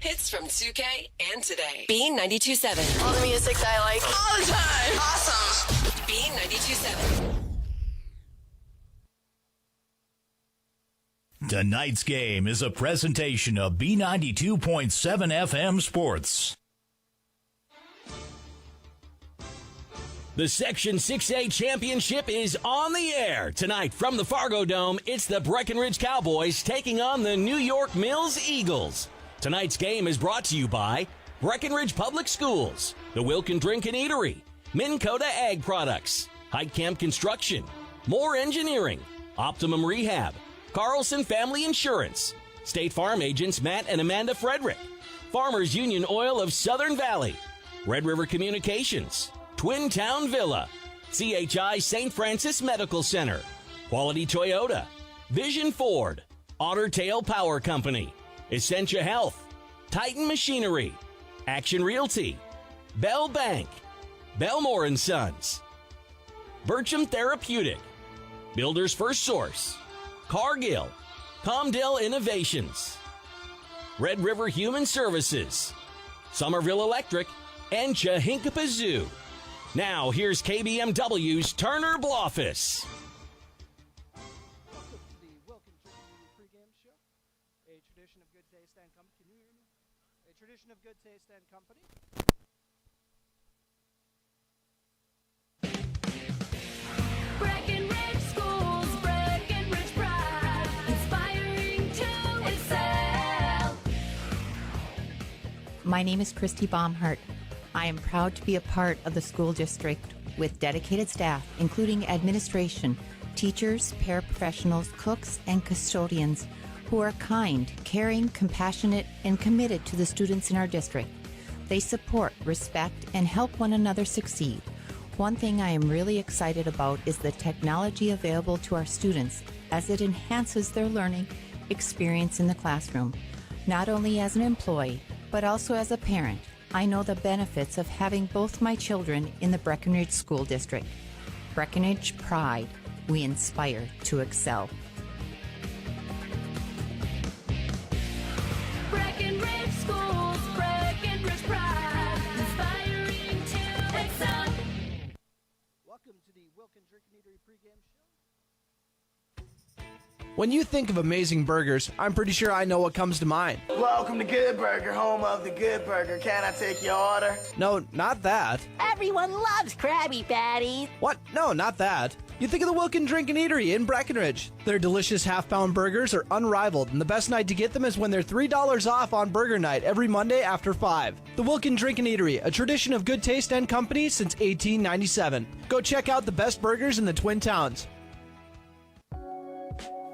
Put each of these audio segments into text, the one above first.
Hits from 2K and today. B92.7. All the music that I like. All the time. Awesome. B92.7. Tonight's game is a presentation of B92.7 FM Sports. The Section 6A Championship is on the air. Tonight from the Fargodome, it's the Breckenridge Cowboys taking on the New York Mills Eagles. Tonight's game is brought to you by Breckenridge Public Schools, the Wilkin Drink and Eatery, Minn Kota Ag Products, Height Camp Construction, Moore Engineering, Optimum Rehab, Carlson Family Insurance, State Farm agents Matt and Amanda Frederick, Farmers Union Oil of Southern Valley, Red River Communications, Twin Town Villa, CHI St. Francis Medical Center, Quality Toyota, Vision Ford, Otter Tail Power Company, Essentia Health, Titan Machinery, Action Realty, Bell Bank, Belmore & Sons, Bircham Therapeutic, Builders First Source, Cargill, Comdale Innovations, Red River Human Services, Somerville Electric, and Chahinkapa Zoo. Now, here's KBMW's Turner Blofis. Welcome to the Wilkin Pregame Show, a tradition of good taste and company. Can you hear me? A tradition of good taste and company. Breckenridge Schools, Breckenridge Pride, inspiring to excel. My name is Christy Baumhart. I am proud to be a part of the school district with dedicated staff, including administration, teachers, paraprofessionals, cooks, and custodians who are kind, caring, compassionate, and committed to the students in our district. They support, respect, and help one another succeed. One thing I am really excited about is the technology available to our students as it enhances their learning experience in the classroom. Not only as an employee, but also as a parent, I know the benefits of having both my children in the Breckenridge School District. Breckenridge Pride. We inspire to excel. Breckenridge Schools, Breckenridge Pride, inspiring to excel. Welcome to the Wilkin Drink and Eatery Pregame Show. When you think of amazing burgers, I'm pretty sure I know what comes to mind. Welcome to Good Burger, home of the Good Burger. Can I take your order? No, not that. Everyone loves Krabby Patties. What? No, not that. You think of the Wilkin Drink and Eatery in Breckenridge. Their delicious half-pound burgers are unrivaled, and the best night to get them is when they're $3 off on Burger Night every Monday after 5. The Wilkin Drink and Eatery, a tradition of good taste and company since 1897. Go check out the best burgers in the Twin Towns.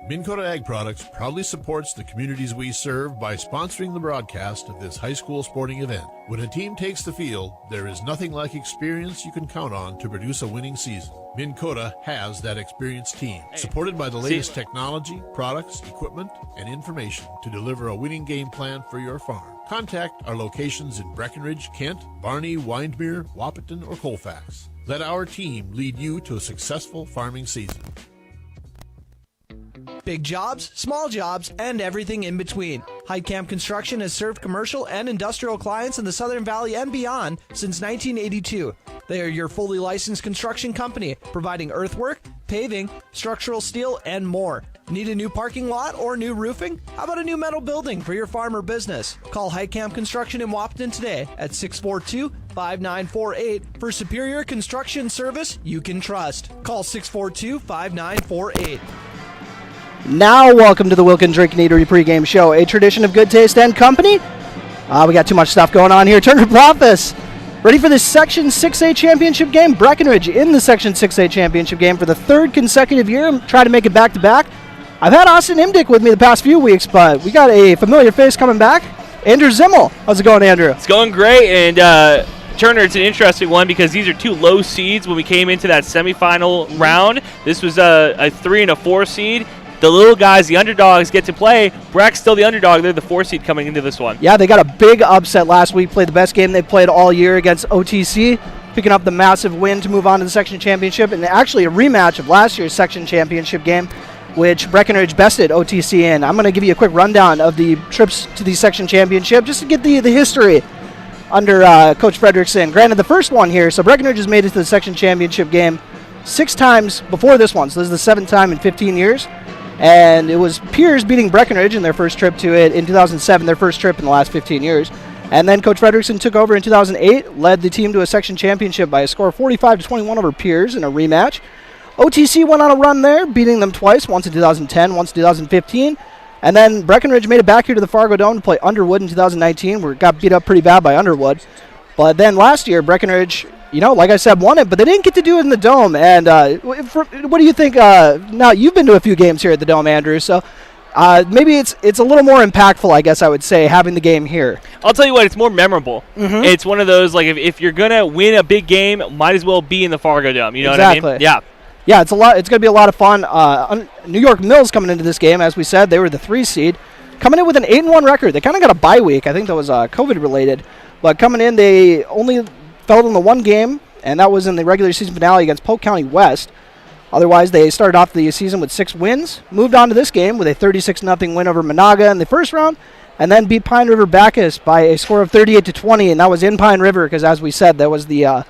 Minn Kota Ag Products proudly supports the communities we serve by sponsoring the broadcast of this high school sporting event. When a team takes the field, there is nothing like experience you can count on to produce a winning season. Minn Kota has that experienced team, supported by the latest technology, products, equipment, and information to deliver a winning game plan for your farm. Contact our locations in Breckenridge, Kent, Barney, Windmere, Wahpeton, or Colfax. Let our team lead you to a successful farming season. Big jobs, small jobs, and everything in between. Height Camp Construction has served commercial and industrial clients in the Southern Valley and beyond since 1982. They are your fully licensed construction company, providing earthwork, paving, structural steel, and more. Need a new parking lot or new roofing? How about a new metal building for your farm or business? Call Height Camp Construction in Wahpeton today at 642-5948 for superior construction service you can trust. Call 642-5948. Now, welcome to the Wilkin Drink and Eatery Pregame Show, a tradition of good taste and company. We got too much stuff going on here. Turner Blofis, ready for this Section 6A championship game. Breckenridge in the Section 6A championship game for the third consecutive year. I'm trying to make it back-to-back. I've had Austin Imdick with me the past few weeks, but we got a familiar face coming back. Andrew Zimmel. How's it going, Andrew? It's going great, and Turner, it's an interesting one because these are two low seeds when we came into that semifinal round. This was a 3 and a 4 seed. The little guys, the underdogs, get to play. Breck's still the underdog. They're the 4 seed coming into this one. Yeah, they got a big upset last week. Played the best game they've played all year against OTC, picking up the massive win to move on to the section championship, and actually a rematch of last year's section championship game. which Breckenridge bested OTC in. I'm going to give you a quick rundown of the trips to the section championship just to get the history under Coach Fredrickson. Granted, the first one here, so Breckenridge has made it to the section championship game 6 times before this one, so this is the 7th time in 15 years. And it was Piers beating Breckenridge in their first trip to it in 2007, their first trip in the last 15 years. And then Coach Fredrickson took over in 2008, led the team to a section championship by a score of 45-21 over Piers in a rematch. OTC went on a run there, beating them twice, once in 2010, once in 2015. And then Breckenridge made it back here to the Fargodome to play Underwood in 2019, where it got beat up pretty bad by Underwood. But then last year, Breckenridge, like I said, won it, but they didn't get to do it in the Dome. And what do you think? Now, you've been to a few games here at the Dome, Andrew, so maybe it's a little more impactful, I guess I would say, having the game here. I'll tell you what, it's more memorable. Mm-hmm. It's one of those, like, if you're going to win a big game, might as well be in the Fargodome. You know Exactly. what I mean? Yeah. Yeah, it's going to be a lot of fun. New York Mills coming into this game, as we said, they were the 3 seed. Coming in with an 8-1 record. They kind of got a bye week. I think that was COVID-related. But coming in, they only fell in the 1 game, and that was in the regular season finale against Polk County West. Otherwise, they started off the season with 6 wins, moved on to this game with a 36-0 win over Monaga in the first round, and then beat Pine River Bacchus by a score of 38-20, and that was in Pine River because, as we said, that was the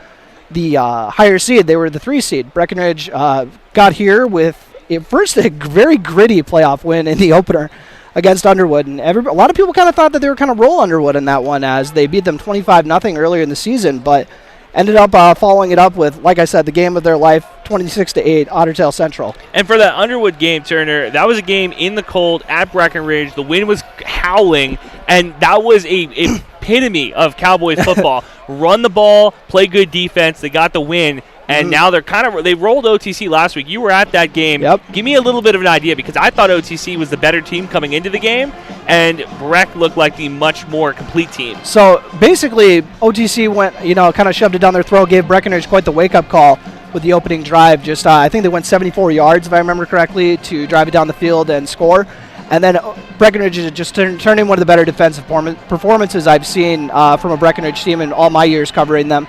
higher seed. They were the 3 seed. Breckenridge got here with first a very gritty playoff win in the opener against Underwood, and a lot of people kind of thought that they were kind of roll Underwood in that one as they beat them 25-0 earlier in the season, but ended up following it up with, like I said, the game of their life, 26-8, Ottertail Central. And for that Underwood game, Turner, that was a game in the cold at Breckenridge. The wind was howling, and that was a epitome of Cowboys football. Run the ball, play good defense. They got the win, and now they rolled OTC last week. You were at that game. Yep. Give me a little bit of an idea, because I thought OTC was the better team coming into the game, and Breck looked like the much more complete team. So basically, OTC went, kind of shoved it down their throat, gave Breckenridge quite the wake-up call with the opening drive. Just I think they went 74 yards, if I remember correctly, to drive it down the field and score. And then Breckenridge just turned in one of the better defensive performances I've seen from a Breckenridge team in all my years covering them,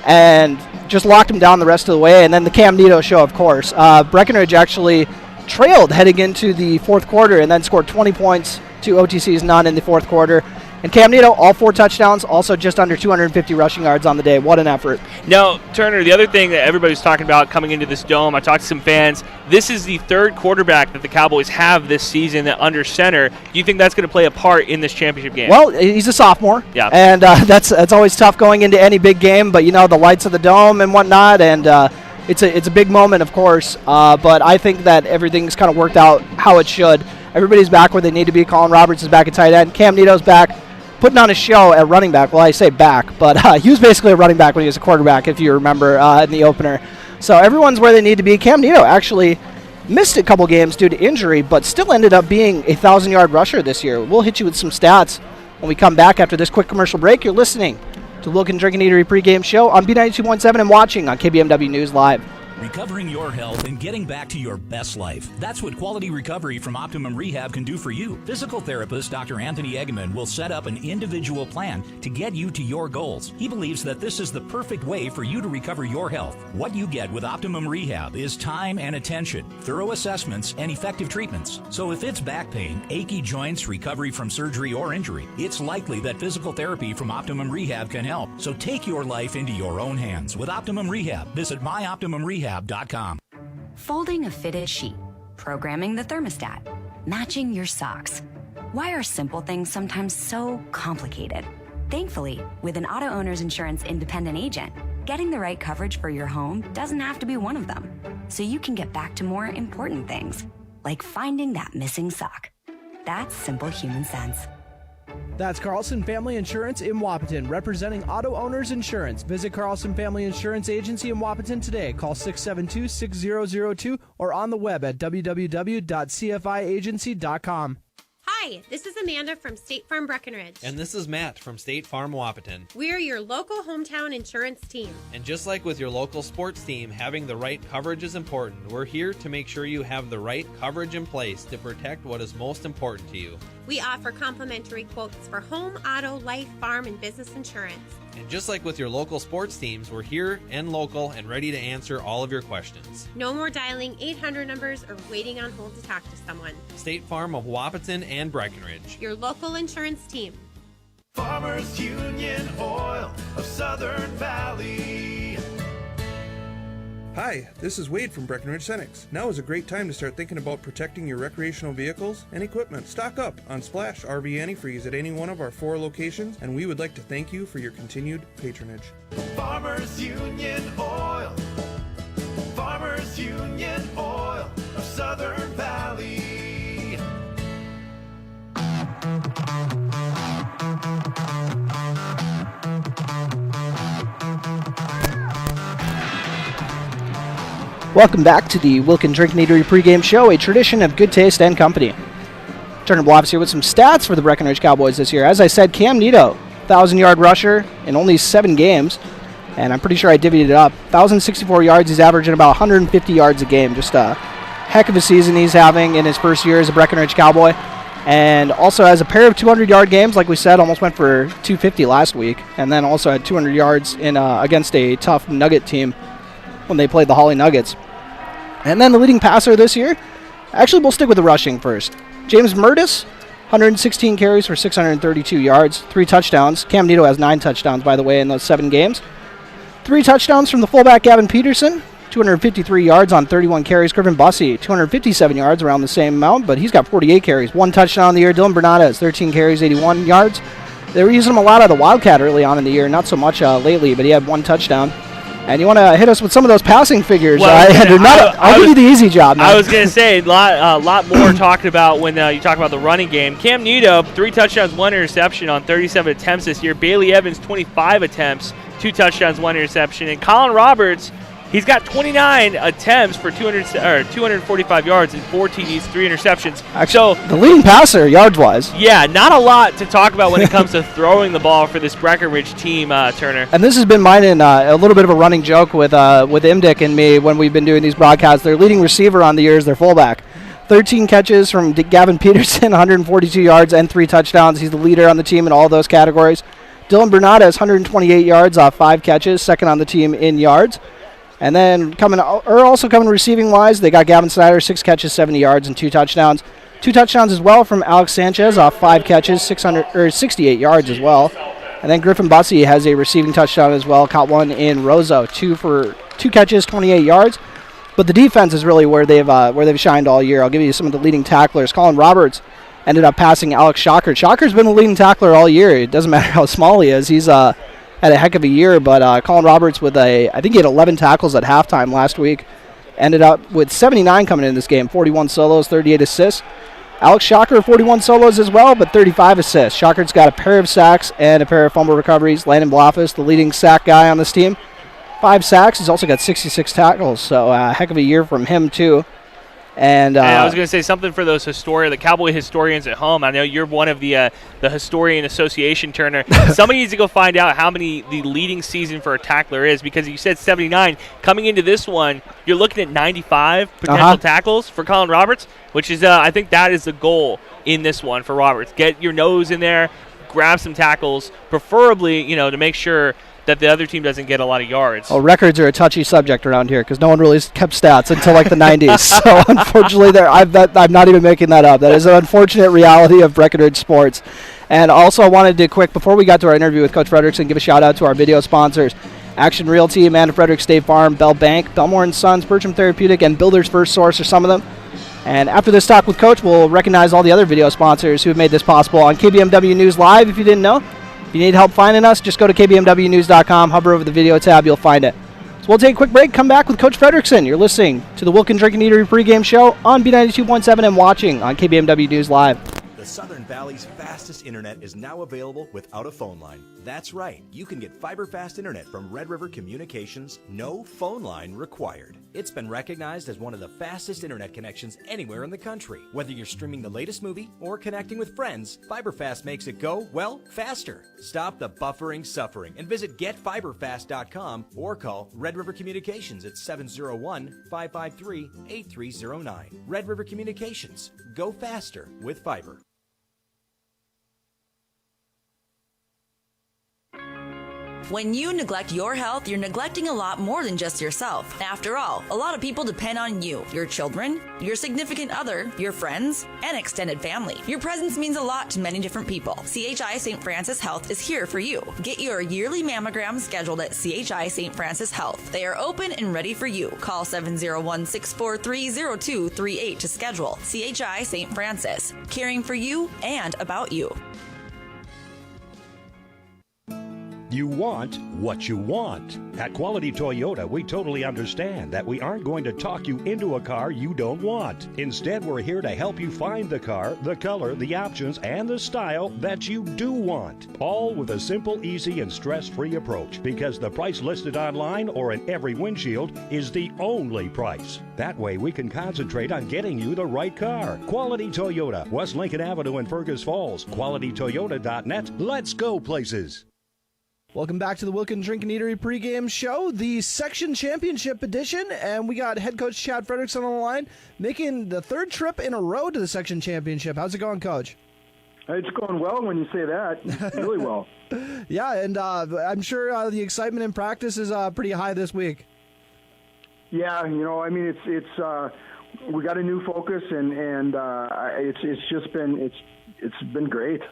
and just locked them down the rest of the way. And then the Cam Nito show, of course. Breckenridge actually trailed heading into the 4th quarter and then scored 20 points to OTC's none in the 4th quarter. And Cam Nito, all 4 touchdowns, also just under 250 rushing yards on the day. What an effort. Now, Turner, the other thing that everybody's talking about coming into this Dome, I talked to some fans, this is the 3rd quarterback that the Cowboys have this season under center. Do you think that's going to play a part in this championship game? Well, he's a sophomore. Yeah. And that's always tough going into any big game, but, the lights of the Dome and whatnot, and it's a big moment, of course. But I think that everything's kind of worked out how it should. Everybody's back where they need to be. Colin Roberts is back at tight end. Cam Nito's back, putting on a show at running back. Well, I say back, but he was basically a running back when he was a quarterback, if you remember, in the opener. So everyone's where they need to be. Cam Nito actually missed a couple games due to injury, but still ended up being a 1,000-yard rusher this year. We'll hit you with some stats when we come back after this quick commercial break. You're listening to Wilkin Drinking Eatery pregame show on B92.7 and watching on KBMW News Live. Recovering your health and getting back to your best life. That's what Quality Recovery from Optimum Rehab can do for you. Physical therapist Dr. Anthony Eggeman will set up an individual plan to get you to your goals. He believes that this is the perfect way for you to recover your health. What you get with Optimum Rehab is time and attention, thorough assessments, and effective treatments. So if it's back pain, achy joints, recovery from surgery or injury, it's likely that physical therapy from Optimum Rehab can help. So take your life into your own hands with Optimum Rehab. Visit myoptimumrehab.com. Folding a fitted sheet, programming the thermostat, matching your socks. Why are simple things sometimes so complicated? Thankfully, with an auto owner's insurance independent agent, getting the right coverage for your home doesn't have to be one of them. So you can get back to more important things, like finding that missing sock. That's simple human sense. That's Carlson Family Insurance in Wapaton, representing auto owners insurance. Visit Carlson Family Insurance Agency in Wapaton today. Call 672-6002 or on the web at www.cfiagency.com. Hi, this is Amanda from State Farm Breckenridge. And this is Matt from State Farm Wapaton. We're your local hometown insurance team. And just like with your local sports team, having the right coverage is important. We're here to make sure you have the right coverage in place to protect what is most important to you. We offer complimentary quotes for home, auto, life, farm, and business insurance. And just like with your local sports teams, we're here and local and ready to answer all of your questions. No more dialing 800 numbers or waiting on hold to talk to someone. State Farm of Wapaton and Breckenridge. Your local insurance team. Farmers Union Oil of Southern Valley. Hi, this is Wade from Breckenridge Cenex. Now is a great time to start thinking about protecting your recreational vehicles and equipment. Stock up on Splash RV Antifreeze at any one of our 4 locations, and we would like to thank you for your continued patronage. Farmers Union Oil. Farmers Union Oil of Southern Valley. Welcome back to the Wilkin Drink and Eatery pregame show, a tradition of good taste and company. Turner Bluffs here with some stats for the Breckenridge Cowboys this year. As I said, Cam Nito, 1,000-yard rusher in only 7 games, and I'm pretty sure I divvied it up. 1,064 yards, he's averaging about 150 yards a game. Just a heck of a season he's having in his first year as a Breckenridge Cowboy. And also has a pair of 200-yard games, like we said, almost went for 250 last week, and then also had 200 yards in against a tough Nugget team when they played the Holly Nuggets. And then the leading passer this year, actually we'll stick with the rushing first. James Murtis, 116 carries for 632 yards, 3 touchdowns. Cam Nito has 9 touchdowns, by the way, in those 7 games. 3 touchdowns from the fullback Gavin Peterson, 253 yards on 31 carries. Griffin Bussey, 257 yards, around the same amount, but he's got 48 carries. 1 touchdown on the year. Dylan Bernardez, 13 carries, 81 yards. They were using him a lot out of the Wildcat early on in the year, not so much lately, but he had 1 touchdown. And you want to hit us with some of those passing figures? I'll give you the easy job, man. I was going to say a lot more talked about when you talk about the running game. Cam Nito, 3 touchdowns, 1 interception on 37 attempts this year. Bailey Evans, 25 attempts, 2 touchdowns, 1 interception. And Colin Roberts, he's got 29 attempts for 245 yards and 4 TDs, 3 interceptions. Actually, so the leading passer, yards-wise. Yeah, not a lot to talk about when it comes to throwing the ball for this Breckenridge team, Turner. And this has been mine and a little bit of a running joke with Imdick and me when we've been doing these broadcasts. Their leading receiver on the year is their fullback. 13 catches from Gavin Peterson, 142 yards and 3 touchdowns. He's the leader on the team in all those categories. Dylan Bernardez, 128 yards off 5 catches, second on the team in yards. And then also coming receiving-wise, they got Gavin Snyder, 6 catches, 70 yards, and 2 touchdowns. 2 touchdowns as well from Alex Sanchez off 5 catches, 68 yards as well. And then Griffin Bussey has a receiving touchdown as well, caught 1 in Roseau, 2 catches, 28 yards. But the defense is really where they've shined all year. I'll give you some of the leading tacklers. Colin Roberts ended up passing Alex Shockert. Shocker's been the leading tackler all year. It doesn't matter how small he is. He's had a heck of a year, but Colin Roberts I think he had 11 tackles at halftime last week. Ended up with 79 coming in this game, 41 solos, 38 assists. Alex Shocker, 41 solos as well, but 35 assists. Shocker's got a pair of sacks and a pair of fumble recoveries. Landon Blofus, the leading sack guy on this team, 5 sacks. He's also got 66 tackles, so a heck of a year from him too. And I was going to say something for those the Cowboy historians at home. I know you're one of the Historian Association, Turner. Somebody needs to go find out how many the leading season for a tackler is, because you said 79. Coming into this one, you're looking at 95 potential tackles for Colin Roberts, which is I think that is the goal in this one for Roberts. Get your nose in there, grab some tackles, preferably to make sure that the other team doesn't get a lot of yards. Well, records are a touchy subject around here because no one really kept stats until like the 90s. So unfortunately, I'm not even making that up. That is an unfortunate reality of Breckenridge sports. And also I wanted to before we got to our interview with Coach Frederickson, give a shout out to our video sponsors: Action Realty, Amanda Frederick State Farm, Bell Bank, Belmore & Sons, Bertram Therapeutic, and Builder's First Source are some of them. And after this talk with Coach, we'll recognize all the other video sponsors who have made this possible on KBMW News Live, if you didn't know. If you need help finding us, just go to kbmwnews.com, hover over the video tab, you'll find it. So we'll take a quick break, come back with Coach Frederickson. You're listening to the Wilkin Drink and Eatery pregame show on B92.7 and watching on KBMW News Live. The Southern Valley's fastest internet is now available without a phone line. That's right, you can get fiber fast internet from Red River Communications, no phone line required. It's been recognized as one of the fastest internet connections anywhere in the country. Whether you're streaming the latest movie or connecting with friends, FiberFast makes it go, well, faster. Stop the buffering suffering and visit getfiberfast.com or call Red River Communications at 701-553-8309. Red River Communications, go faster with fiber. When you neglect your health, you're neglecting a lot more than just yourself. After all, a lot of people depend on you, your children, your significant other, your friends, and extended family. Your presence means a lot to many different people. CHI St. Francis Health is here for you. Get your yearly mammogram scheduled at CHI St. Francis Health. They are open and ready for you. Call 701-643-0238 to schedule. CHI St. Francis, caring for you and about you. You want what you want. At Quality Toyota, we totally understand that we aren't going to talk you into a car you don't want. Instead, we're here to help you find the car, the color, the options, and the style that you do want. All with a simple, easy, and stress-free approach, because the price listed online or in every windshield is the only price. That way, we can concentrate on getting you the right car. Quality Toyota, West Lincoln Avenue in Fergus Falls. QualityToyota.net. Let's go places. Welcome back to the Wilkin Drink and Eatery pregame show, the section championship edition, and we got head coach Chad Frederickson on the line, making the third trip in a row to the section championship. How's it going, Coach? It's going well when you say that. Really well. Yeah, and I'm sure the excitement in practice is pretty high this week. Yeah, you know, I mean, it's we got a new focus, and it's been great.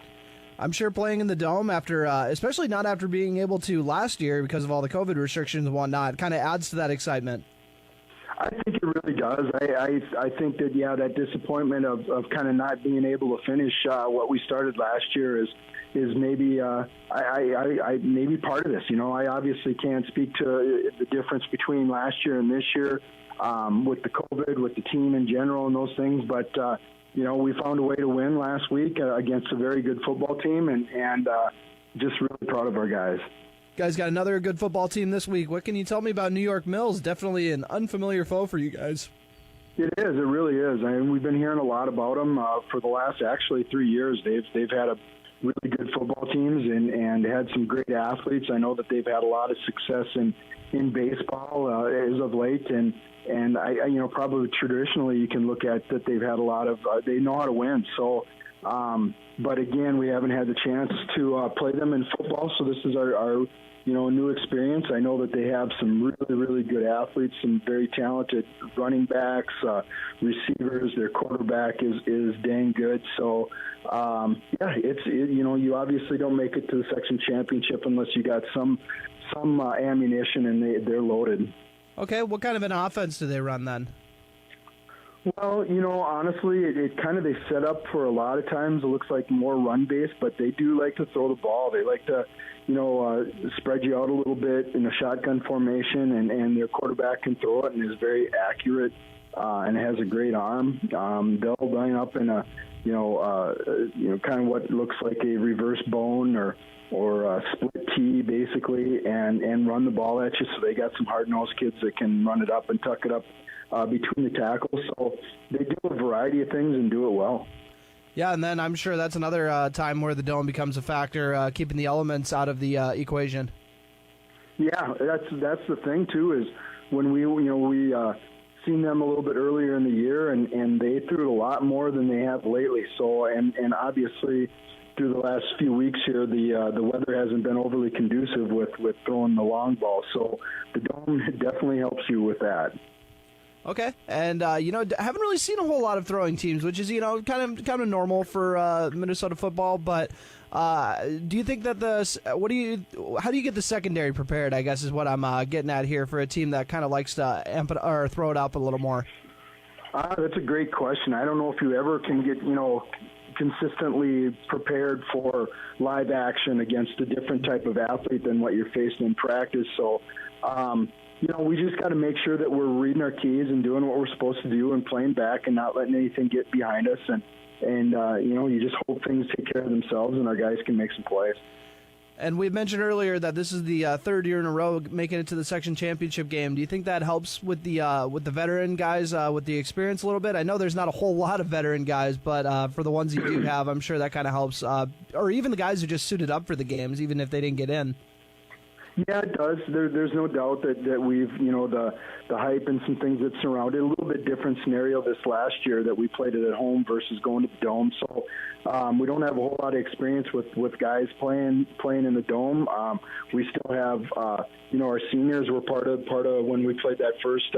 I'm sure playing in the Dome after, especially not after being able to last year because of all the COVID restrictions and whatnot, kind of adds to that excitement. I think it really does. I think that, yeah, that disappointment of kind of not being able to finish what we started last year is maybe maybe part of this. You know, I obviously can't speak to the difference between last year and this year with the COVID, with the team in general and those things, but you know, we found a way to win last week against a very good football team, and just really proud of our guys. Guys got another good football team this week. What can you tell me about New York Mills? Definitely an unfamiliar foe for you guys. It is. It really is. I mean, we've been hearing a lot about them for the last, actually, 3 years. They've had a really good football teams and had some great athletes. I know that they've had a lot of success in baseball as of late, and I you know, probably traditionally you can look at that they've had a lot of they know how to win. So, but again, we haven't had the chance to play them in football. So this is our you know, new experience. I know that they have some really good athletes, some very talented running backs, receivers. Their quarterback is dang good. So yeah, you know, you obviously don't make it to the section championship unless you got some ammunition and they're loaded. Okay, what kind of an offense do they run then? Well, you know, honestly, it kind of, they set up for a lot of times, it looks like more run-based, but they do like to throw the ball. They like to, you know, spread you out a little bit in a shotgun formation, and their quarterback can throw it and is very accurate and has a great arm. They'll line up in a, you know, kind of what looks like a reverse bone or a split T, basically, and run the ball at you. So they got some hard-nosed kids that can run it up and tuck it up between the tackles. So they do a variety of things and do it well. Yeah, and then I'm sure that's another time where the Dome becomes a factor, keeping the elements out of the equation. Yeah, that's the thing too, is when we seen them a little bit earlier in the year, and they threw a lot more than they have lately. So and obviously through the last few weeks here, the weather hasn't been overly conducive with throwing the long ball. So the Dome definitely helps you with that. Okay, and you know, haven't really seen a whole lot of throwing teams, which is, you know, kind of normal for Minnesota football. But do you think that how do you get the secondary prepared, I guess is what I'm getting at here, for a team that kind of likes to amp it or throw it up a little more? That's a great question. I don't know if you ever can get, you know, consistently prepared for live action against a different type of athlete than what you're facing in practice. So, you know, we just got to make sure that we're reading our keys and doing what we're supposed to do and playing back and not letting anything get behind us. And you know, you just hope things take care of themselves and our guys can make some plays. And we mentioned earlier that this is the third year in a row making it to the section championship game. Do you think that helps with the veteran guys with the experience a little bit? I know there's not a whole lot of veteran guys, but for the ones you do have, I'm sure that kind of helps. Or even the guys who just suited up for the games, even if they didn't get in. Yeah, it does. There's no doubt that we've, the hype and some things that surround it. A little bit different scenario this last year that we played it at home versus going to the Dome. So we don't have a whole lot of experience with guys playing in the Dome. We still have, our seniors were part of when we played that first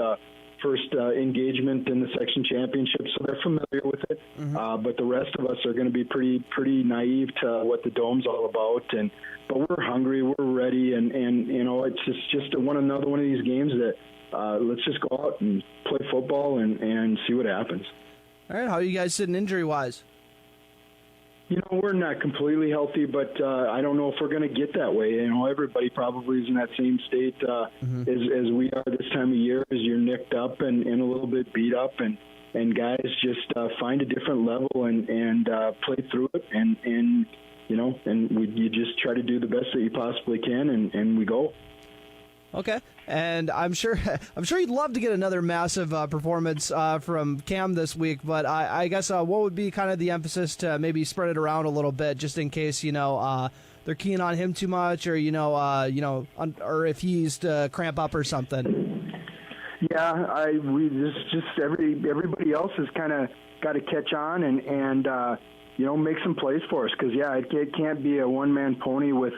engagement in the section championship, so they're familiar with it. But the rest of us are going to be pretty naive to what the Dome's all about. But we're hungry, we're ready, and it's just another one of these games that let's just go out and play football and see what happens. All right, how are you guys sitting injury-wise? We're not completely healthy, but I don't know if we're going to get that way. Everybody probably is in that same state as we are this time of year, as you're nicked up and a little bit beat up, and guys just find a different level and play through it, and you just try to do the best that you possibly can, and we go. Okay, and I'm sure you'd love to get another massive performance from Cam this week, but I guess what would be kind of the emphasis to maybe spread it around a little bit, just in case they're keen on him too much, or or if he's to cramp up or something. Yeah, everybody else has kind of got to catch on and make some plays for us, because it can't be a one-man pony with.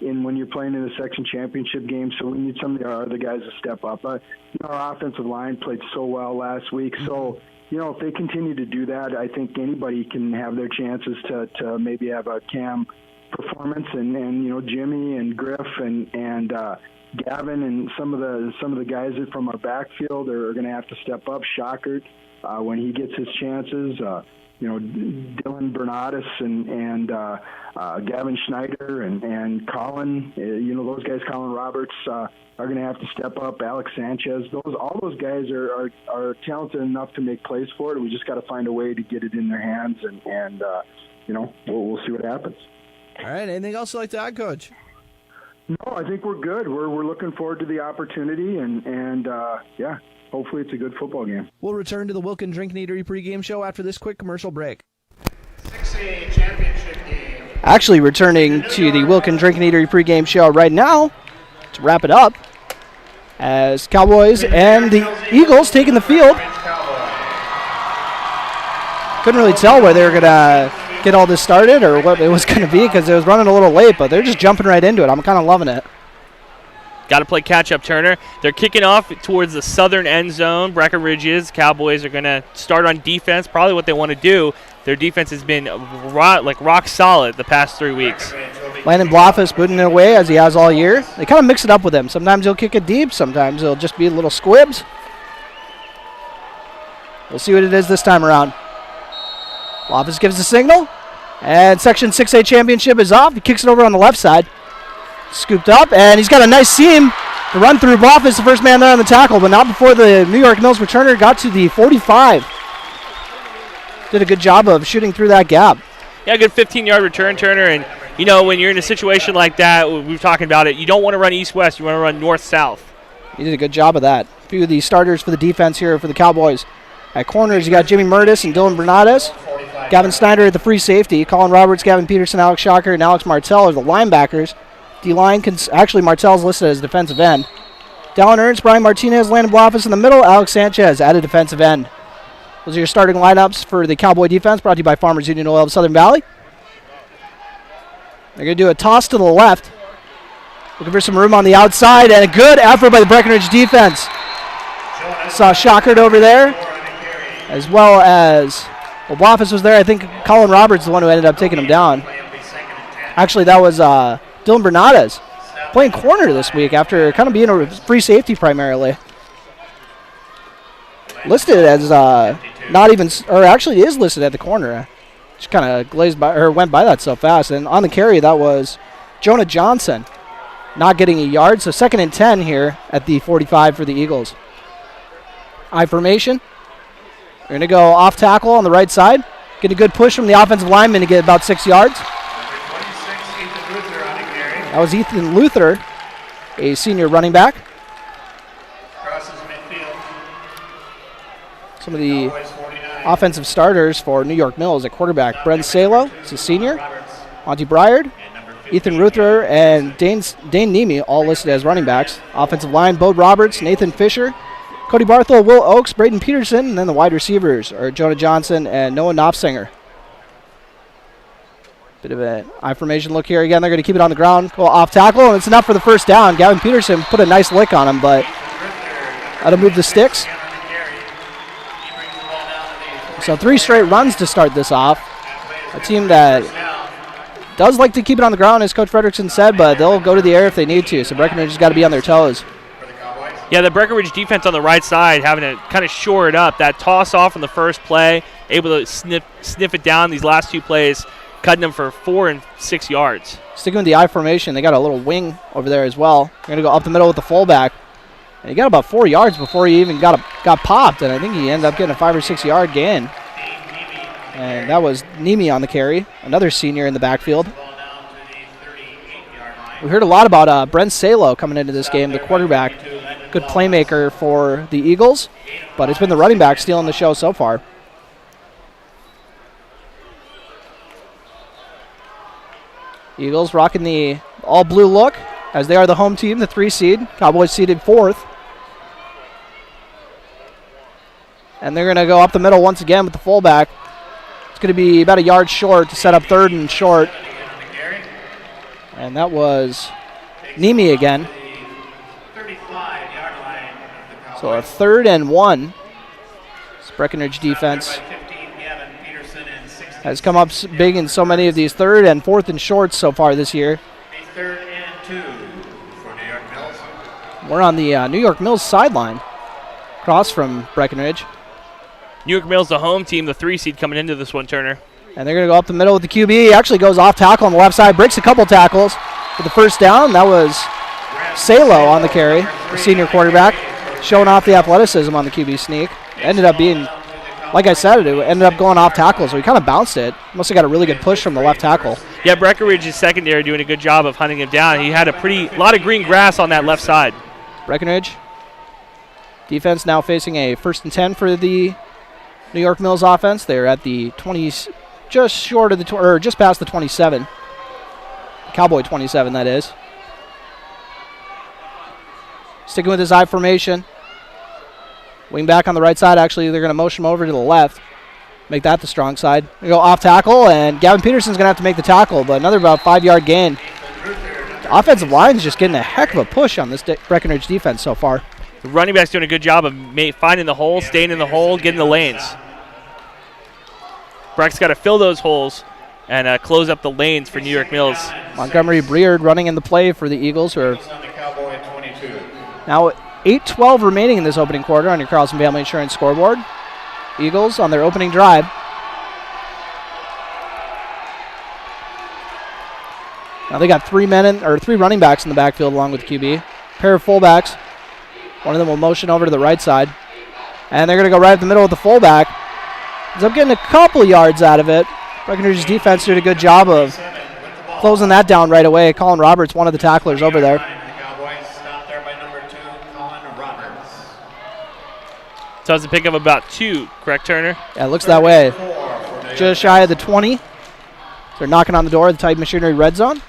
When you're playing in the section championship game, so we need some of our other guys to step up. Our offensive line played so well last week, so if they continue to do that, I think anybody can have their chances to maybe have a Cam performance, and Jimmy and Griff and Gavin and some of the guys from our backfield are going to have to step up. Shockert when he gets his chances. Dylan Bernatus and Gavin Schneider and Colin, those guys, Colin Roberts, are going to have to step up. Alex Sanchez, all those guys are talented enough to make plays for it. We just got to find a way to get it in their hands, and we'll see what happens. All right. Anything else you'd like to add, Coach? No, I think we're good. We're looking forward to the opportunity, and hopefully it's a good football game. We'll return to the Wilkin Drink Eatery pregame show after this quick commercial break. 6A championship game. Actually returning to the Wilkin Drink Eatery pregame show right now to wrap it up as Cowboys and the Eagles taking the field. Couldn't really tell where they were going to get all this started or what it was going to be because it was running a little late, but they're just jumping right into it. I'm kind of loving it. Got to play catch-up, Turner. They're kicking off towards the southern end zone. Breckenridge is. Cowboys are going to start on defense, probably what they want to do. Their defense has been rock solid the past 3 weeks. Landon Blofus putting it away as he has all year. They kind of mix it up with him. Sometimes he'll kick it deep. Sometimes it'll just be little squibs. We'll see what it is this time around. Blofus gives the signal. And Section 6A championship is off. He kicks it over on the left side. Scooped up, and he's got a nice seam to run through. Blofus, the first man there on the tackle, but not before the New York Mills returner got to the 45. Did a good job of shooting through that gap. Yeah, good 15-yard return, Turner, and when you're in a situation like that, we were talking about it, you don't want to run east-west, you want to run north-south. He did a good job of that. A few of the starters for the defense here for the Cowboys. At corners, you got Jimmy Murtis and Dylan Bernatus. Gavin Snyder at the free safety. Colin Roberts, Gavin Peterson, Alex Shocker, and Alex Martell are the linebackers. D-line, actually Martell's listed as defensive end. Dallin Ernst, Brian Martinez, Landon Blofus in the middle, Alex Sanchez at a defensive end. Those are your starting lineups for the Cowboy defense, brought to you by Farmers Union Oil of Southern Valley. They're going to do a toss to the left. Looking for some room on the outside, and a good effort by the Breckenridge defense. Saw Shockert over there, as well as Blofus was there. I think Colin Roberts is the one who ended up taking him down. Actually, that was Dylan Bernatus playing corner this week after kind of being a free safety primarily. Listed as not even, or actually is listed at the corner. Just kind of glazed by, or went by that so fast. And on the carry, that was Jonah Johnson not getting a yard. So 2nd and 10 here at the 45 for the Eagles. I formation. We're going to go off tackle on the right side. Get a good push from the offensive lineman to get about 6 yards. That was Ethan Luther, a senior running back. Some of the offensive starters for New York Mills at quarterback. Brent Salo is a senior. Monty Bryard Ethan Ruther and Dane Nemi all listed as running backs. Offensive line, Bo Roberts, Nathan Fisher, Cody Barthel, Will Oakes, Braden Peterson, and then the wide receivers are Jonah Johnson and Noah Knopfsinger. Bit of an I formation look here. Again, they're going to keep it on the ground, go off tackle, and it's enough for the first down. Gavin Peterson put a nice lick on him, but how to move the sticks. So 3 straight runs to start this off. A team that does like to keep it on the ground, as Coach Fredrickson said, but they'll go to the air if they need to. So Breckenridge has got to be on their toes. Yeah, the Breckenridge defense on the right side having to kind of shore it up. That toss off in the first play, able to sniff it down these last 2 plays, cutting them for 4 and 6 yards. Sticking with the I formation, they got a little wing over there as well. They're going to go up the middle with the fullback. And he got about 4 yards before he even got popped, and I think he ended up getting a 5 or 6 yard gain. And that was Nemi on the carry, another senior in the backfield. We heard a lot about Brent Salo coming into this game, the quarterback. Good playmaker for the Eagles, but it's been the running back stealing the show so far. Eagles rocking the all-blue look, as they are the home team, the 3 seed. Cowboys seeded 4th. And they're going to go up the middle once again with the fullback. It's going to be about a yard short to set up 3rd and short. And that was Nemi again. So a 3rd and 1. This Breckenridge defense has come up big in so many of these 3rd and 4th and shorts so far this year. 3rd and 2 for New York Mills. We're on the New York Mills sideline, across from Breckenridge. New York Mills, the home team, the 3 seed coming into this one, Turner. And they're going to go up the middle with the QB. He actually goes off tackle on the left side, breaks a couple tackles for the first down. That was Salo on the carry, the senior quarterback, showing off the athleticism on the QB sneak. Ended up being, like I said, it ended up going off tackle, so he kind of bounced it. Must have got a really good push from the left tackle. Yeah, Breckenridge's secondary doing a good job of hunting him down. He had a lot of green grass on that left side. Breckenridge defense now facing a 1st and 10 for the New York Mills offense. They're at the 20s, just short of the, or just past the 27. Cowboy 27, that is. Sticking with his I formation. Wing back on the right side. Actually, they're going to motion him over to the left. Make that the strong side. They go off tackle, and Gavin Peterson's going to have to make the tackle, but another about 5 yard gain. The offensive line is just getting a heck of a push on this Breckenridge defense so far. The running back's doing a good job of finding the hole, staying in the hole, getting the lanes. Breck's got to fill those holes and close up the lanes for New York Mills. Montgomery Breard running in the play for the Eagles, who are now 8:12 remaining in this opening quarter on your Carlson Family Insurance scoreboard. Eagles on their opening drive. Now they got 3 running backs in the backfield along with QB. Pair of fullbacks. One of them will motion over to the right side. And they're going to go right up the middle with the fullback. Ends up getting a couple yards out of it. Breckenridge's defense did a good job of closing that down right away. Colin Roberts, one of the tacklers over there. So it's a pick of about 2, correct, Turner? Yeah, it looks that way. Just shy of the 20. So they're knocking on the door of the Tide Machinery red zone.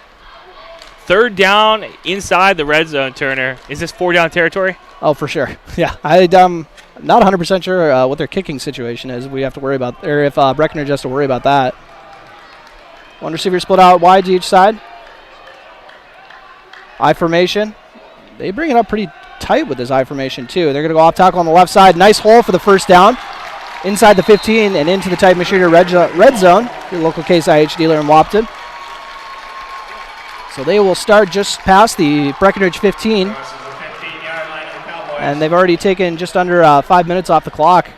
3rd down inside the red zone, Turner. Is this 4-down territory? Oh, for sure. Yeah, I'm not 100% sure what their kicking situation is. We have to worry about, or if Breckenridge has to worry about that. One receiver split out wide to each side. I formation. They bring it up pretty tight with this I formation too. They're going to go off tackle on the left side. Nice hole for the first down. Inside the 15 and into the Tide Machinery red zone. Your local Case IH dealer in Wapton. So they will start just past the Breckenridge 15. And they've already taken just under 5 minutes off the clock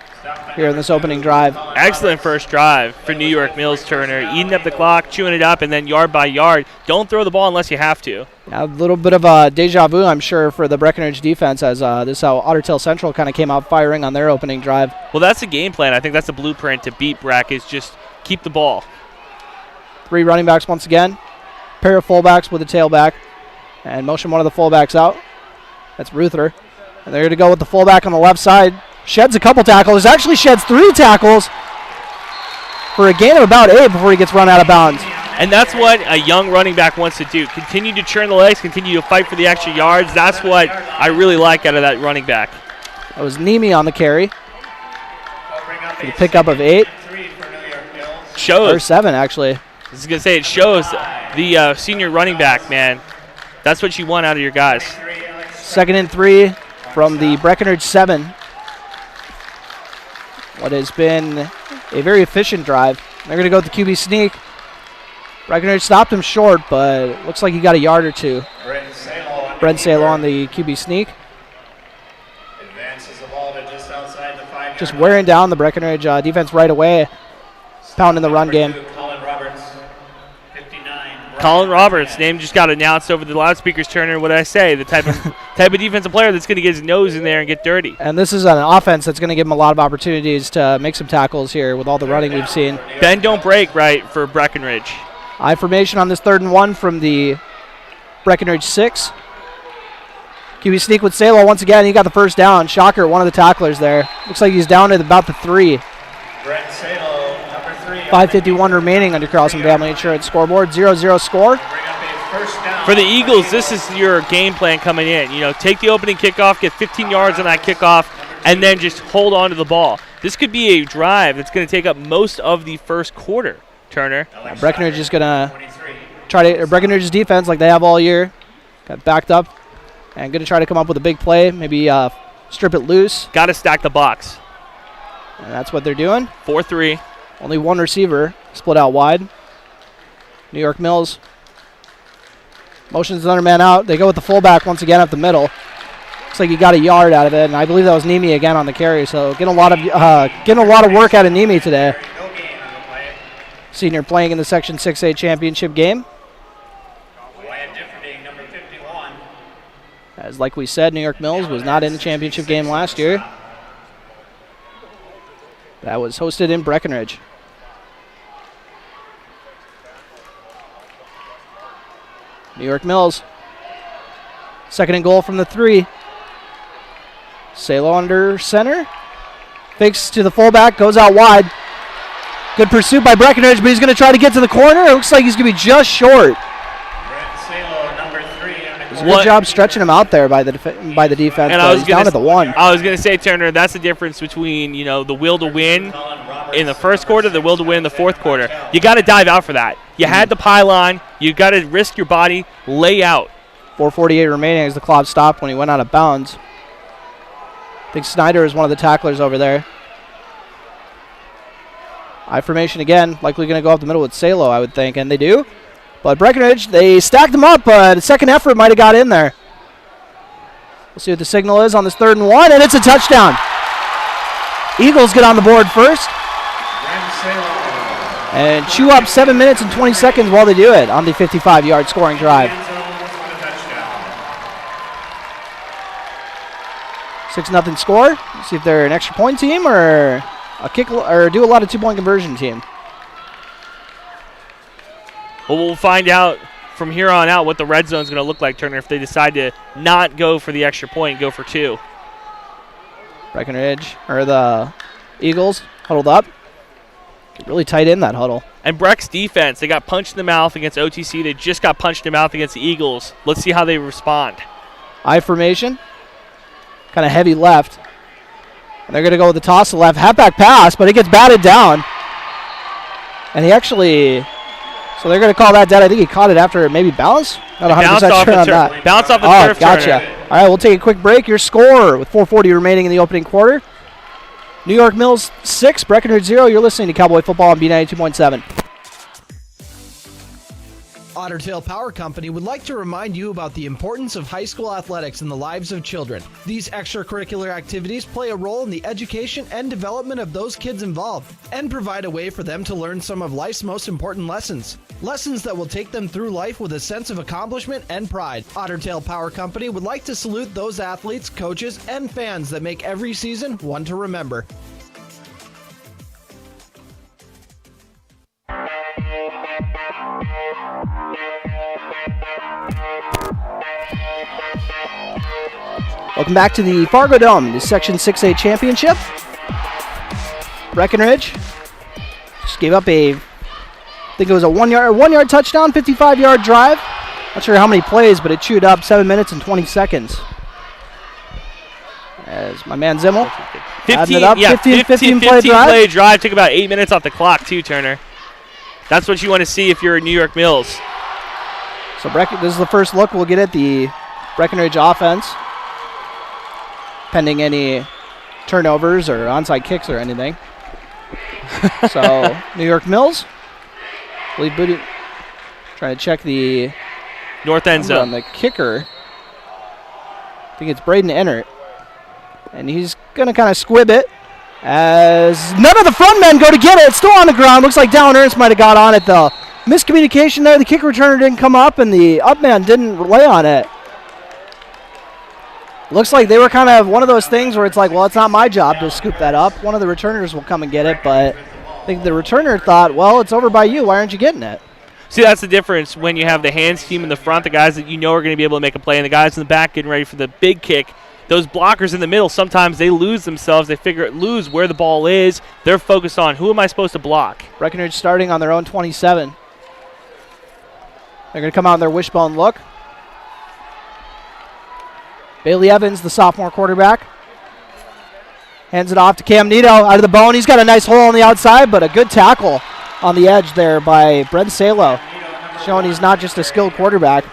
here in this opening drive. Excellent first drive for New York Mills, Turner. Eating up the clock, chewing it up, and then yard by yard. Don't throw the ball unless you have to. Yeah, a little bit of deja vu, I'm sure, for the Breckenridge defense, as this is how Otter Tail Central kind of came out firing on their opening drive. Well, that's the game plan. I think that's the blueprint to beat Breck, is just keep the ball. 3 running backs once again. Pair of fullbacks with a tailback. And motion one of the fullbacks out. That's Ruther. And they're going to go with the fullback on the left side. Sheds a couple tackles. Actually sheds 3 tackles for a gain of about 8 before he gets run out of bounds. And that's what a young running back wants to do. Continue to churn the legs, continue to fight for the extra yards. That's what I really like out of that running back. That was Nemi on the carry. For the pickup of 8. Shows. Or 7, actually. I was going to say, it shows the senior running back, man. That's what you want out of your guys. 2nd and 3 from the Breckenridge 7. What has been a very efficient drive. They're going to go with the QB sneak. Breckenridge stopped him short, but it looks like he got a yard or 2. Brent Salo on the QB sneak. Just wearing down the Breckenridge defense right away. Pounding the run game. Colin Roberts, name just got announced over the loudspeakers, Turner. What did I say? The type of defensive player that's going to get his nose in there and get dirty. And this is an offense that's going to give him a lot of opportunities to make some tackles here with all the running we've seen. Bend don't break, right, for Breckenridge. I formation on this 3rd and 1 from the Breckenridge 6. QB sneak with Salo once again. He got the first down. Shocker, one of the tacklers there. Looks like he's down at about the 3. 5:51 remaining under Carlson Family Insurance scoreboard. 0-0 score. For the Eagles, this is your game plan coming in. You know, take the opening kickoff, get 15 yards on that kickoff, and then just hold on to the ball. This could be a drive that's going to take up most of the first quarter, Turner. Breckenridge is going to try to, Breckenridge's defense, like they have all year, got backed up and going to try to come up with a big play, maybe strip it loose. Got to stack the box. And that's what they're doing. 4-3. Only one receiver, split out wide. New York Mills motions another man out. They go with the fullback once again up the middle. Looks like he got a yard out of it, and I believe that was Nemi again on the carry. So getting a lot of work out of Nemi today. Senior playing in the Section 6A championship game. As like we said, New York Mills was not in the championship game last year. That was hosted in Breckenridge. New York Mills. 2nd and goal from the 3. Salo under center. Fakes to the fullback, goes out wide. Good pursuit by Breckenridge, but he's going to try to get to the corner. It looks like he's going to be just short. It was a good job stretching him out there by the defense. And he's down to the 1. I was going to say, Turner, that's the difference between the will to win in the first quarter, the will to win in the fourth quarter. You got to dive out for that. You had the pylon. You got to risk your body, lay out. 4:48 remaining as the clock stopped when he went out of bounds. I think Snyder is one of the tacklers over there. I formation again, likely going to go up the middle with Salo, I would think, and they do. But Breckenridge, they stacked them up, but the second effort might have got in there. We'll see what the signal is on this 3rd and 1, and it's a touchdown. Eagles get on the board first. And chew up 7 minutes and 20 seconds while they do it on the 55-yard scoring drive. 6-0 score. Let's see if they're an extra point team or a kick or do a lot of 2-point conversion team. Well, we'll find out from here on out what the red zone is going to look like, Turner, if they decide to not go for the extra point and go for 2. Breckenridge, or the Eagles, huddled up. Get really tight in that huddle. And Breck's defense, they got punched in the mouth against OTC. They just got punched in the mouth against the Eagles. Let's see how they respond. I formation. Kind of heavy left. And they're going to go with the toss to left. Halfback pass, but it gets batted down. And he actually... So they're going to call that dead. I think he caught it after maybe bounce. Not 100% sure on that. Bounce off the turf. Gotcha. All right, we'll take a quick break. Your score with 4:40 remaining in the opening quarter. New York Mills 6, Breckenridge 0. You're listening to Cowboy Football on B92.7. Otter Tail Power Company would like to remind you about the importance of high school athletics in the lives of children. These extracurricular activities play a role in the education and development of those kids involved and provide a way for them to learn some of life's most important lessons. Lessons that will take them through life with a sense of accomplishment and pride. Otter Tail Power Company would like to salute those athletes, coaches, and fans that make every season one to remember. Welcome back to the Fargodome, the Section 6A Championship. Breckenridge just gave up a I think it was a one-yard touchdown, 55-yard drive. Not sure how many plays, but it chewed up 7 minutes and 20 seconds. As my man Zimmel 15 play drive. Took about 8 minutes off the clock, too, Turner. That's what you want to see if you're New York Mills. So this is the first look we'll get at the Breckenridge offense, pending any turnovers or onside kicks or anything. So New York Mills, trying to check the north end zone on the kicker. I think it's Braden Ennert, and he's going to kind of squib it as none of the front men go to get it. It's still on the ground. Looks like Dallin Ernst might have got on it, though. Miscommunication there. The kick returner didn't come up, and the up man didn't lay on it. Looks like they were kind of one of those things where it's like, well, it's not my job to scoop that up. One of the returners will come and get it, but I think the returner thought, well, it's over by you. Why aren't you getting it? See, that's the difference when you have the hands team in the front, the guys that you know are going to be able to make a play, and the guys in the back getting ready for the big kick. Those blockers in the middle, sometimes they lose themselves. They lose where the ball is. They're focused on, who am I supposed to block? Breckenridge starting on their own 27. They're going to come out in their wishbone look. Bailey Evans, the sophomore quarterback, hands it off to Cam Nito out of the bone. He's got a nice hole on the outside, but a good tackle on the edge there by Brent Salo, showing he's not just a skilled quarterback.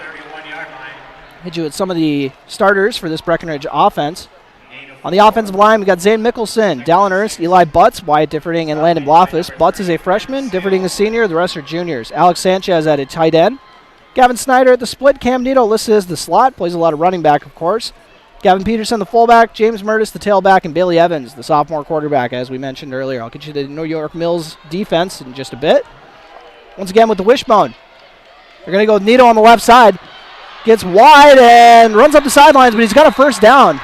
Hit you with some of the starters for this Breckenridge offense. On the offensive line, we got Zane Mickelson, Dallin Ernst, Eli Butts, Wyatt Differding, and Landon Blofus. Butts is a freshman, Differding a senior, the rest are juniors. Alex Sanchez at a tight end. Gavin Snyder at the split. Cam Nito listed as the slot, plays a lot of running back, of course. Gavin Peterson, the fullback. James Murtis, the tailback. And Bailey Evans, the sophomore quarterback, as we mentioned earlier. I'll get you the New York Mills defense in just a bit. Once again with the wishbone. They're going to go with Nito on the left side. Gets wide and runs up the sidelines, but he's got a first down.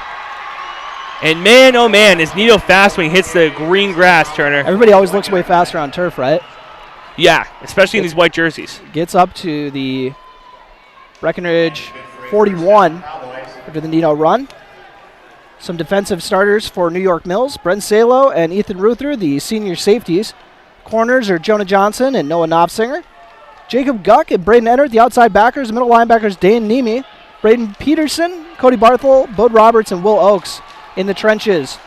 And man, oh man, is Nito fast when he hits the green grass, Turner. Everybody always looks way faster on turf, right? Yeah, especially in these white jerseys. Gets up to the Breckenridge 41 after the Nito run. Some defensive starters for New York Mills. Brent Salo and Ethan Ruther, the senior safeties. Corners are Jonah Johnson and Noah Knopfsinger. Jacob Guck and Braden Ennert, the outside backers. Middle linebackers, Dane Nemi. Braden Peterson, Cody Barthel, Bode Roberts, and Will Oakes in the trenches.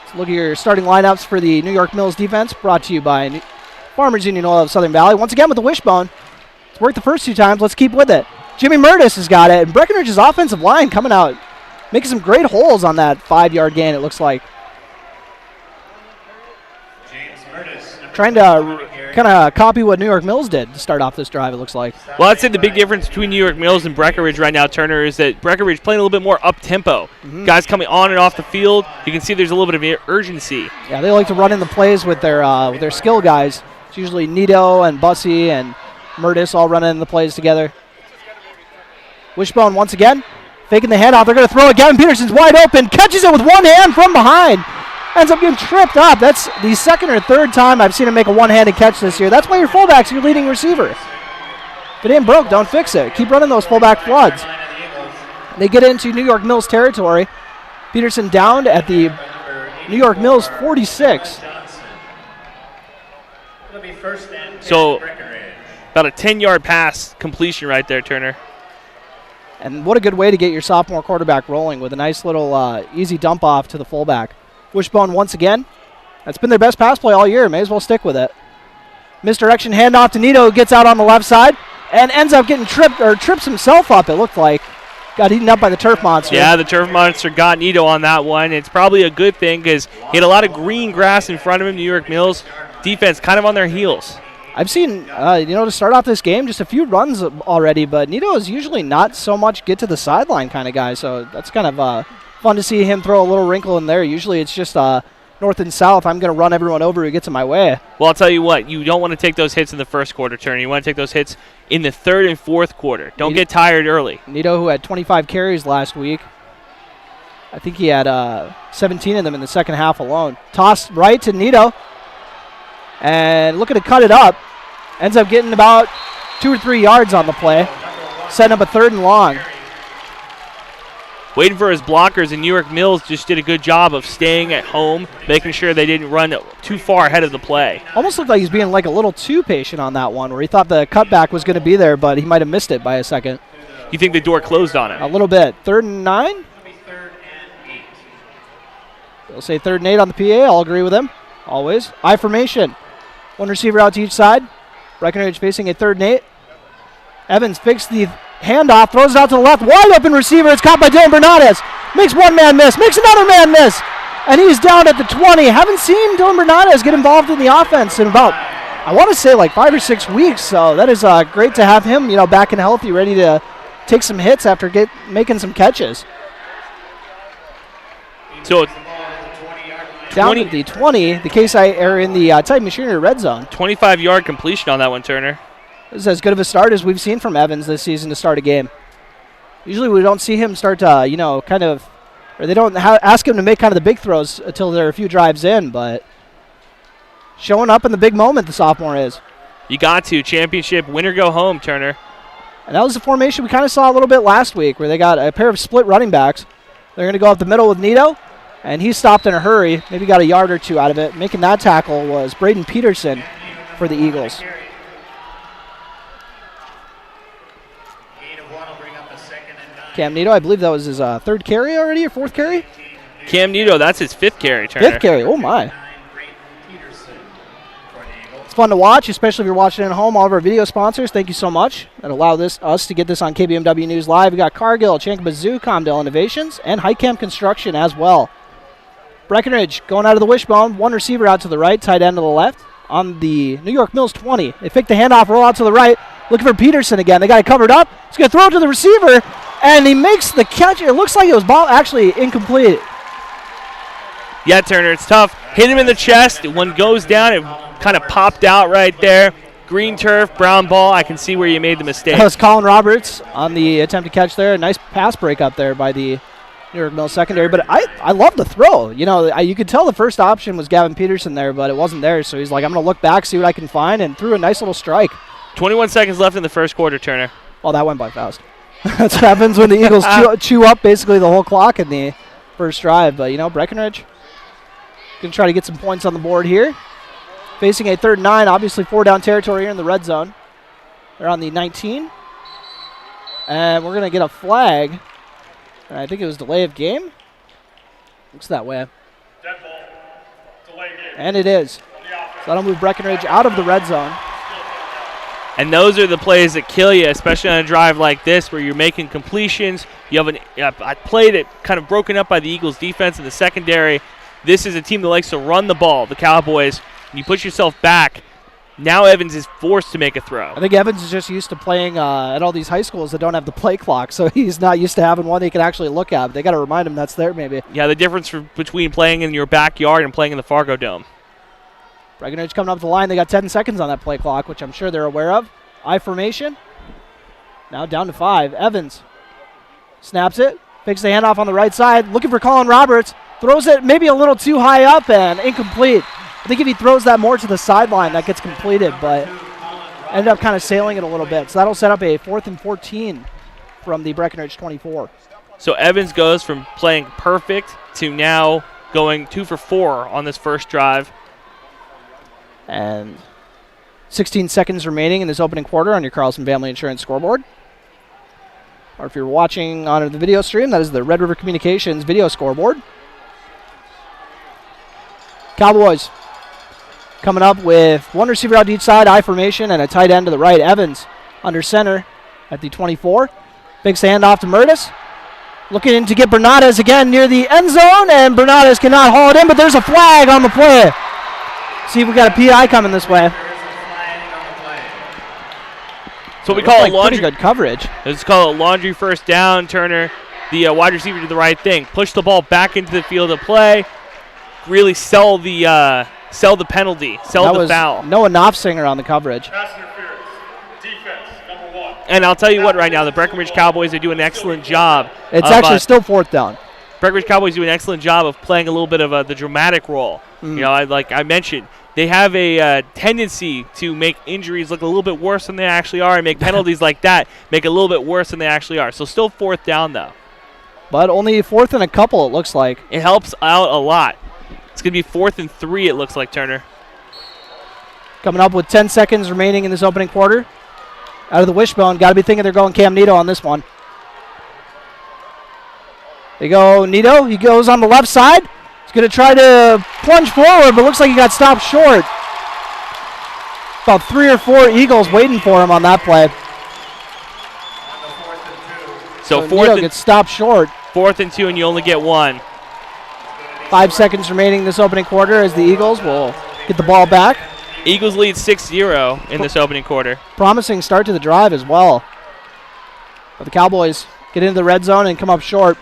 Let's look at your starting lineups for the New York Mills defense, brought to you by Farmers Union Oil of Southern Valley. Once again with the wishbone. It's worked the first 2 times. Let's keep with it. Jimmy Murtis has got it, and Breckenridge's offensive line coming out, making some great holes on that 5-yard gain, it looks like. Trying to kind of copy what New York Mills did to start off this drive, it looks like. Well, I'd say the big difference between New York Mills and Breckenridge right now, Turner, is that Breckenridge playing a little bit more up-tempo. Guys coming on and off the field. You can see there's a little bit of urgency. Yeah, they like to run in the plays with their skill guys. It's usually Nito and Bussy and Murtis all running in the plays together. Wishbone once again, faking the handoff. They're going to throw it. Gavin Peterson's wide open, catches it with one hand from behind. Ends up getting tripped up. That's the second or third time I've seen him make a one-handed catch this year. That's why your fullback's your leading receiver. If it ain't broke, don't fix it. Keep running those fullback floods. They get into New York Mills territory. Peterson downed at the New York Mills 46. So about a 10-yard pass completion right there, Turner. And what a good way to get your sophomore quarterback rolling with a nice little easy dump off to the fullback. Wishbone once again. That's been their best pass play all year. May as well stick with it. Misdirection handoff to Nito, who gets out on the left side and ends up getting trips himself up, it looked like. Got eaten up by the turf monster. Yeah, the turf monster got Nito on that one. It's probably a good thing because he had a lot of green grass in front of him. New York Mills defense kind of on their heels. I've seen, to start off this game, just a few runs already, but Nito is usually not so much get to the sideline kind of guy, so that's kind of fun to see him throw a little wrinkle in there. Usually it's just north and south. I'm going to run everyone over who gets in my way. Well, I'll tell you what, you don't want to take those hits in the first quarter, Turner. You want to take those hits in the third and fourth quarter. Don't get tired early. Nito, who had 25 carries last week, I think he had 17 of them in the second half alone. Tossed right to Nito, and looking to cut it up. Ends up getting about 2 or 3 yards on the play, setting up a 3rd and long. waiting for his blockers, and New York Mills just did a good job of staying at home, making sure they didn't run too far ahead of the play. Almost looked like he's being like a little too patient on that one, where he thought the cutback was going to be there, but he might have missed it by a second. You think the door closed on him? A little bit. 3rd and 9? They'll say 3rd and 8 on the PA. I'll agree with him. Always. I formation. One receiver out to each side. Breckenridge facing a 3rd and 8. Evans fakes the handoff, throws it out to the left. Wide open receiver. It's caught by Dylan Bernardes. Makes one man miss. Makes another man miss. And he's down at the 20. Haven't seen Dylan Bernardes get involved in the offense in about, I want to say, like 5 or 6 weeks. So that is great to have him, back and healthy, ready to take some hits after making some catches. So down at the 20, the case are in the Titan Machinery red zone. 25-yard completion on that one, Turner. This is as good of a start as we've seen from Evans this season to start a game. Usually we don't see him start to, or they don't ask him to make kind of the big throws until they're a few drives in, but showing up in the big moment the sophomore is. You got to. Championship, winner go home, Turner. And that was the formation we kind of saw a little bit last week, where they got a pair of split running backs. They're going to go up the middle with Nito, and he stopped in a hurry, maybe got a yard or two out of it. Making that tackle was Braden Peterson for the Eagles. Cam Nito, I believe that was his 3rd carry already, or 4th carry? Cam Nito, that's his 5th carry, Turner. 5th carry, oh my. It's fun to watch, especially if you're watching at home. All of our video sponsors, thank you so much. That allow us to get this on KBMW News Live. We got Cargill, Chankaba Zoo, Comdale Innovations, and Highcamp Construction as well. Breckenridge going out of the wishbone. One receiver out to the right, tight end to the left. On the New York Mills 20. They fake the handoff, roll out to the right. Looking for Peterson again. They got it covered up. He's going to throw it to the receiver, and he makes the catch. It looks like it was ball actually incomplete. Yeah, Turner, it's tough. Hit him in the chest. One goes down. It kind of popped out right there. Green turf, brown ball. I can see where you made the mistake. That was Colin Roberts on the attempted catch there. Nice pass break up there by the New York Mills secondary. But I love the throw. You could tell the first option was Gavin Peterson there, but it wasn't there. So he's like, I'm going to look back, see what I can find, and threw a nice little strike. 21 seconds left in the first quarter, Turner. Well, that went by fast. That's what happens when the Eagles chew up basically the whole clock in the first drive. But, Breckenridge going to try to get some points on the board here. Facing a 3rd and 9, obviously 4-down territory here in the red zone. They're on the 19. And we're going to get a flag. And I think it was delay of game. Looks that way. Dead ball. Delay game. And it is. So that'll move Breckenridge out of the red zone. And those are the plays that kill you, especially on a drive like this where you're making completions. You have a play that kind of broken up by the Eagles' defense in the secondary. This is a team that likes to run the ball, the Cowboys. You put yourself back. Now Evans is forced to make a throw. I think Evans is just used to playing at all these high schools that don't have the play clock, so he's not used to having one they can actually look at. But they got to remind him that's there maybe. Yeah, the difference between playing in your backyard and playing in the Fargodome. Breckenridge coming up the line. They got 10 seconds on that play clock, which I'm sure they're aware of. I formation. Now down to 5. Evans snaps it. Fakes the handoff on the right side. Looking for Colin Roberts. Throws it maybe a little too high up and incomplete. I think if he throws that more to the sideline, that gets completed, but ended up kind of sailing it a little bit. So that'll set up a 4th and 14 from the Breckenridge 24. So Evans goes from playing perfect to now going 2 for 4 on this first drive. And 16 seconds remaining in this opening quarter on your Carlson Family Insurance scoreboard. Or if you're watching on the video stream, that is the Red River Communications video scoreboard. Cowboys coming up with one receiver out to each side, I formation, and a tight end to the right. Evans under center at the 24. Big handoff to Murtis. Looking in to get Bernardes again near the end zone, and Bernardes cannot haul it in, but there's a flag on the play. See if we got a PI coming this way. So we call it laundry. Pretty good coverage. It's called a laundry first down. Turner, the wide receiver, did the right thing. Push the ball back into the field of play. Really sell the penalty, sell the foul. Noah Knopfsinger on the coverage. Defense, number 1. And I'll tell you what, right now, the Breckenridge Cowboys, they do an excellent job. It's actually still 4th down. Breckenridge Cowboys do an excellent job of playing a little bit of the dramatic role. Like I mentioned, they have a tendency to make injuries look a little bit worse than they actually are, and make penalties like that make it a little bit worse than they actually are. So still 4th down, though. but only 4th and a couple, it looks like. It helps out a lot. It's going to be 4th and 3, it looks like, Turner. Coming up with 10 seconds remaining in this opening quarter. Out of the wishbone. Got to be thinking they're going Cam Nito on this one. They go Nito. He goes on the left side. He's going to try to plunge forward, but looks like he got stopped short. About 3 or 4 Eagles waiting for him on that play. So Nito gets stopped short. 4th and 2, and you only get 1. 5 seconds remaining in this opening quarter as the Eagles will get the ball back. Eagles lead 6-0 in this opening quarter. Promising start to the drive as well. But the Cowboys get into the red zone and come up short.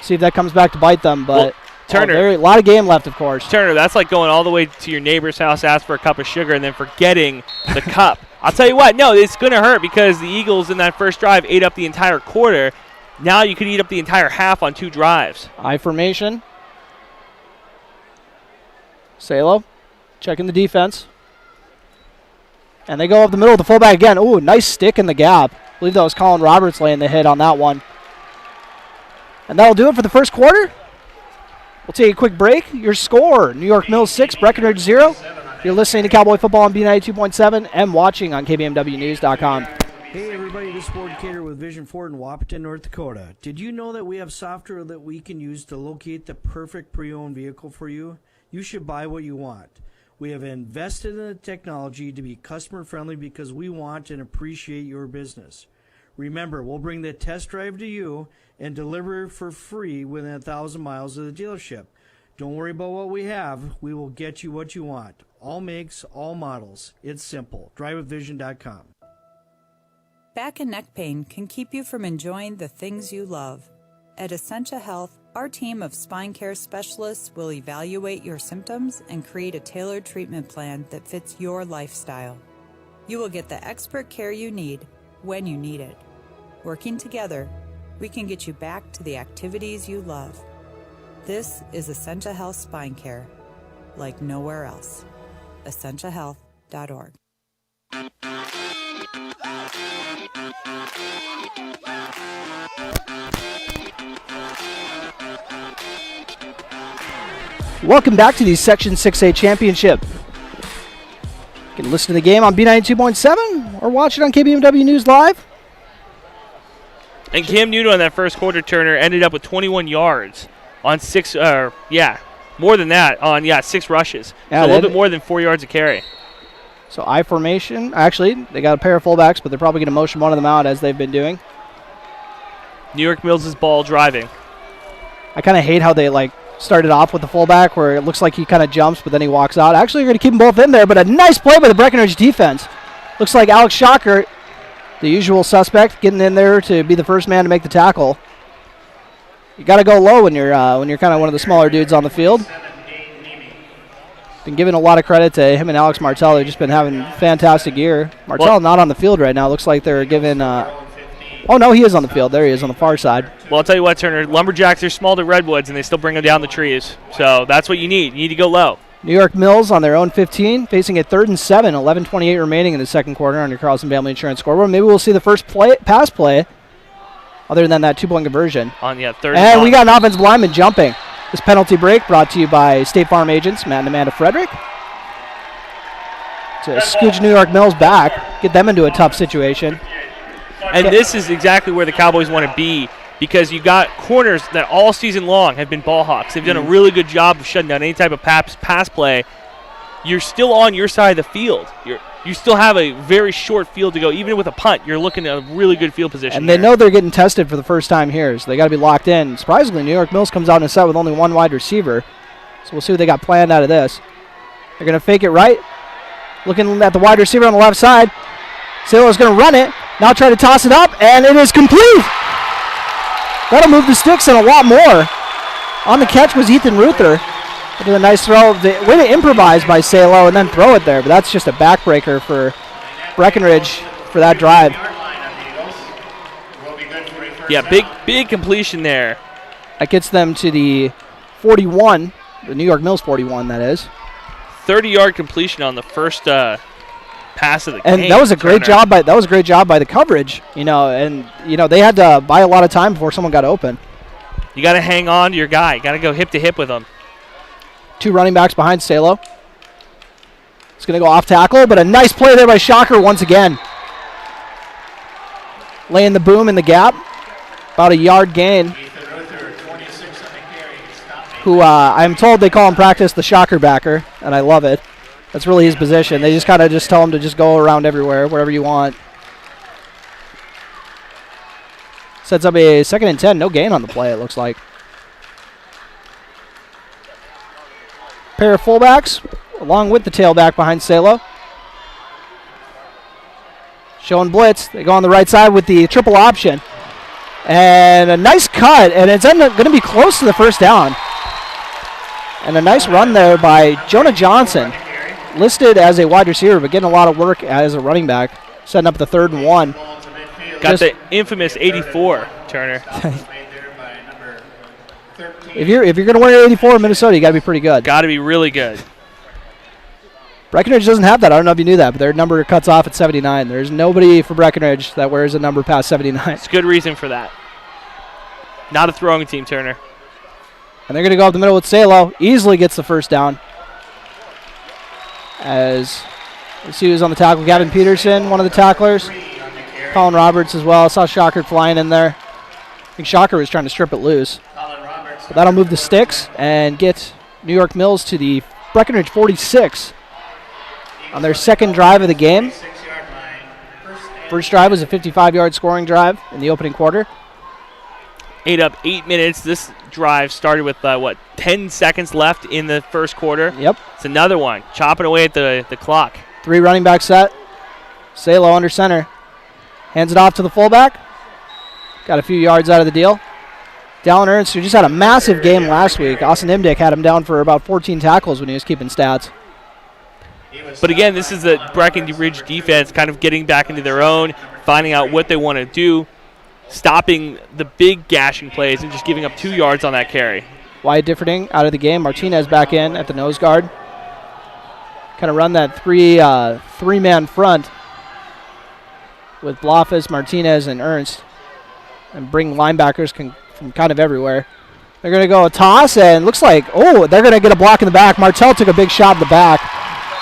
See if that comes back to bite them. But Turner, a lot of game left, of course. Turner, that's like going all the way to your neighbor's house, ask for a cup of sugar, and then forgetting the cup. I'll tell you what, no, it's going to hurt because the Eagles in that first drive ate up the entire quarter. Now you could eat up the entire half on 2 drives. I formation. Salo checking the defense. And they go up the middle of the fullback again. Ooh, nice stick in the gap. I believe that was Colin Roberts laying the hit on that one. And that'll do it for the first quarter. We'll take a quick break. Your score, New York Mills 6, Breckenridge 0. You're listening to Cowboy Football on B92.7 and watching on KBMWnews.com. Hey everybody, this is Ford Cater with Vision Ford in Wapaton, North Dakota. Did you know that we have software that we can use to locate the perfect pre-owned vehicle for you? You should buy what you want. We have invested in the technology to be customer friendly because we want and appreciate your business. Remember, we'll bring the test drive to you and deliver for free within 1,000 miles of the dealership. Don't worry about what we have. We will get you what you want. All makes, all models. It's simple. DriveWithVision.com. Back and neck pain can keep you from enjoying the things you love. At Essentia Health, our team of spine care specialists will evaluate your symptoms and create a tailored treatment plan that fits your lifestyle. You will get the expert care you need when you need it. Working together, we can get you back to the activities you love. This is Essentia Health Spine Care, like nowhere else. EssentiaHealth.org. Welcome back to the Section 6A Championship. You can listen to the game on B92.7 or watch it on KBMW News Live. And Cam Newton on that first quarter, Turner, ended up with 21 yards on 6, more than that, on 6 rushes. Yeah, so a little bit more than 4 yards a carry. So I formation. Actually, they got a pair of fullbacks, but they're probably going to motion one of them out as they've been doing. New York Mills' ball driving. I kind of hate how they started off with the fullback where it looks like he kind of jumps, but then he walks out. Actually, you're going to keep them both in there, but a nice play by the Breckenridge defense. Looks like Alex Shocker, the usual suspect, getting in there to be the first man to make the tackle. You got to go low when you're kind of one of the smaller dudes on the field. Been giving a lot of credit to him and Alex Martell. They've just been having fantastic year. Martell not on the field right now. Looks like they're giving. Oh no, he is on the field. There he is on the far side. Well, I'll tell you what, Turner. Lumberjacks are small to redwoods, and they still bring them down the trees. So that's what you need. You need to go low. New York Mills on their own 15, facing a 3rd and 7, 11:28 remaining in the second quarter on your Carlson Family Insurance scoreboard. Maybe we'll see the first pass play, other than that 2-point conversion. On 3rd and we got an offensive lineman jumping. This penalty break brought to you by State Farm agents Matt and Amanda Frederick. To scooch New York Mills back, get them into a tough situation. And this is exactly where the Cowboys want to be, because you got corners that all season long have been ball hawks. They've done a really good job of shutting down any type of pass play. You're still on your side of the field. You still have a very short field to go. Even with a punt, you're looking at a really good field position. And they know they're getting tested for the first time here, so they got to be locked in. Surprisingly, New York Mills comes out in a set with only one wide receiver. So we'll see what they got planned out of this. They're going to fake it right. Looking at the wide receiver on the left side. Salo's going to run it. Now try to toss it up, and it is complete. That'll move the sticks and a lot more. On the catch was Ethan Ruther. Did a nice throw. Way to improvise by Salo and then throw it there, but that's just a backbreaker for Breckenridge for that drive. Yeah, big completion there. That gets them to the 41, the New York Mills 41, that is. 30-yard completion on the first pass of the game. And that was a great job by the coverage, and they had to buy a lot of time before someone got open. You got to hang on to your guy. You got to go hip to hip with him. 2 running backs behind Salo. It's going to go off tackle, but a nice play there by Shocker once again. Laying the boom in the gap. About a yard gain. Who I'm told they call in practice the Shocker backer, and I love it. That's really his position. They just kind of just tell him to just go around everywhere, wherever you want. Sets up a 2nd and 10. No gain on the play, it looks like. Pair of fullbacks, along with the tailback behind Salo. Showing blitz. They go on the right side with the triple option. And a nice cut, and it's going to be close to the first down. And a nice run there by Jonah Johnson, listed as a wide receiver, but getting a lot of work as a running back, setting up the 3rd and 1. Got the infamous 84, Turner. If you're going to wear 84 in Minnesota, you got to be pretty good. Got to be really good. Breckenridge doesn't have that. I don't know if you knew that, but their number cuts off at 79. There's nobody for Breckenridge that wears a number past 79. It's good reason for that. Not a throwing team, Turner. And they're going to go up the middle with Salo. Easily gets the first down. As you see who's on the tackle. Gavin Peterson, one of the tacklers. Colin Roberts as well. I saw Shocker flying in there. I think Shocker was trying to strip it loose. But that'll move the sticks and get New York Mills to the Breckenridge 46 on their 2nd drive of the game. First drive was a 55-yard scoring drive in the opening quarter. Ate up 8 minutes. This drive started with, 10 seconds left in the first quarter. Yep. It's another one, chopping away at the clock. 3 running back set. Salo under center. Hands it off to the fullback. Got a few yards out of the deal. Dallin Ernst, who just had a massive game last week. Austin Imdick had him down for about 14 tackles when he was keeping stats. But again, this is the Breckenridge defense kind of getting back into their own, finding out what they want to do, stopping the big gashing plays and just giving up 2 yards on that carry. Wyatt Differding out of the game. Martinez back in at the nose guard. Kind of run that three-man front with Blofis, Martinez, and Ernst, and bring linebackers from kind of everywhere. They're going to go a toss, and looks like, they're going to get a block in the back. Martell took a big shot in the back.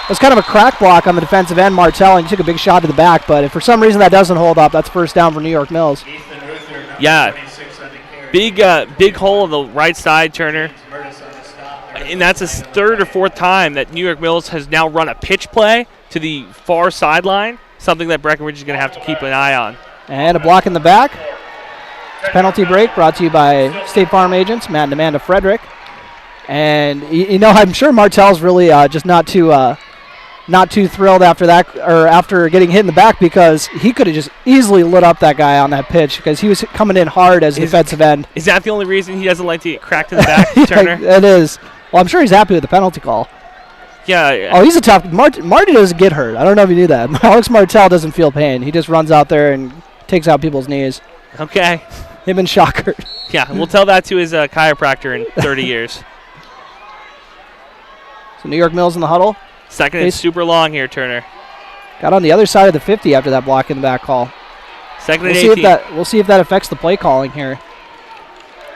It was kind of a crack block on the defensive end, Martell, and he took a big shot to the back, but if for some reason that doesn't hold up, that's first down for New York Mills. Yeah, big hole on the right side, Turner. And that's his 3rd or 4th time that New York Mills has now run a pitch play to the far sideline, something that Breckenridge is going to have to keep an eye on. And a block in the back. Penalty break brought to you by State Farm agents, Matt and Amanda Frederick. And, I'm sure Martell's really just not too thrilled after that, or after getting hit in the back, because he could have just easily lit up that guy on that pitch because he was coming in hard as a defensive end. Is that the only reason he doesn't like to get cracked in the back, Turner? It is. Well, I'm sure he's happy with the penalty call. Yeah. Oh, he's a tough. Marty doesn't get hurt. I don't know if you knew that. Alex Martell doesn't feel pain. He just runs out there and takes out people's knees. Okay. Him and Shocker. Yeah, we'll tell that to his chiropractor in 30 years. So New York Mills in the huddle. 2nd and super long here, Turner. Got on the other side of the 50 after that block in the back call. 2nd and 18. We'll see if that affects the play calling here.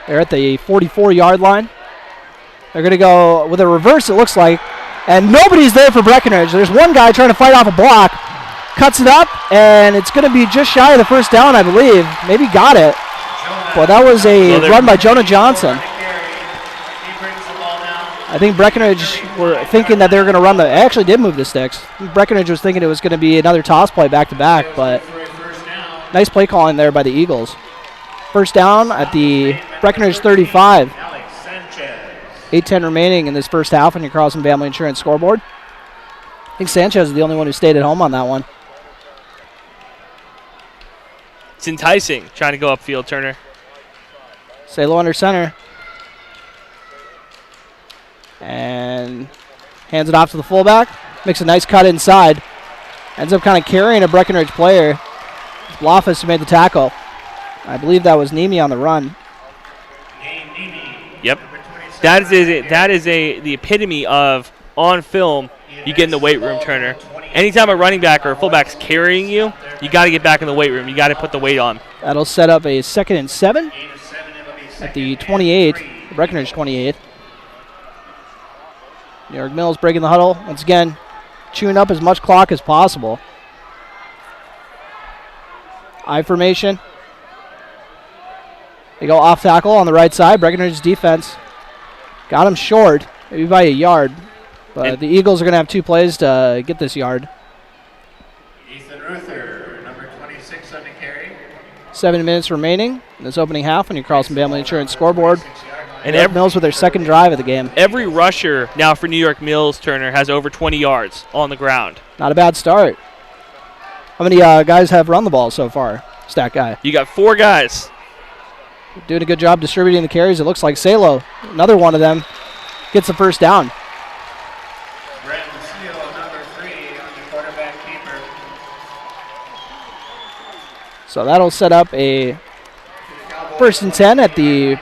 They're at the 44-yard line. They're going to go with a reverse, it looks like. And nobody's there for Breckenridge. There's one guy trying to fight off a block. Cuts it up, and it's going to be just shy of the first down, I believe. Maybe got it. Well, that was a run by Jonah Johnson. I think Breckenridge were thinking that they were going to run the... They actually did move the sticks. Breckenridge was thinking it was going to be another toss play back-to-back, but nice play calling there by the Eagles. First down at the Breckenridge 35. 8:10 remaining in this first half on your Carlson Family Insurance scoreboard. I think Sanchez is the only one who stayed at home on that one. It's enticing trying to go upfield, Turner. Salo under center. And hands it off to the fullback. Makes a nice cut inside. Ends up kind of carrying a Breckenridge player. Blofis who made the tackle. I believe that was Nemi on the run. Yep. That is the epitome of on film you get in the weight room, Turner. Anytime a running back or a fullback's carrying you, you got to get back in the weight room. You got to put the weight on. That'll set up a 2nd and 7. at the 28, Breckenridge 28. New York Mills breaking the huddle. Once again, chewing up as much clock as possible. I formation. They go off tackle on the right side. Breckenridge's defense got him short, maybe by a yard. But the Eagles are going to have 2 plays to get this yard. Ethan Ruther, number 26 on the carry. 7 minutes remaining in this opening half on your Carlson Family Insurance scoreboard. And New York Mills with their second drive of the game. Every rusher now for New York Mills, Turner, has over 20 yards on the ground. Not a bad start. How many guys have run the ball so far? Stat guy. You got 4 guys. Doing a good job distributing the carries. It looks like Salo, another one of them, gets the first down. Brenton Steele, number 3 on the quarterback keeper. So that'll set up a 1st and 10 at the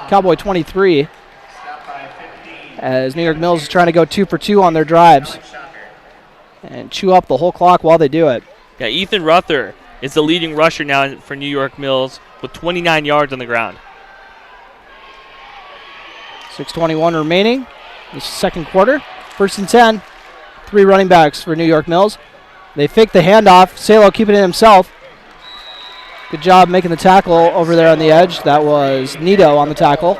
Cowboy 23 as New York Mills is trying to go 2 for 2 on their drives and chew up the whole clock while they do it. Yeah, Ethan Ruther is the leading rusher now for New York Mills with 29 yards on the ground. 6:21 remaining. This second quarter. 1st and 10. 3 running backs for New York Mills. They fake the handoff. Salo keeping it himself. Good job making the tackle over there on the edge. That was Nito on the tackle.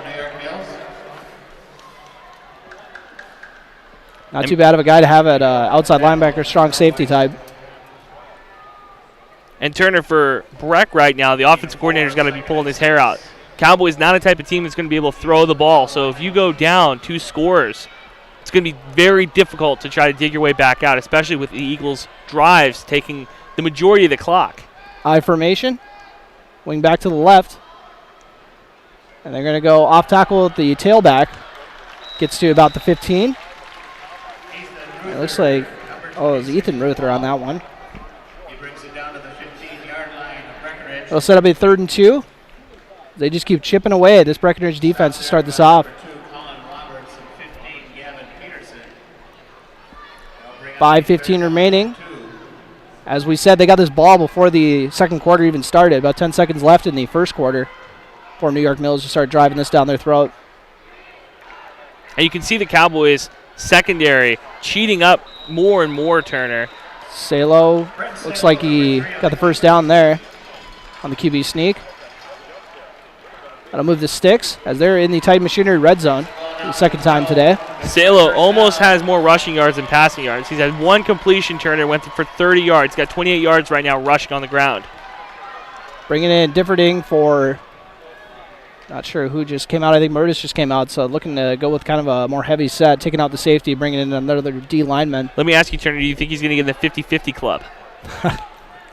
Not too bad of a guy to have at outside linebacker, strong safety type. And Turner, for Breck right now, the offensive coordinator's got to be pulling his hair out. Cowboys not a type of team that's going to be able to throw the ball. So if you go down 2 scores, it's going to be very difficult to try to dig your way back out, especially with the Eagles' drives taking the majority of the clock. I formation. Wing back to the left. And they're going to go off tackle with the tailback. Gets to about the 15. It looks like, it was Ethan Ruther on that one. He brings it down to the 15-yard line of Breckenridge. They'll set up a 3rd and 2. They just keep chipping away at this Breckenridge defense to start this off. 5:15 remaining. As we said, they got this ball before the second quarter even started. About 10 seconds left in the first quarter for New York Mills to start driving this down their throat. And you can see the Cowboys' secondary cheating up more and more, Turner. Salo looks like he got the first down there on the QB sneak. That'll move the sticks as they're in the Titan Machinery red zone the second time today. Salo almost has more rushing yards than passing yards. He's had 1 completion, Turner, went for 30 yards. Got 28 yards right now rushing on the ground. Bringing in Differding for, not sure who just came out. I think Murtis just came out, so looking to go with kind of a more heavy set, taking out the safety, bringing in another D lineman. Let me ask you, Turner, do you think he's going to get in the 50-50 club?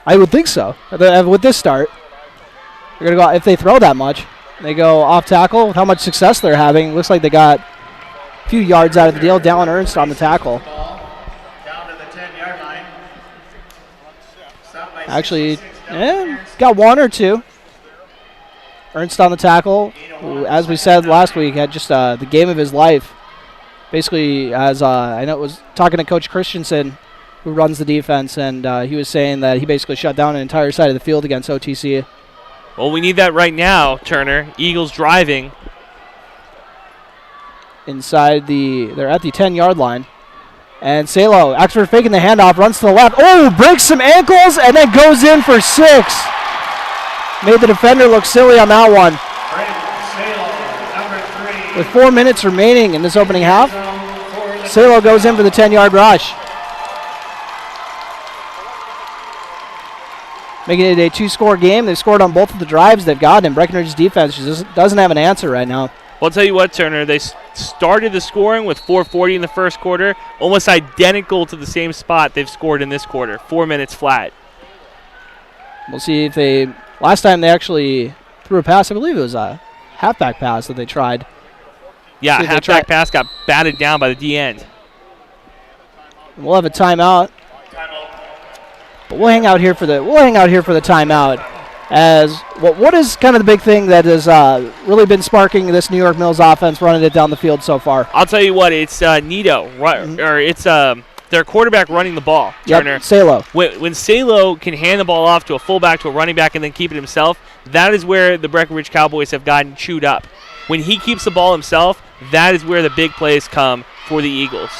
I would think so. With this start, they're going to go, if they throw that much, they go off tackle with how much success they're having. Looks like they got a few yards out of the deal. Dallin Ernst on the tackle. Down to the 10-yard line. Actually, got 1 or 2. Ernst on the tackle, who, as we said last week, had just the game of his life. Basically, as I know, was talking to Coach Christensen, who runs the defense, and he was saying that he basically shut down an entire side of the field against OTC. Well, we need that right now, Turner. Eagles driving. Inside they're at the 10-yard line. And Salo, after faking the handoff, runs to the left. Oh, breaks some ankles and then goes in for 6. Made the defender look silly on that one. With 4 minutes remaining in this opening half, Salo goes in for the 10-yard rush. Making it a 2-score game. They've scored on both of the drives they've gotten, and Breckenridge's defense just doesn't have an answer right now. Well, I'll tell you what, Turner, they started the scoring with 4:40 in the first quarter, almost identical to the same spot they've scored in this quarter, 4 minutes flat. We'll see if they, last time they actually threw a pass, I believe it was a halfback pass that they tried. Yeah, halfback pass got batted down by the D end. We'll have a timeout. But we'll hang out here for the timeout. As what is kind of the big thing that has really been sparking this New York Mills offense, running it down the field so far? I'll tell you what, it's Nito, or it's their quarterback running the ball. Turner. Yep, Salo. When Salo can hand the ball off to a fullback, to a running back, and then keep it himself, that is where the Breckenridge Cowboys have gotten chewed up. When he keeps the ball himself, that is where the big plays come for the Eagles.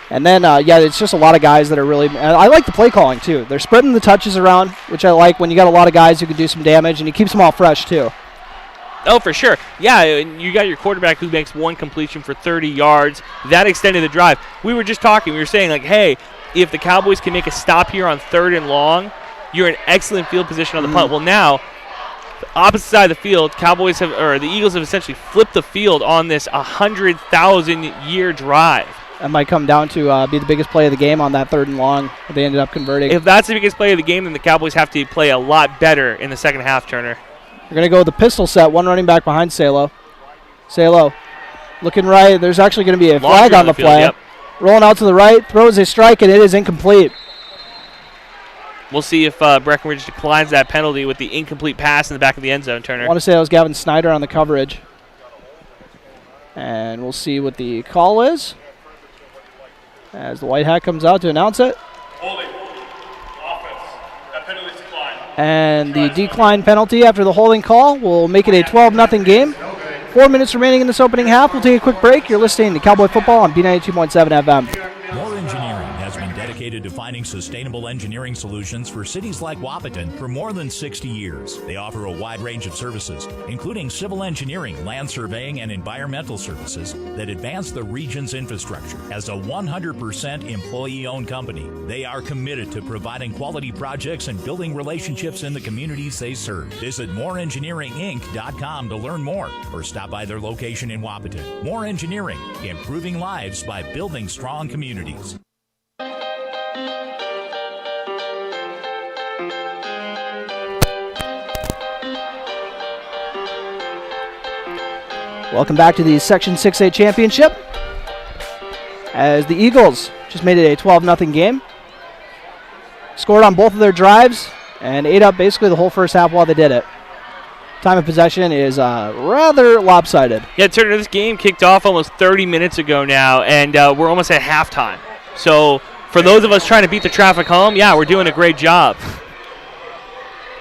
And then, it's just a lot of guys that are really – I like the play calling, too. They're spreading the touches around, which I like when you got a lot of guys who can do some damage, and he keeps them all fresh, too. Oh, for sure. Yeah, and you got your quarterback who makes one completion for 30 yards. That extended the drive. We were just talking. We were saying, like, hey, if the Cowboys can make a stop here on 3rd and long, you're in excellent field position on the punt. Well, now, the opposite side of the field, the Eagles have essentially flipped the field on this 100,000-year drive. That might come down to be the biggest play of the game on that 3rd and long. They ended up converting. If that's the biggest play of the game, then the Cowboys have to play a lot better in the second half, Turner. We're going to go with the pistol set, one running back behind Salo. Salo looking right. There's actually going to be a flag on the play. Yep. Rolling out to the right, throws a strike, and it is incomplete. We'll see if Breckenridge declines that penalty with the incomplete pass in the back of the end zone, Turner. I want to say that was Gavin Snyder on the coverage. And we'll see what the call is as the white hat comes out to announce it. Holding. Offense. That penalty is declined. And the decline penalty after the holding call will make it a 12-0 game. 4 minutes remaining in this opening half. We'll take a quick break. You're listening to Cowboy Football on B92.7 FM. More Engineering has been dedicated to finding sustainable engineering solutions for cities like Wapaton for more than 60 years. They offer a wide range of services, including civil engineering, land surveying, and environmental services that advance the region's infrastructure. As a 100% employee-owned company, they are committed to providing quality projects and building relationships in the communities they serve. Visit moreengineeringinc.com to learn more or stop by their location in Wapaton. More Engineering, improving lives by building strong communities. Welcome back to the Section 6A Championship as the Eagles just made it a 12-0 game. Scored on both of their drives and ate up basically the whole first half while they did it. Time of possession is rather lopsided. Yeah, Turner, this game kicked off almost 30 minutes ago now, and we're almost at halftime. So for those of us trying to beat the traffic home, yeah, we're doing a great job.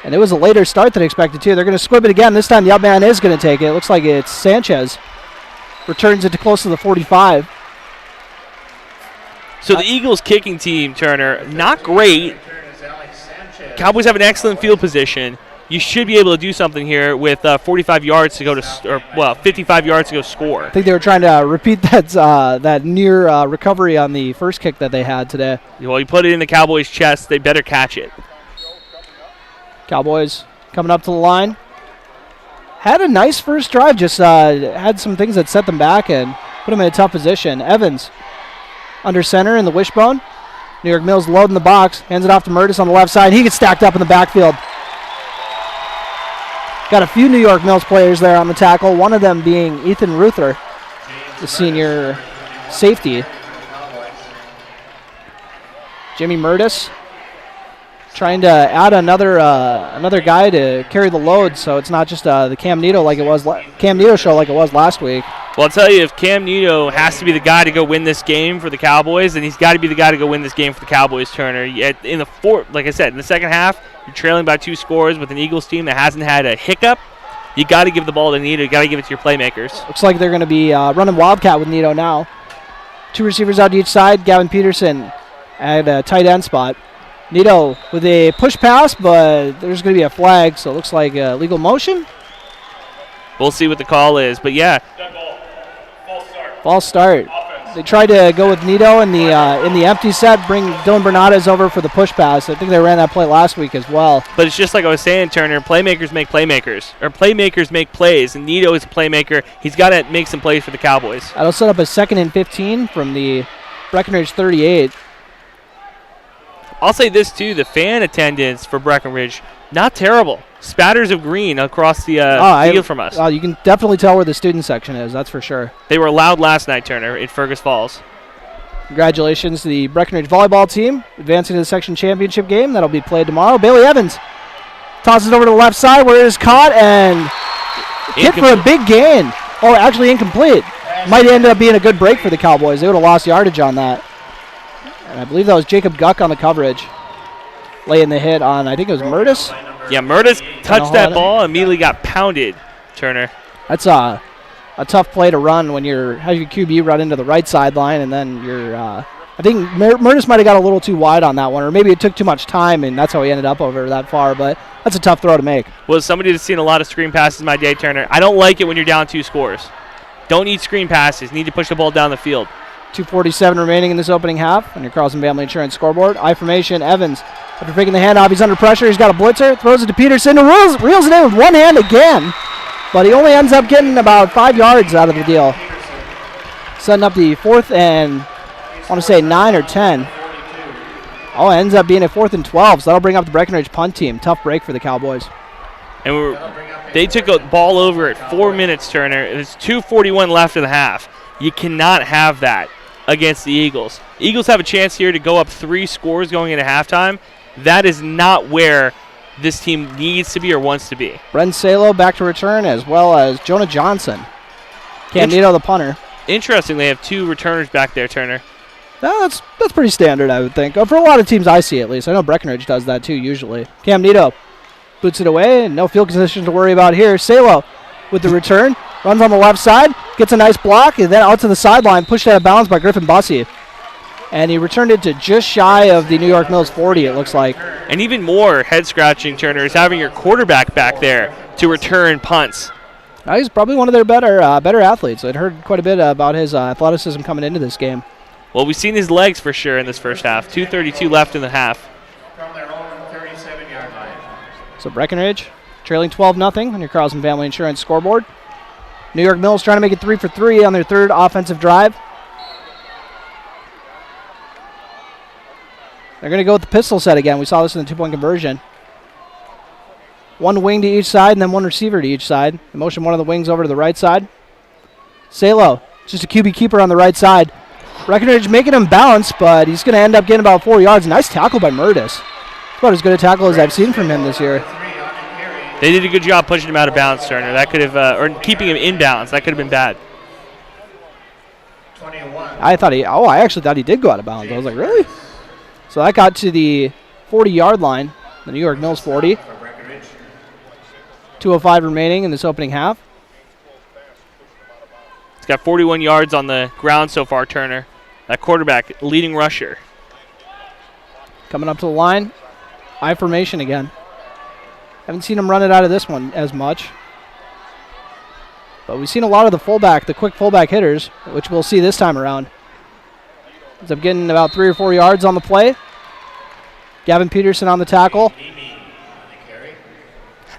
And it was a later start than expected, too. They're going to squib it again. This time the up man is going to take it. It looks like it's Sanchez. Returns it to close to the 45. So the Eagles kicking team, Turner, not great. Cowboys have an excellent field position. You should be able to do something here with 45 yards to go to, 55 yards to go score. I think they were trying to repeat that near recovery on the first kick that they had today. Well, you put it in the Cowboys' chest. They better catch it. Cowboys coming up to the line. Had a nice first drive, just had some things that set them back and put them in a tough position. Evans under center in the wishbone. New York Mills loading the box, hands it off to Murtis on the left side. He gets stacked up in the backfield. Got a few New York Mills players there on the tackle, one of them being Ethan Ruther, the senior safety. Jimmy Murtis trying to add another guy to carry the load, so it's not just the Cam Nito show like it was last week. Well, I'll tell you, if Cam Nito has to be the guy to go win this game for the Cowboys, then he's got to be the guy to go win this game for the Cowboys, Turner. Like I said, in the second half, you're trailing by 2 scores with an Eagles team that hasn't had a hiccup. You got to give the ball to Nito. You got to give it to your playmakers. Looks like they're going to be running Wildcat with Nito now. 2 receivers out to each side. Gavin Peterson at a tight end spot. Nito with a push pass, but there's going to be a flag, so it looks like legal motion. We'll see what the call is, but yeah. False start. They tried to go with Nito in the empty set, bring Dylan Bernardes over for the push pass. I think they ran that play last week as well. But it's just like I was saying, Turner, playmakers make playmakers. Or playmakers make plays, and Nito is a playmaker. He's got to make some plays for the Cowboys. That'll set up a 2nd and 15 from the Breckenridge 38. I'll say this, too. The fan attendance for Breckenridge, not terrible. Spatters of green across the field from us. You can definitely tell where the student section is, that's for sure. They were loud last night, Turner, in Fergus Falls. Congratulations to the Breckenridge volleyball team advancing to the section championship game. That'll be played tomorrow. Bailey Evans tosses it over to the left side where it is caught and hit for a big gain. Oh, actually incomplete. Might end up being a good break for the Cowboys. They would have lost yardage on that. And I believe that was Jacob Guck on the coverage. Laying the hit on, I think it was Murtis. Yeah, Murda's touched that ball and immediately got pounded, Turner. That's a tough play to run when you have your QB run into the right sideline, and then you're I think Murtis might have got a little too wide on that one, or maybe it took too much time, and that's how he ended up over that far, but that's a tough throw to make. Well, as somebody that's seen a lot of screen passes in my day, Turner, I don't like it when you're down 2 scores. Don't need screen passes. Need to push the ball down the field. 2:47 remaining in this opening half on your Carlson Family Insurance scoreboard. I formation, Evans. After taking the handoff, he's under pressure. He's got a blitzer, throws it to Peterson, who reels it in with one hand again, but he only ends up getting about 5 yards out of the deal. Setting up the 4th and, I want to say 9 or 10. Oh, it ends up being a 4th and 12, so that'll bring up the Breckenridge punt team. Tough break for the Cowboys. And they took a ball over at 4 minutes, Turner. There's 2:41 left in the half. You cannot have that against the Eagles. Eagles have a chance here to go up 3 scores going into halftime. That is not where this team needs to be or wants to be. Bren Salo back to return, as well as Jonah Johnson. Candido, the punter. Interesting, they have 2 returners back there, Turner. That's pretty standard, I would think. For a lot of teams I see, at least. I know Breckenridge does that, too, usually. Cam Nito boots it away, and no field position to worry about here. Salo with the return. Runs on the left side, gets a nice block, and then out to the sideline, pushed out of bounds by Griffin Bussey. And he returned it to just shy of the New York Mills 40, it looks like. And even more head-scratching, Turner, is having your quarterback back there to return punts. He's probably one of their better athletes. I'd heard quite a bit about his athleticism coming into this game. Well, we've seen his legs for sure in this first half. 2:32 left in the half. From their own 37-yard line. So Breckenridge trailing 12-0 on your Carlson Family Insurance scoreboard. New York Mills trying to make it 3 for 3 on their 3rd offensive drive. They're going to go with the pistol set again. We saw this in the 2-point conversion. 1 wing to each side and then 1 receiver to each side. They motion one of the wings over to the right side. Salo, just a QB keeper on the right side. Breckenridge making him bounce, but he's going to end up getting about 4 yards. Nice tackle by Murtis. About as good a tackle as I've seen from him this year. They did a good job pushing him out of bounds, Turner. That could have, or keeping him in bounds. That could have been bad. 21. I actually thought he did go out of bounds. I was like, really? So that got to the 40-yard line, the New York Mills 40. 2:05 remaining in this opening half. He's got 41 yards on the ground so far, Turner. That quarterback, leading rusher. Coming up to the line. I formation again. Haven't seen him run it out of this one as much. But we've seen a lot of the quick fullback hitters, which we'll see this time around. Ends up getting about 3 or 4 yards on the play. Gavin Peterson on the tackle.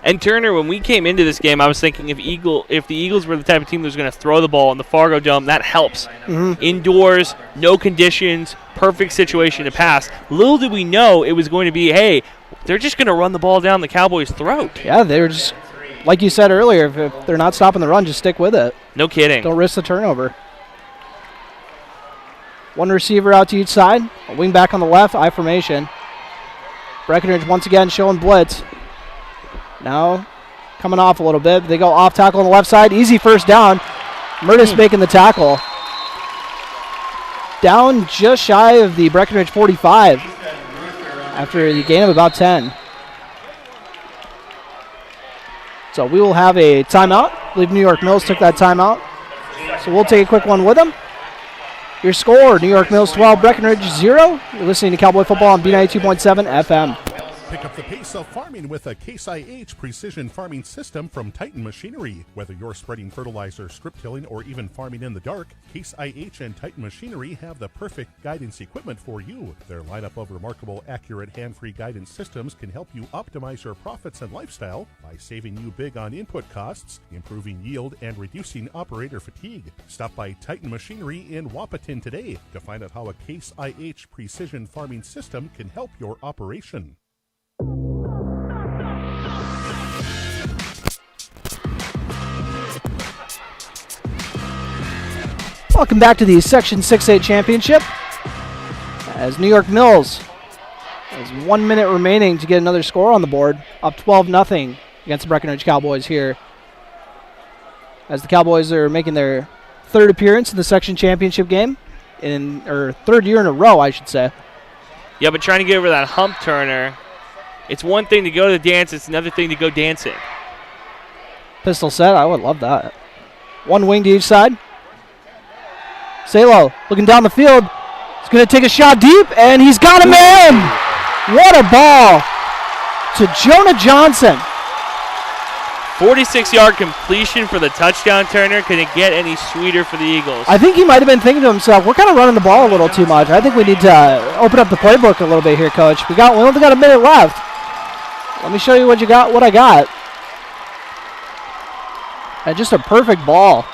And Turner, when we came into this game, I was thinking if the Eagles were the type of team that was going to throw the ball in the Fargodome, that helps. Mm-hmm. Indoors, no conditions, perfect situation to pass. Little did we know it was going to be, hey, they're just going to run the ball down the Cowboys' throat. Yeah, they're just, like you said earlier, if they're not stopping the run, just stick with it. No kidding. Don't risk the turnover. 1 receiver out to each side. A wing back on the left, I formation. Breckenridge once again showing blitz. Now coming off a little bit. They go off tackle on the left side. Easy first down. Murtis making the tackle. Down just shy of the Breckenridge 45 after the gain of about 10. So we will have a timeout. I believe New York Mills took that timeout. So we'll take a quick one with them. Your score, New York Mills 12, Breckenridge 0. You're listening to Cowboy Football on B92.7 FM. Pick up the pace of farming with a Case IH precision farming system from Titan Machinery. Whether you're spreading fertilizer, strip tilling, or even farming in the dark, Case IH and Titan Machinery have the perfect guidance equipment for you. Their lineup of remarkable, accurate, hand-free guidance systems can help you optimize your profits and lifestyle by saving you big on input costs, improving yield, and reducing operator fatigue. Stop by Titan Machinery in Wapaton today to find out how a Case IH precision farming system can help your operation. Welcome back to the Section 6A Championship. As New York Mills has 1 minute remaining to get another score on the board, up 12-0 against the Breckenridge Cowboys here. As the Cowboys are making their 3rd appearance in the Section Championship game, or 3rd year in a row, I should say. Yeah, but trying to get over that hump, Turner. It's one thing to go to the dance. It's another thing to go dancing. Pistol set. I would love that. One wing to each side. Salo looking down the field. He's going to take a shot deep, and he's got him in. What a ball to Jonah Johnson. 46-yard completion for the touchdown, Turner. Can it get any sweeter for the Eagles? I think he might have been thinking to himself, we're kind of running the ball a little too much. I think we need to open up the playbook a little bit here, Coach. We only got a minute left. Let me show you what I got. And just a perfect ball.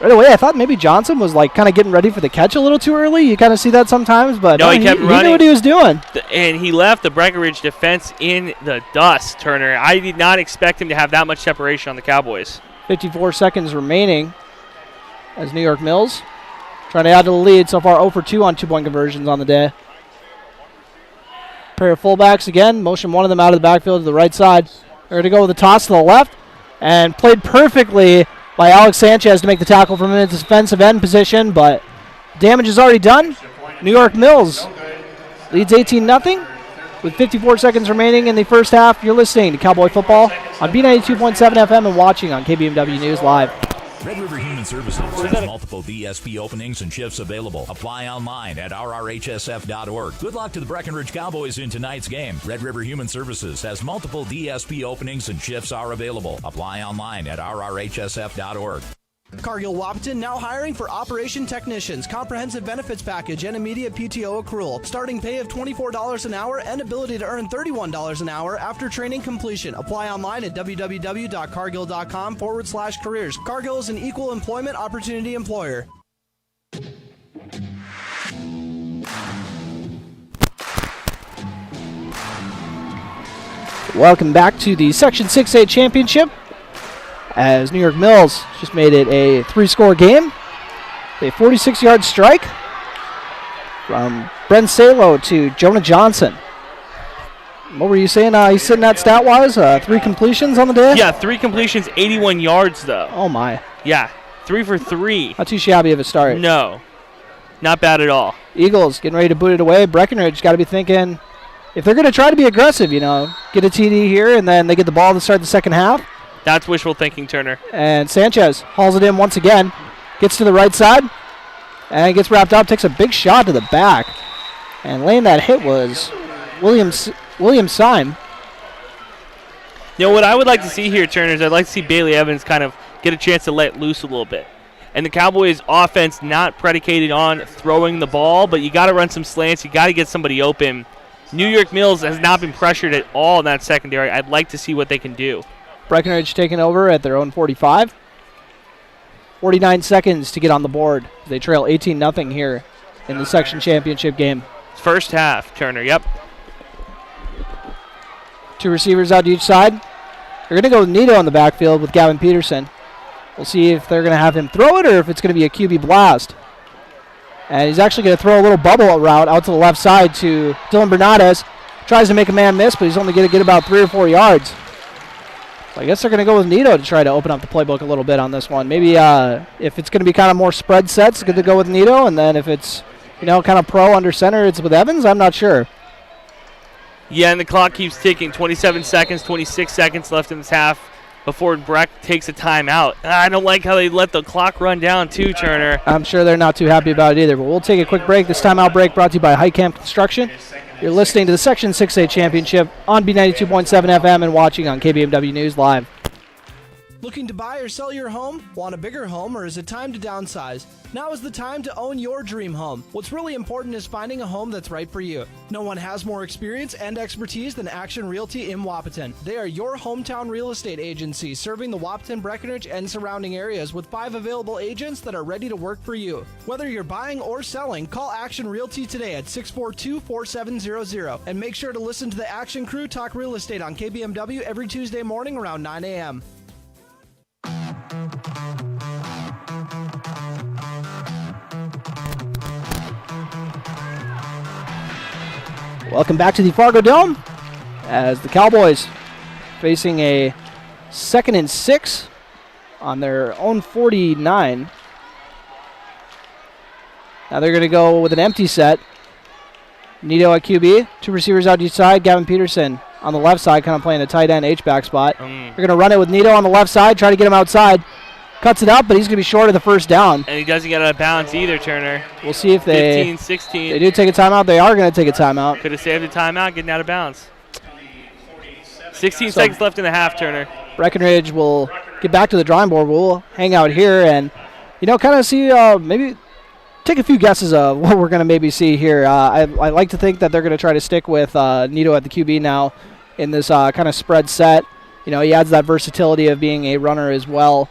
Right away, I thought maybe Johnson was like kind of getting ready for the catch a little too early. You kind of see that sometimes, but no, he kept running. He knew what he was doing. And he left the Breckenridge defense in the dust, Turner. I did not expect him to have that much separation on the Cowboys. 54 seconds remaining as New York Mills trying to add to the lead. So far 0 for 2 on 2-point conversions on the day. Pair of fullbacks again. Motion one of them out of the backfield to the right side. They're going to go with a toss to the left and played perfectly by Alex Sanchez to make the tackle from a defensive end position, but damage is already done. New York Mills leads 18-0 with 54 seconds remaining in the first half. You're listening to Cowboy Football on B92.7 FM and watching on KBMW News Live. Red River Human Services has multiple DSP openings and shifts available. Apply online at rrhsf.org. Good luck to the Breckenridge Cowboys in tonight's game. Red River Human Services has multiple DSP openings and shifts are available. Apply online at rrhsf.org. Cargill Wahpeton now hiring for operation technicians, comprehensive benefits package, and immediate PTO accrual. Starting pay of $24 an hour and ability to earn $31 an hour after training completion. Apply online at www.cargill.com/careers. Cargill is an equal employment opportunity employer. Welcome back to the Section 6A Championship, as New York Mills just made it a 3-score game. A 46-yard strike from Brent Salo to Jonah Johnson. What were you saying? He's sitting at stat-wise? 3 completions on the day? Yeah, 3 completions, 81 yards, though. Oh, my. Yeah, 3 for 3. Not too shabby of a start. No, not bad at all. Eagles getting ready to boot it away. Breckenridge got to be thinking, if they're going to try to be aggressive, get a TD here, and then they get the ball to start the second half. That's wishful thinking, Turner. And Sanchez hauls it in once again. Gets to the right side. And gets wrapped up. Takes a big shot to the back. And laying that hit was William Syme. You know, what I would like to see here, Turner, is I'd like to see Bailey Evans kind of get a chance to let loose a little bit. And the Cowboys' offense not predicated on throwing the ball, but you got to run some slants. You got to get somebody open. New York Mills has not been pressured at all in that secondary. I'd like to see what they can do. Breckenridge taking over at their own 45. 49 seconds to get on the board. They trail 18-0 here in the section championship game. First half, Turner, yep. 2 receivers out to each side. They're going to go with Nito in the backfield with Gavin Peterson. We'll see if they're going to have him throw it or if it's going to be a QB blast. And he's actually going to throw a little bubble route out to the left side to Dylan Bernades. Tries to make a man miss, but he's only going to get about 3 or 4 yards. So I guess they're going to go with Nito to try to open up the playbook a little bit on this one. Maybe if it's going to be kind of more spread sets, good to go with Nito. And then if it's, kind of pro under center, it's with Evans. I'm not sure. Yeah, and the clock keeps ticking. 27 seconds, 26 seconds left in this half before Breck takes a timeout. I don't like how they let the clock run down too, Turner. I'm sure they're not too happy about it either. But we'll take a quick break. This timeout break brought to you by Highcamp Construction. You're listening to the Section 6A Championship on B92.7 FM and watching on KBMW News Live. Looking to buy or sell your home? Want a bigger home, or is it time to downsize? Now is the time to own your dream home. What's really important is finding a home that's right for you. No one has more experience and expertise than Action Realty in Wahpeton. They are your hometown real estate agency, serving the Wahpeton, Breckenridge, and surrounding areas with 5 available agents that are ready to work for you. Whether you're buying or selling, call Action Realty today at 642-4700. And make sure to listen to the Action Crew talk real estate on KBMW every Tuesday morning around 9 a.m. Welcome back to the Fargodome as the Cowboys facing a 2nd and 6 on their own 49. Now they're going to go with an empty set. Nito at QB. Two receivers out each side. Gavin Peterson on the left side, kind of playing a tight end H-back spot. They're going to run it with Nito on the left side, try to get him outside. Cuts it up, but he's going to be short of the first down. And he doesn't get out of bounds either, Turner. We'll see if they 15-16. They do take a timeout. They are going to take a timeout. Could have saved the timeout, getting out of bounds. 16 seconds left in the half, Turner. Breckenridge will get back to the drawing board. We'll hang out here and, kind of see, maybe take a few guesses of what we're going to maybe see here. I like to think that they're going to try to stick with Nito at the QB now in this kind of spread set. He adds that versatility of being a runner as well.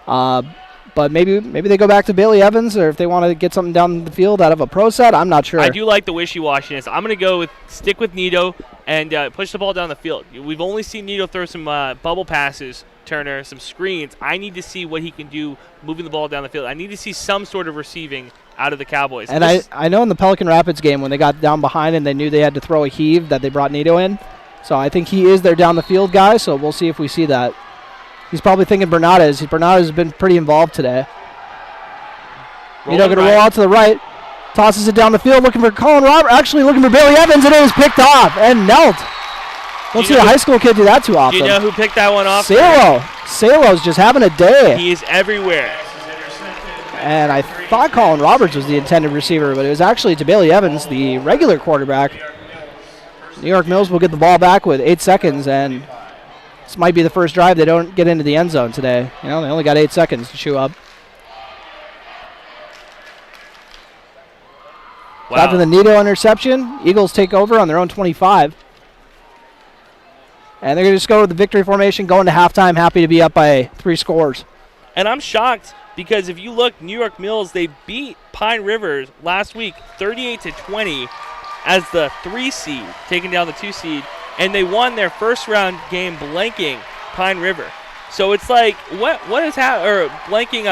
But maybe they go back to Bailey Evans, or if they want to get something down the field out of a pro set, I'm not sure. I do like the wishy-washiness. I'm going to go with stick with Nito and push the ball down the field. We've only seen Nito throw some bubble passes, Turner, some screens. I need to see what he can do moving the ball down the field. I need to see some sort of receiving out of the Cowboys. And I know in the Pelican Rapids game when they got down behind and they knew they had to throw a heave that they brought Nito in. So I think he is their down the field guy, so we'll see if we see that. He's probably thinking Bernardes. Bernardes has been pretty involved today. Nito going to roll out to the right. Tosses it down the field looking for Colin Robert. Actually looking for Bailey Evans, and it was picked off and knelt. Don't see a high school kid do that too often. Do you know who picked that one off? Salo's just having a day. He is everywhere. And I thought Colin Roberts was the intended receiver, but it was actually to Bailey Evans, the regular quarterback. New York Mills will get the ball back with 8 seconds, and this might be the first drive they don't get into the end zone today. They only got 8 seconds to chew up. Wow. After the Nito interception, Eagles take over on their own 25. And they're going to just go with the victory formation, going to halftime, happy to be up by 3 scores. And I'm shocked because if you look, New York Mills, they beat Pine River last week 38-20 as the 3 seed, taking down the 2 seed. And they won their first round game blanking Pine River. So it's like, what is happening? Or blanking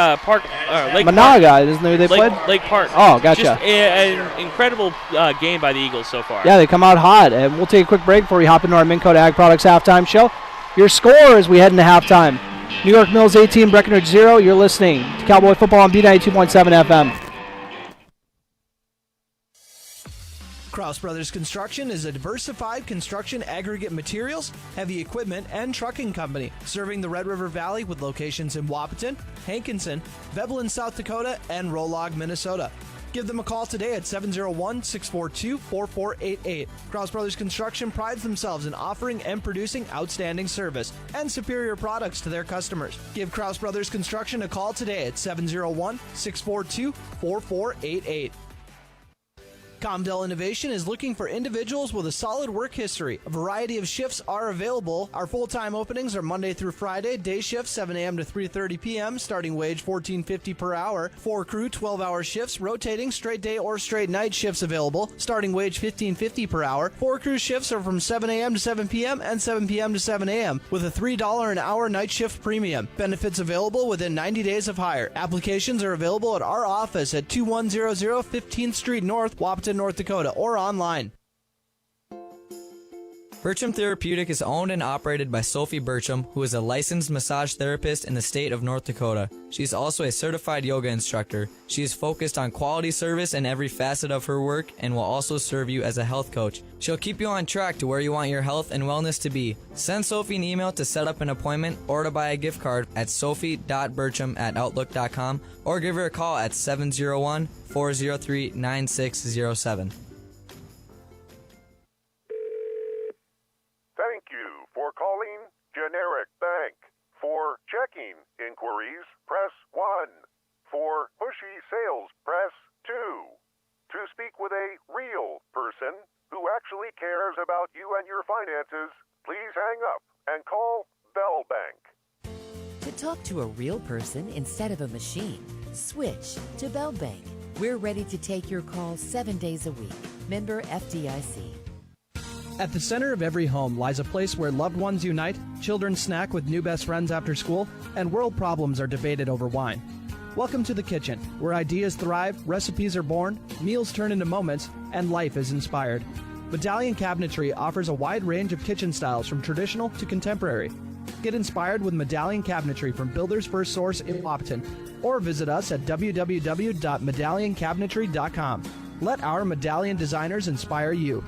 Lake Monaga, Park. isn't that who they played? Lake Park. Oh, gotcha. Just an incredible game by the Eagles so far. Yeah, they come out hot. And we'll take a quick break before we hop into our Minn Kota Ag Products halftime show. Your score as we head into halftime. New York Mills 18, Breckenridge 0. You're listening to Cowboy Football on B92.7 FM. Krause Brothers Construction is a diversified construction aggregate materials, heavy equipment, and trucking company serving the Red River Valley with locations in Wahpeton, Hankinson, Veblen, South Dakota, and Rolog, Minnesota. Give them a call today at 701-642-4488. Krause Brothers Construction prides themselves in offering and producing outstanding service and superior products to their customers. Give Krause Brothers Construction a call today at 701-642-4488. Comdell Innovation is looking for individuals with a solid work history. A variety of shifts are available. Our full-time openings are Monday through Friday. Day shift 7 a.m. to 3:30 p.m. Starting wage $14.50 per hour. 4 crew 12-hour shifts, rotating straight day or straight night shifts available. Starting wage $15.50 per hour. 4 crew shifts are from 7 a.m. to 7 p.m. and 7 p.m. to 7 a.m. with a $3 an hour night shift premium. Benefits available within 90 days of hire. Applications are available at our office at 2100 15th Street North, Wahpeton, North Dakota, or online. Bertram Therapeutic is owned and operated by Sophie Bertram, who is a licensed massage therapist in the state of North Dakota. She is also a certified yoga instructor. She is focused on quality service in every facet of her work and will also serve you as a health coach. She'll keep you on track to where you want your health and wellness to be. Send Sophie an email to set up an appointment or to buy a gift card at sophie.bertram@outlook.com or give her a call at 701-403-9607. Thank you for calling Generic Bank. For checking inquiries, press 1. For pushy sales, press 2. To speak with a real person who actually cares about you and your finances, please hang up and call Bell Bank. To talk to a real person instead of a machine, switch to Bell Bank. We're ready to take your calls 7 days a week. Member FDIC. At the center of every home lies a place where loved ones unite, children snack with new best friends after school, and world problems are debated over wine. Welcome to the kitchen, where ideas thrive, recipes are born, meals turn into moments, and life is inspired. Medallion Cabinetry offers a wide range of kitchen styles from traditional to contemporary. Get inspired with Medallion Cabinetry from Builder's First Source in Wahpeton, or visit us at www.medallioncabinetry.com. Let our medallion designers inspire you.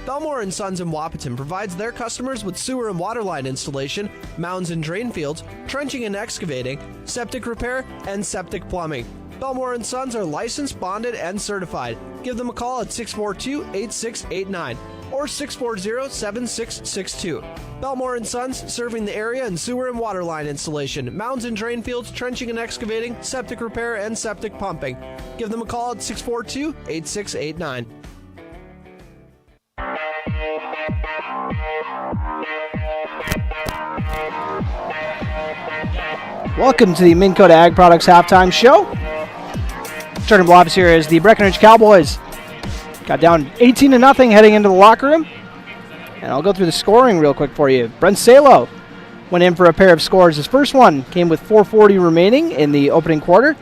Belmore & Sons in Wapaton provides their customers with sewer and water line installation, mounds and drain fields, trenching and excavating, septic repair, and septic plumbing. Belmore & Sons are licensed, bonded, and certified. Give them a call at 642-8689 or 640-7662. Belmore & Sons, serving the area in sewer and water line installation, mounds and drain fields, trenching and excavating, septic repair, and septic pumping. Give them a call at 642-8689. Welcome to the Minn Kota Ag Products Halftime Show. Starting off here is the Breckenridge Cowboys. Got down 18-0 heading into the locker room. And I'll go through the scoring real quick for you. Brent Salo went in for a pair of scores. His first one came with 4:40 remaining in the opening quarter.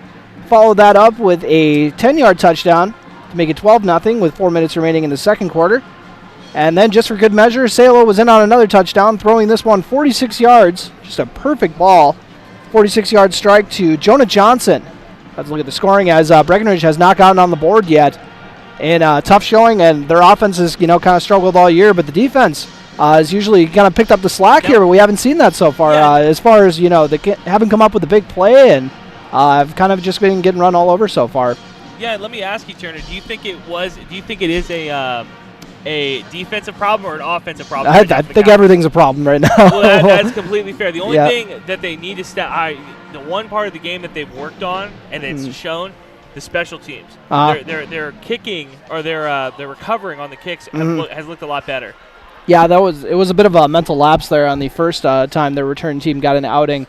Followed that up with a 10-yard touchdown to make it 12-0 with 4 minutes remaining in the second quarter. And then just for good measure, Salo was in on another touchdown, throwing this one 46 yards. Just a perfect ball. 46-yard strike to Jonah Johnson. Let's look at the scoring as Breckenridge has not gotten on the board yet. And tough showing, and their offense has kind of struggled all year, but the defense has usually kind of picked up the slack here, but we haven't seen that so far. As far as, they haven't come up with a big play, and I've kind of just been getting run all over so far. Yeah, let me ask you, Turner, do you think it is a defensive problem or an offensive problem? I think everything's a problem right now. Well, that's completely fair. The only thing that they need to the one part of the game that they've worked on and it's shown, the special teams. Their kicking or their recovering on the kicks has looked a lot better. Yeah, it was a bit of a mental lapse there on the first time their return team got an outing,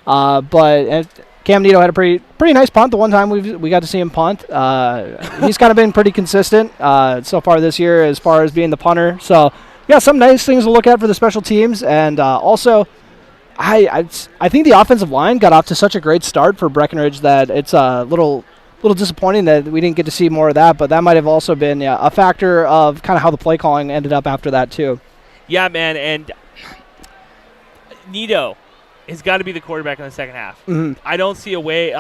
but Cam Nito had a pretty nice punt the one time we got to see him punt. He's kind of been pretty consistent so far this year as far as being the punter. So, yeah, some nice things to look at for the special teams. And also, I think the offensive line got off to such a great start for Breckenridge that it's a little disappointing that we didn't get to see more of that. But that might have also been a factor of kind of how the play calling ended up after that too. Yeah, man, and Nito has got to be the quarterback in the second half. I don't see a way.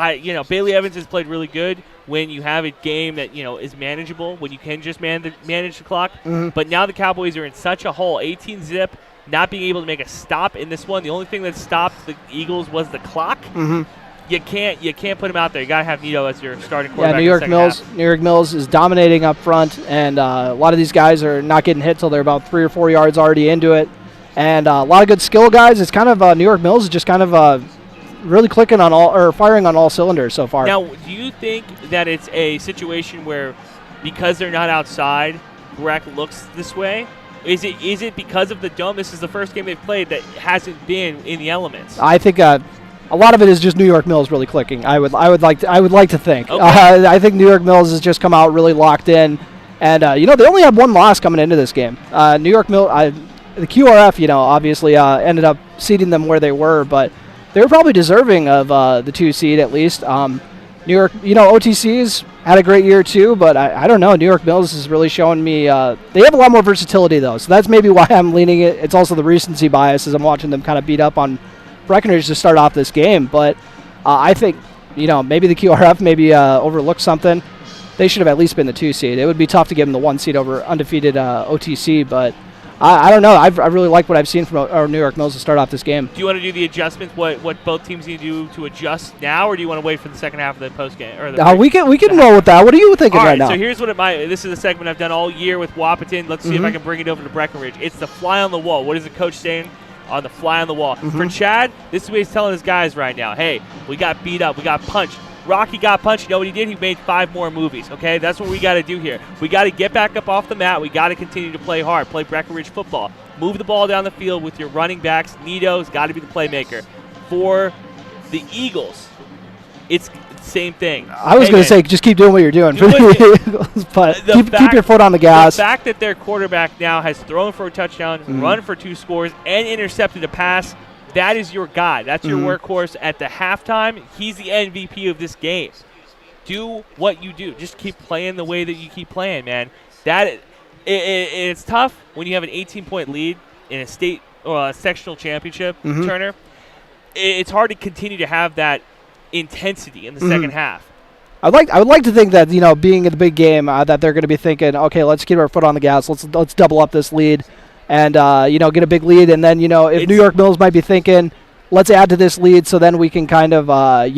Bailey Evans has played really good when you have a game that is manageable, when you can just manage the clock. But now the Cowboys are in such a hole, 18-zip, not being able to make a stop in this one. The only thing that stopped the Eagles was the clock. You can't put him out there. You got to have Nito as your starting quarterback. Yeah, New York Mills is dominating up front, and a lot of these guys are not getting hit till they're about 3 or 4 yards already into it. And a lot of good skill guys. It's kind of New York Mills is just kind of really clicking on firing on all cylinders so far. Now, do you think that it's a situation where because they're not outside, Breck looks this way? Is it because of the dome? This is the first game they've played that hasn't been in the elements. I think a lot of it is just New York Mills really clicking. I would like to think. Okay. I think New York Mills has just come out really locked in, and they only had one loss coming into this game. New York Mills. The QRF, obviously ended up seeding them where they were, but they were probably deserving of the 2 seed at least. New York, OTC's had a great year too, but I don't know. New York Mills is really showing me they have a lot more versatility though, so that's maybe why I'm leaning it. It's also the recency bias as I'm watching them kind of beat up on Breckenridge to start off this game, but I think maybe the QRF maybe overlooked something. They should have at least been the 2 seed. It would be tough to give them the 1 seed over undefeated OTC, but I don't know. I really like what I've seen from our New York Mills to start off this game. Do you want to do the adjustments? What both teams need to do to adjust now, or do you want to wait for the second half of the post game? We can roll with that. What are you thinking right now? So here's what this is a segment I've done all year with Wapaton. Let's see if I can bring it over to Breckenridge. It's the fly on the wall. What is the coach saying on the fly on the wall? For Chad, this is what he's telling his guys right now. Hey, we got beat up. We got punched. Rocky got punched. You know what he did? He made 5 more movies, okay? That's what we got to do here. We got to get back up off the mat. We got to continue to play hard, play Breckenridge football. Move the ball down the field with your running backs. Nito's got to be the playmaker. For the Eagles, it's the same thing. I was going to say, just keep doing what you're doing for the Eagles, but keep your foot on the gas. The fact that their quarterback now has thrown for a touchdown, run for 2 scores, and intercepted a pass, that is your guy. That's your workhorse at the halftime. He's the MVP of this game. Do what you do. Just keep playing the way that you keep playing, man. It's tough when you have an 18-point lead in a state or a sectional championship, Turner. It's hard to continue to have that intensity in the second half. I would like to think that, being in the big game, that they're going to be thinking, okay, let's keep our foot on the gas. Let's double up this lead and, get a big lead. And then, if New York Mills might be thinking, let's add to this lead so then we can kind of, I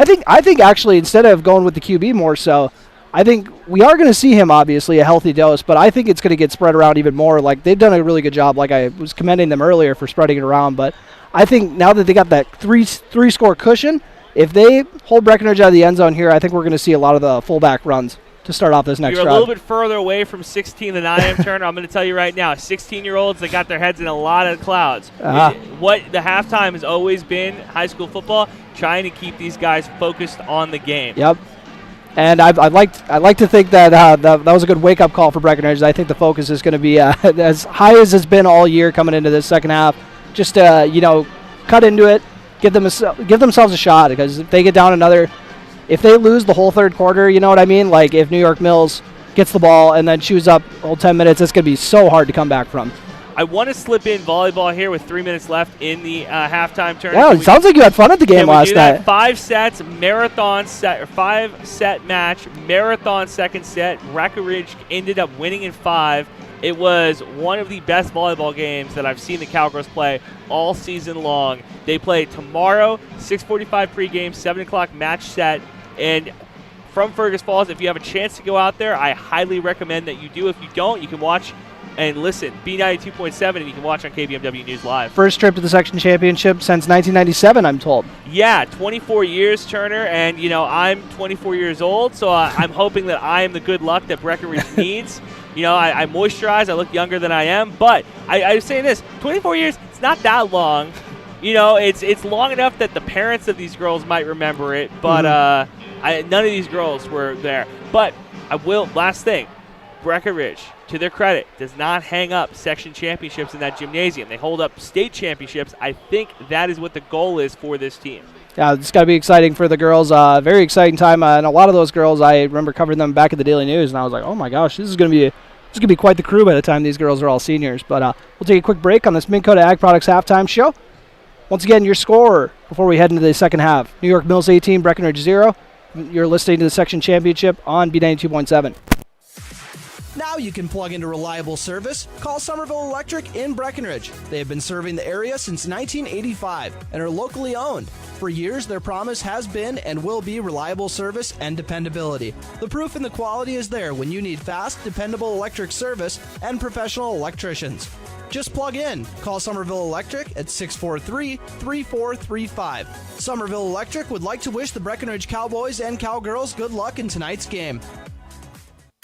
think actually instead of going with the QB more so, I think we are going to see him, obviously, a healthy dose, but I think it's going to get spread around even more. Like, they've done a really good job. Like, I was commending them earlier for spreading it around, but I think now that they got that three-score cushion, if they hold Breckenridge out of the end zone here, I think we're going to see a lot of the fullback runs to start off this next drive. You're a little bit further away from 16 than I am, Turner. I'm going to tell you right now, 16-year-olds, they got their heads in a lot of clouds. What the halftime has always been, high school football, trying to keep these guys focused on the game. Yep. And I'd like to think that that was a good wake-up call for Breckenridge. I think the focus is going to be as high as it's been all year coming into this second half. Just cut into it, give themselves a shot, because if they get down if they lose the whole third quarter, you know what I mean? Like if New York Mills gets the ball and then chews up the whole 10 minutes, it's going to be so hard to come back from. I want to slip in volleyball here with 3 minutes left in the halftime turn. Yeah, it sounds like you had fun at the game last night. 5 sets, marathon set, or 5-set match, marathon second set. Breckenridge ended up winning in 5. It was one of the best volleyball games that I've seen the Cowgirls play all season long. They play tomorrow, 6:45 pregame, 7 o'clock match set, and from Fergus Falls, if you have a chance to go out there, I highly recommend that you do. If you don't, you can watch and listen, B92.7, and you can watch on KBMW News Live. First trip to the section championship since 1997, I'm told. Yeah, 24 years, Turner, and, I'm 24 years old, so I'm hoping that I am the good luck that Breckenridge needs. I moisturize, I look younger than I am, but I was saying this, 24 years, it's not that long. It's long enough that the parents of these girls might remember it, but none of these girls were there. But last thing, Breckenridge, to their credit, does not hang up section championships in that gymnasium. They hold up state championships. I think that is what the goal is for this team. Yeah, it's got to be exciting for the girls. Very exciting time, and a lot of those girls, I remember covering them back at the Daily News, and I was like, oh my gosh, this is going to be quite the crew by the time these girls are all seniors. But we'll take a quick break on this Minn Kota Ag Products halftime show. Once again, your score before we head into the second half: New York Mills 18, Breckenridge 0. You're listening to the section championship on B92.7. Now you can plug into reliable service. Call Somerville Electric in Breckenridge. They have been serving the area since 1985 and are locally owned. For years, their promise has been and will be reliable service and dependability. The proof in the quality is there when you need fast, dependable electric service and professional electricians. Just plug in. Call Somerville Electric at 643-3435. Somerville Electric would like to wish the Breckenridge Cowboys and Cowgirls good luck in tonight's game.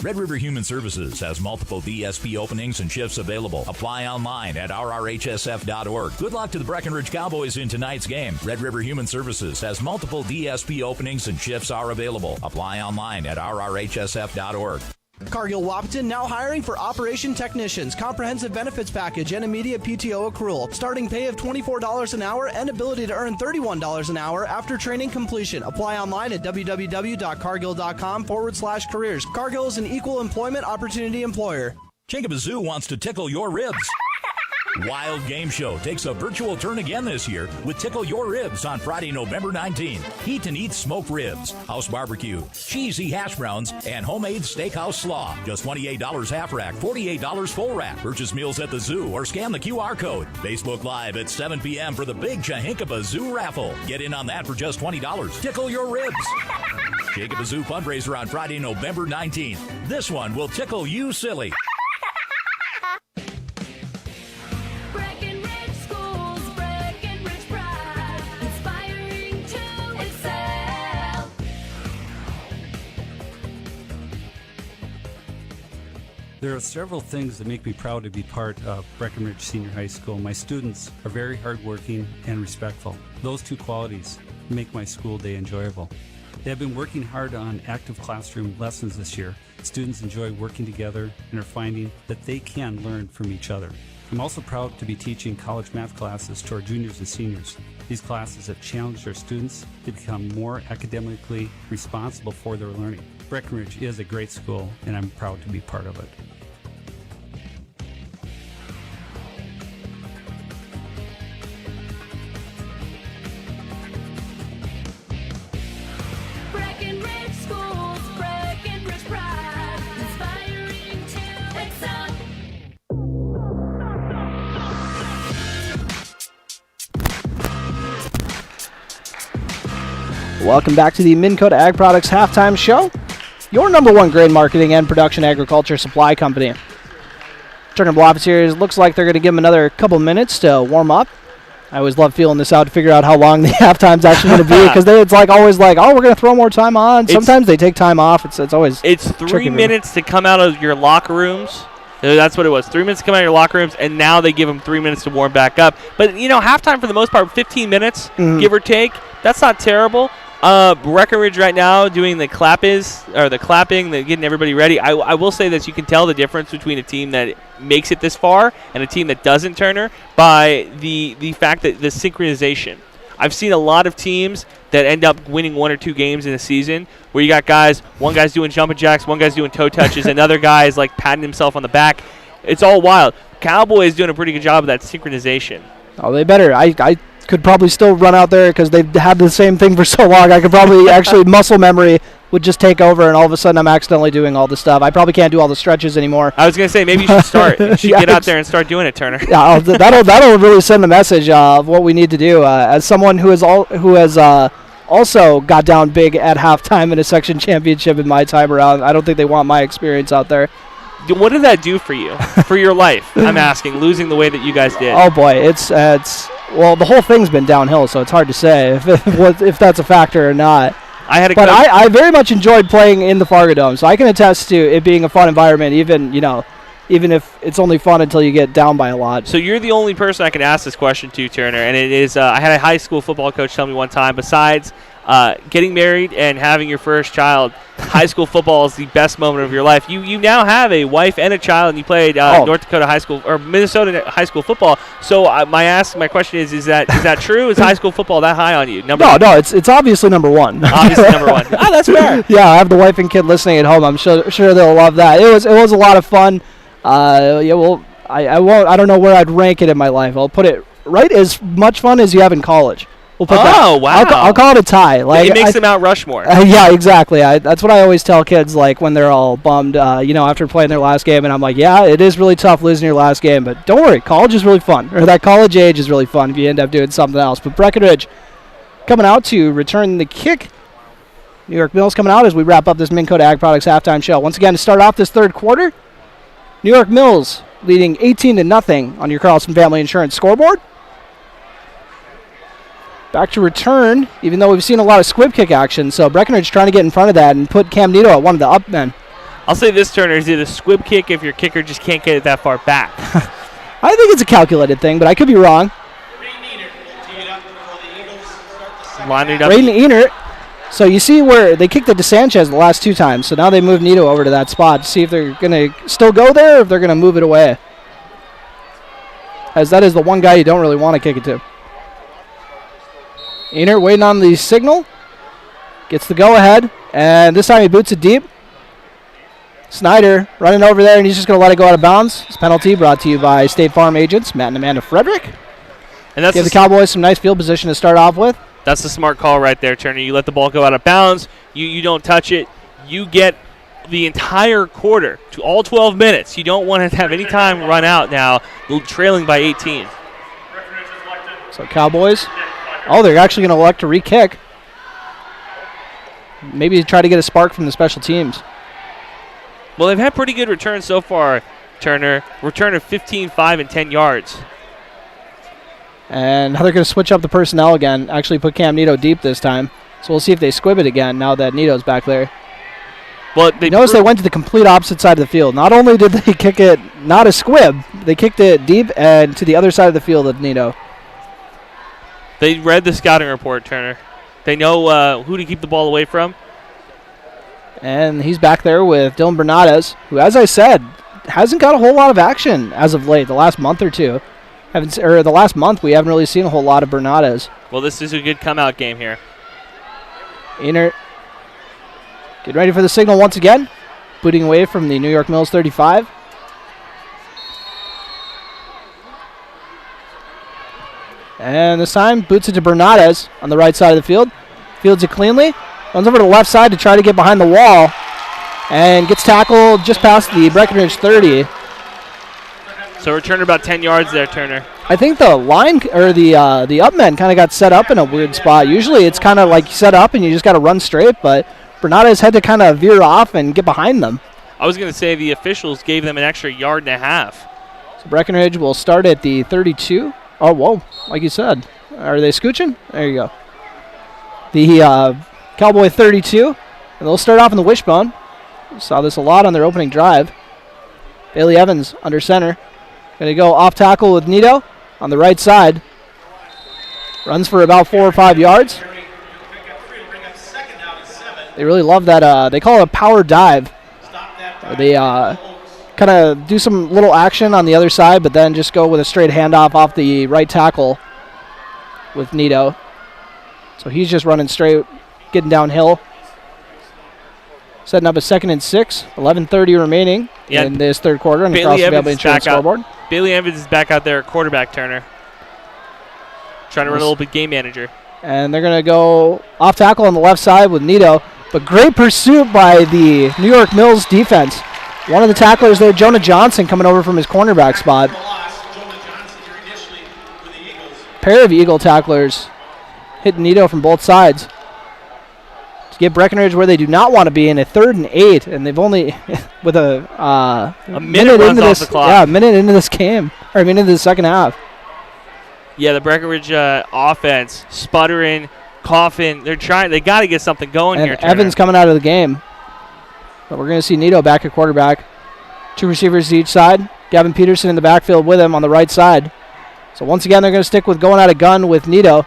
Red River Human Services has multiple DSP openings and shifts available. Apply online at rrhsf.org. Good luck to the Breckenridge Cowboys in tonight's game. Red River Human Services has multiple DSP openings and shifts are available. Apply online at rrhsf.org. Cargill Wahpeton now hiring for operation technicians, comprehensive benefits package, and immediate PTO accrual. Starting pay of $24 an hour and ability to earn $31 an hour after training completion. Apply online at www.cargill.com/careers. Cargill is an equal employment opportunity employer. Jacob Zoo wants to tickle your ribs. Wild Game Show takes a virtual turn again this year with Tickle Your Ribs on Friday, November 19th. Heat and eat smoked ribs, house barbecue, cheesy hash browns, and homemade steakhouse slaw. Just $28 half rack, $48 full rack. Purchase meals at the zoo or scan the QR code. Facebook Live at 7 p.m. for the big Chahinkapa Zoo raffle. Get in on that for just $20. Tickle your ribs. Jacob Zoo fundraiser on Friday, November 19th. This one will tickle you silly. There are several things that make me proud to be part of Breckenridge Senior High School. My students are very hardworking and respectful. Those two qualities make my school day enjoyable. They have been working hard on active classroom lessons this year. Students enjoy working together and are finding that they can learn from each other. I'm also proud to be teaching college math classes to our juniors and seniors. These classes have challenged our students to become more academically responsible for their learning. Breckenridge is a great school, and I'm proud to be part of it. Breckenridge Welcome back to the Minn Kota Ag Products Halftime Show, your number one grain marketing and production agriculture supply company. Turner Bluff Series looks like they're going to give them another couple minutes to warm up. I always love feeling this out to figure out how long the halftime's actually going to be, because it's like always like, oh, we're going to throw more time on. Sometimes they take time off. It's always It's 3 minutes to come out of your locker rooms. That's what it was. 3 minutes to come out of your locker rooms, and now they give them 3 minutes to warm back up. But, halftime for the most part, 15 minutes, give or take. That's not terrible. Breckenridge right now doing the clapping, getting everybody ready. I will say that you can tell the difference between a team that makes it this far and a team that doesn't, Turner, by the fact that the synchronization. I've seen a lot of teams that end up winning 1 or 2 games in a season where you got one guy's doing jumping jacks, one guy's doing toe touches, another guy is like patting himself on the back. It's all wild. Cowboys doing a pretty good job of that synchronization. Oh, they better. I could probably still run out there because they've had the same thing for so long. I could probably actually muscle memory would just take over, and all of a sudden I'm accidentally doing all the stuff. I probably can't do all the stretches anymore. I was going to say, maybe you should start. You should get out there and start doing it, Turner. Yeah, that'll really send a message of what we need to do. As someone who has also got down big at halftime in a section championship in my time around, I don't think they want my experience out there. What did that do for you, for your life? I'm asking, losing the way that you guys did. Oh boy, well, the whole thing's been downhill, so it's hard to say if that's a factor or not. I very much enjoyed playing in the Fargodome, so I can attest to it being a fun environment, even if it's only fun until you get down by a lot. So you're the only person I can ask this question to, Turner, and it is I had a high school football coach tell me one time, besides getting married and having your first child, high school football is the best moment of your life. You now have a wife and a child, and you played North Dakota high school or Minnesota high school football. So my question is that true? Is high school football that high on you? No, it's obviously number one. Obviously number one. That's fair. Yeah, I have the wife and kid listening at home. I'm sure they'll love that. It was a lot of fun. I don't know where I'd rank it in my life. I'll put it right as much fun as you have in college. We'll put that. Wow! I'll call it a tie. Like it makes them Mount Rushmore. Yeah, exactly. That's what I always tell kids, like when they're all bummed, after playing their last game, and I'm like, yeah, it is really tough losing your last game, but don't worry, college is really fun, or that college age is really fun if you end up doing something else. But Breckenridge coming out to return the kick. New York Mills coming out as we wrap up this Minn Kota Ag Products halftime show. Once again, to start off this third quarter, New York Mills leading 18-0 on your Carlson Family Insurance scoreboard. Back to return, even though we've seen a lot of squib kick action, so Breckenridge trying to get in front of that and put Cam Nito at one of the up men. I'll say this, Turner, is it a squib kick if your kicker just can't get it that far back? I think it's a calculated thing, but I could be wrong. Braden Enert. So you see where they kicked it to Sanchez the last 2 times, so now they move Nito over to that spot to see if they're going to still go there or if they're going to move it away. As that is the one guy you don't really want to kick it to. Enert waiting on the signal. Gets the go-ahead, and this time he boots it deep. Snyder running over there, and he's just going to let it go out of bounds. This penalty brought to you by State Farm agents Matt and Amanda Frederick. And that's give the Cowboys some nice field position to start off with. That's the smart call right there, Turner. You let the ball go out of bounds. You don't touch it. You get the entire quarter to all 12 minutes. You don't want to have any time run out now, trailing by 18. So Cowboys, they're actually going to elect to re-kick. Maybe try to get a spark from the special teams. Well, they've had pretty good returns so far, Turner. Return of 15, 5, and 10 yards. And now they're going to switch up the personnel again. Actually put Cam Nito deep this time. So we'll see if they squib it again now that Nito's back there. Well, notice they went to the complete opposite side of the field. Not only did they kick it not a squib, they kicked it deep and to the other side of the field of Nito. They read the scouting report, Turner. They know who to keep the ball away from. And he's back there with Dylan Bernades, who, as I said, hasn't got a whole lot of action as of late, the last month or two. The last month, we haven't really seen a whole lot of Bernades. Well, this is a good come-out game here. Enert getting ready for the signal once again. Booting away from the New York Mills 35. And this time, boots it to Bernades on the right side of the field. Fields it cleanly. Runs over to the left side to try to get behind the wall. And gets tackled just past the Breckenridge 30. So return about 10 yards there, Turner. I think the line or the up men kind of got set up in a weird spot. Usually it's kind of like set up and you just got to run straight, but Bernardes had to kind of veer off and get behind them. I was going to say the officials gave them an extra 1.5 yards. So Breckenridge will start at the 32. Oh, whoa, like you said. Are they scooching? There you go. The Cowboy 32, and they'll start off in the wishbone. Saw this a lot on their opening drive. Bailey Evans under center. Going to go off tackle with Nito on the right side. Runs for about 4 or 5 yards. They really love that. They call it a power dive. They kind of do some little action on the other side, but then just go with a straight handoff off the right tackle with Nito. So he's just running straight, getting downhill. Setting up a 2nd and 6, 11:30 remaining in this third quarter on the Cross Family Insurance scoreboard. Bailey Evans is back out there at quarterback, Turner. Trying to run a little bit game manager. And they're going to go off tackle on the left side with Nito. But great pursuit by the New York Mills defense. One of the tacklers there, Jonah Johnson, coming over from his cornerback spot. Pair of Eagle tacklers hitting Nito from both sides. To get Breckenridge where they do not want to be in a 3rd and 8, and they've only with a minute runs into off this, the clock. Yeah, a minute into this game, or a minute into the second half. Yeah, the Breckenridge offense sputtering, coughing. They got to get something going and here. Turner. Evans coming out of the game, but we're going to see Nito back at quarterback. 2 receivers to each side. Gavin Peterson in the backfield with him on the right side. So once again, they're going to stick with going out of gun with Nito.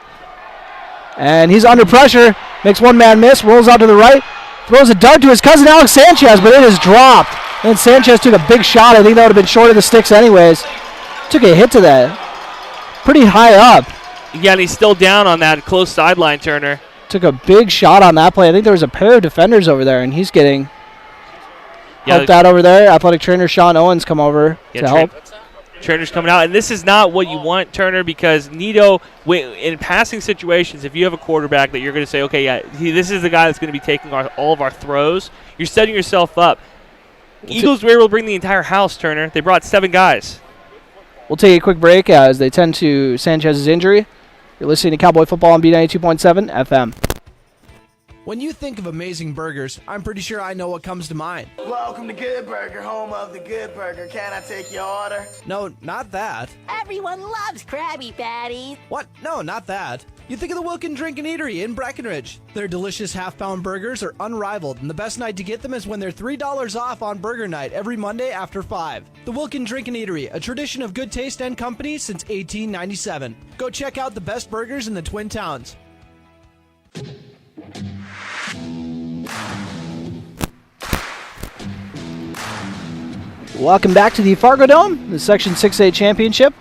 And he's under pressure. Makes one man miss. Rolls out to the right. Throws a dart to his cousin Alex Sanchez, but it is dropped. And Sanchez took a big shot. I think that would have been short of the sticks anyways. Took a hit to that. Pretty high up. Yeah, and he's still down on that close sideline, Turner. Took a big shot on that play. I think there was a pair of defenders over there, and he's getting helped out over there. Athletic trainer Sean Owens come over to help. Trainer's coming out, and this is not what you want, Turner, because Nito, in passing situations, if you have a quarterback that you're going to say, okay, yeah, this is the guy that's going to be taking all of our throws, you're setting yourself up. Eagles were able to bring the entire house, Turner. They brought 7 guys. We'll take a quick break as they tend to Sanchez's injury. You're listening to Cowboy Football on B92.7 FM. When you think of amazing burgers, I'm pretty sure I know what comes to mind. Welcome to Good Burger, home of the Good Burger. Can I take your order? No, not that. Everyone loves Krabby Patties. What? No, not that. You think of the Wilkin Drink and Eatery in Breckenridge. Their delicious half-pound burgers are unrivaled, and the best night to get them is when they're $3 off on Burger Night every Monday after 5. The Wilkin Drink and Eatery, a tradition of good taste and company since 1897. Go check out the best burgers in the Twin Towns. Welcome back to the Fargodome, the Section 6A Championship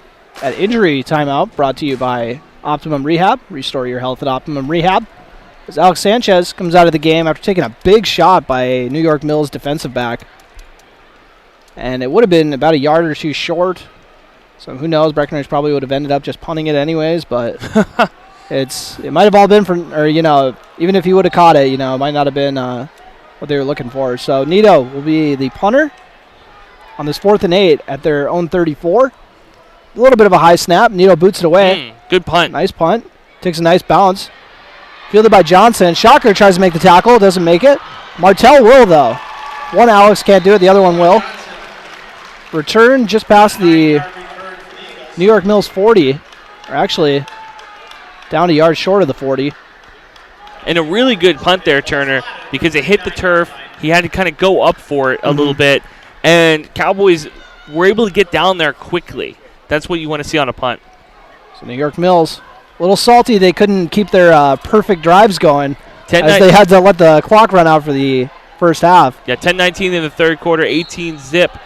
at Injury Timeout, brought to you by Optimum Rehab. Restore your health at Optimum Rehab. As Alex Sanchez comes out of the game after taking a big shot by a New York Mills defensive back. And it would have been about a yard or two short. So who knows, Breckenridge probably would have ended up just punting it anyways, but it might have all been even if he would have caught it, it might not have been what they were looking for. So Nito will be the punter on this 4th and 8 at their own 34. A little bit of a high snap. Nito boots it away. Good punt. Nice punt. Takes a nice bounce. Fielded by Johnson. Shocker tries to make the tackle. Doesn't make it. Martell will, though. One Alex can't do it. The other one will. Return just past the New York Mills 40. Or actually, down a yard short of the 40. And a really good punt there, Turner, because it hit the turf. He had to kind of go up for it a little bit. And Cowboys were able to get down there quickly. That's what you want to see on a punt. So New York Mills, a little salty. They couldn't keep their perfect drives going as they had to let the clock run out for the first half. Yeah, 10-19 in the third quarter, 18-zip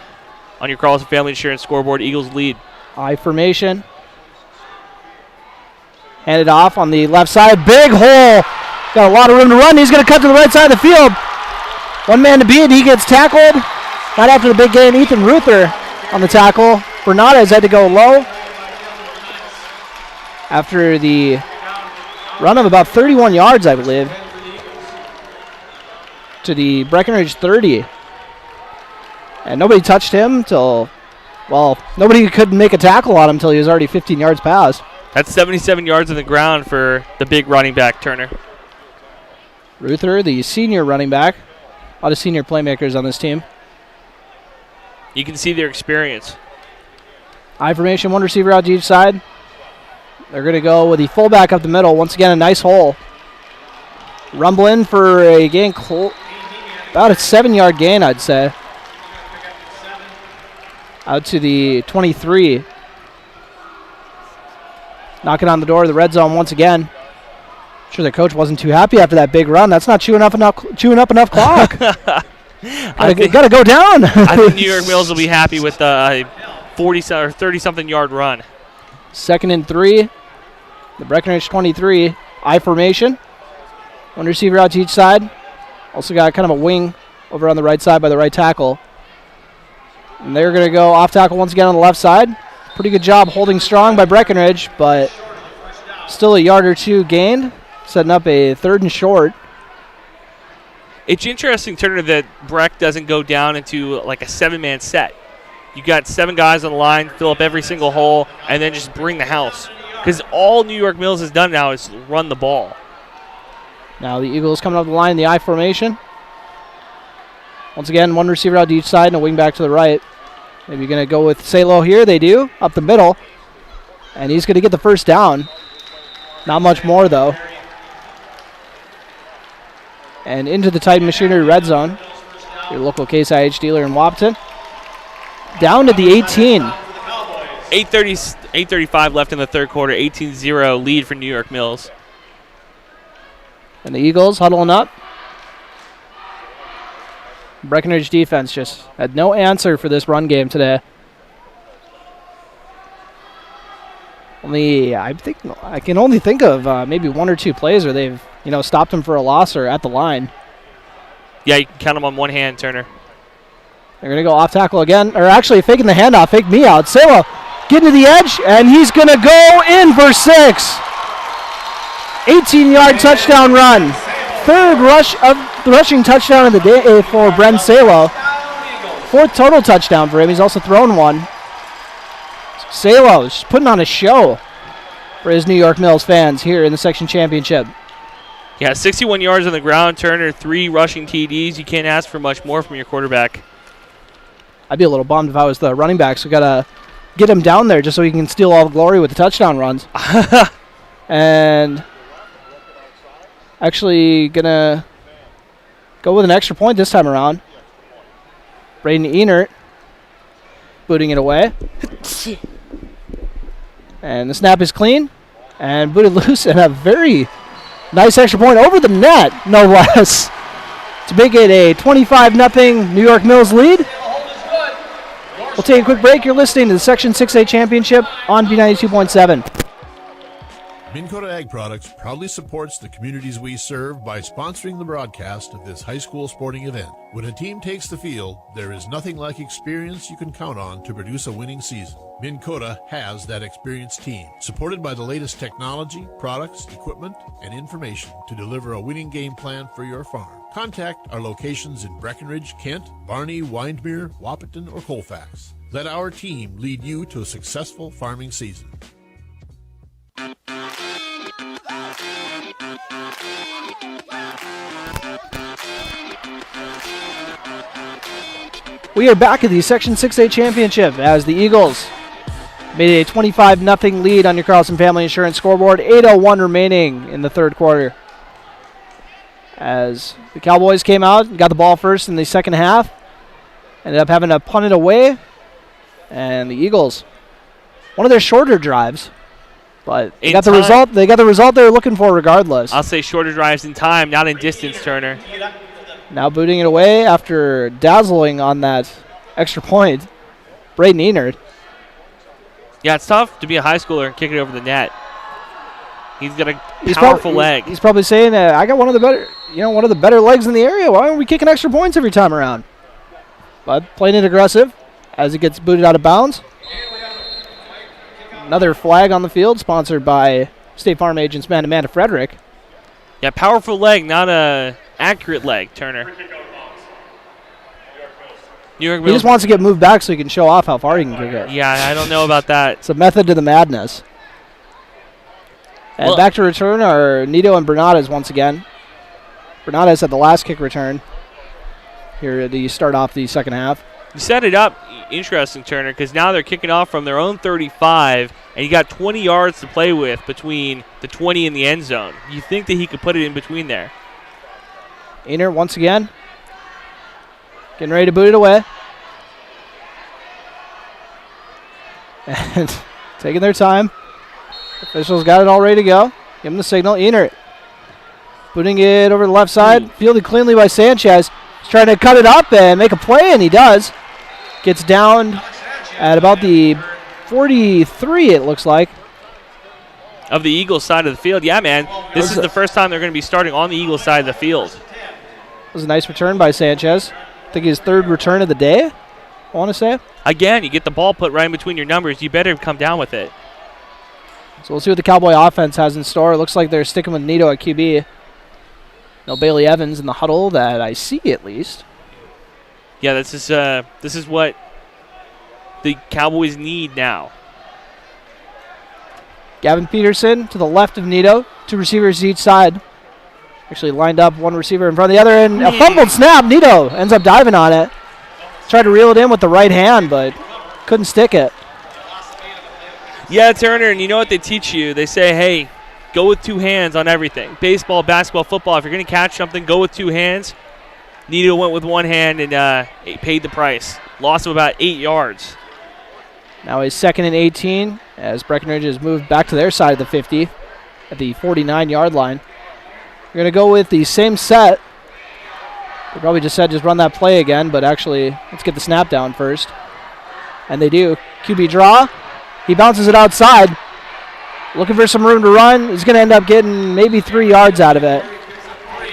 on your Carlson Family Insurance scoreboard. Eagles lead. I formation. Handed off on the left side. Big hole. Got a lot of room to run. He's going to cut to the right side of the field. One man to beat. He gets tackled. Right after the big game, Ethan Ruther on the tackle. Bernardes had to go low after the run of about 31 yards, I believe, to the Breckenridge 30. And nobody touched him till Well, nobody could make a tackle on him until he was already 15 yards past. That's 77 yards on the ground for the big running back, Turner. Ruther, the senior running back. A lot of senior playmakers on this team. You can see their experience. I formation, one receiver out to each side. They're going to go with the fullback up the middle. Once again, a nice hole. Rumbling for a gain, about a 7-yard gain, I'd say. Out to the 23. Knocking on the door of the red zone once again. Sure, the coach wasn't too happy after that big run. That's not chewing up enough clock. Gotta go down. I think New York Mills will be happy with the 40 or 30-something yard run. 2nd and 3. The Breckenridge 23. I formation. One receiver out to each side. Also got kind of a wing over on the right side by the right tackle. And they're going to go off tackle once again on the left side. Pretty good job holding strong by Breckenridge, but still a yard or two gained, setting up a 3rd and short. It's interesting, Turner, that Breck doesn't go down into like a 7-man set. You got 7 guys on the line, fill up every single hole, and then just bring the house. Because all New York Mills has done now is run the ball. Now the Eagles coming up the line in the I formation. Once again, one receiver out to each side and a wing back to the right. Maybe going to go with Salo here. They do. Up the middle. And he's going to get the first down. Not much more, though. And into the Titan Machinery red zone. Your local Case IH dealer in Wapton. Down to the 18. 8:35 left in the third quarter. 18-0 lead for New York Mills. And the Eagles huddling up. Breckenridge defense just had no answer for this run game today. I can only think of maybe 1 or 2 plays where they've stopped them for a loss or at the line. Yeah, you can count them on one hand, Turner. They're going to go off tackle again, or actually faking the handoff, fake me out. Salo getting to the edge, and he's going to go in for 6. 18-yard touchdown run. 3rd rushing touchdown of the day for Bren Salo. 4th total touchdown for him. He's also thrown one. Salo is putting on a show for his New York Mills fans here in the section championship. Yeah, 61 yards on the ground, Turner, 3 rushing TDs. You can't ask for much more from your quarterback. I'd be a little bummed if I was the running back, so got to get him down there just so he can steal all the glory with the touchdown runs. And actually going to go with an extra point this time around. Braden Enert booting it away. And the snap is clean and booted loose, and a very nice extra point over the net, no less, to make it a 25-0 New York Mills lead. We'll take a quick break. You're listening to the Section 6A Championship on B92.7. Minn Kota Ag Products proudly supports the communities we serve by sponsoring the broadcast of this high school sporting event. When a team takes the field, there is nothing like experience you can count on to produce a winning season. Minn Kota has that experienced team, supported by the latest technology, products, equipment, and information to deliver a winning game plan for your farm. Contact our locations in Breckenridge, Kent, Barney, Windmere, Wahpeton, or Colfax. Let our team lead you to a successful farming season. We are back at the Section 6A Championship as the Eagles made a 25-0 lead on your Carlson Family Insurance scoreboard. 8:01 remaining in the third quarter. As the Cowboys came out and got the ball first in the second half, ended up having to punt it away. And the Eagles, one of their shorter drives, but they got the result. They got the result they were looking for regardless. I'll say shorter drives in time, not in distance, Turner. Now booting it away after dazzling on that extra point, Braden Enert. Yeah, it's tough to be a high schooler and kick it over the net. He's got a powerful leg. He's probably saying, "I got one of the better legs in the area. Why aren't we kicking extra points every time around?" But playing it aggressive as it gets booted out of bounds. Another flag on the field, sponsored by State Farm agents Amanda Frederick. Yeah, powerful leg, not a accurate leg, Turner. New York He Mills. just wants to get moved back so he can show off how far he can kick it. Yeah, I don't know about that. It's a method to the madness. And back to return are Nito and Bernades once again. Bernades had the last kick return here at the start off the second half. You set it up interesting, Turner, because now they're kicking off from their own 35, and you got 20 yards to play with between the 20 and the end zone. You think that he could put it in between there. Einer once again. Getting ready to boot it away. And taking their time. Officials got it all ready to go. Give him the signal. Einer booting it over the left side. Fielded cleanly by Sanchez. He's trying to cut it up and make a play, and he does. Gets down at about the 43, it looks like. Of the Eagles side of the field. Yeah, man. This is the first time they're going to be starting on the Eagles side of the field. That was a nice return by Sanchez. I think his third return of the day, I want to say. Again, you get the ball put right in between your numbers. You better come down with it. So we'll see what the Cowboy offense has in store. It looks like they're sticking with Nito at QB. No Bailey Evans in the huddle that I see, at least. Yeah, this is what the Cowboys need now. Gavin Peterson to the left of Nito. Two receivers each side. Actually lined up, one receiver in front of the other, and a fumbled snap. Nito ends up diving on it. Tried to reel it in with the right hand, but couldn't stick it. Yeah, Turner, and you know what they teach you? They say, hey, go with two hands on everything. Baseball, basketball, football. If you're going to catch something, go with two hands. Nito went with one hand and paid the price. Loss of about 8 yards. Now he's 2nd and 18 as Breckenridge has moved back to their side of the 50 at the 49-yard line. We're going to go with the same set. They probably just said just run that play again, but actually let's get the snap down first. And they do. QB draw. He bounces it outside. Looking for some room to run. He's going to end up getting maybe 3 yards out of it.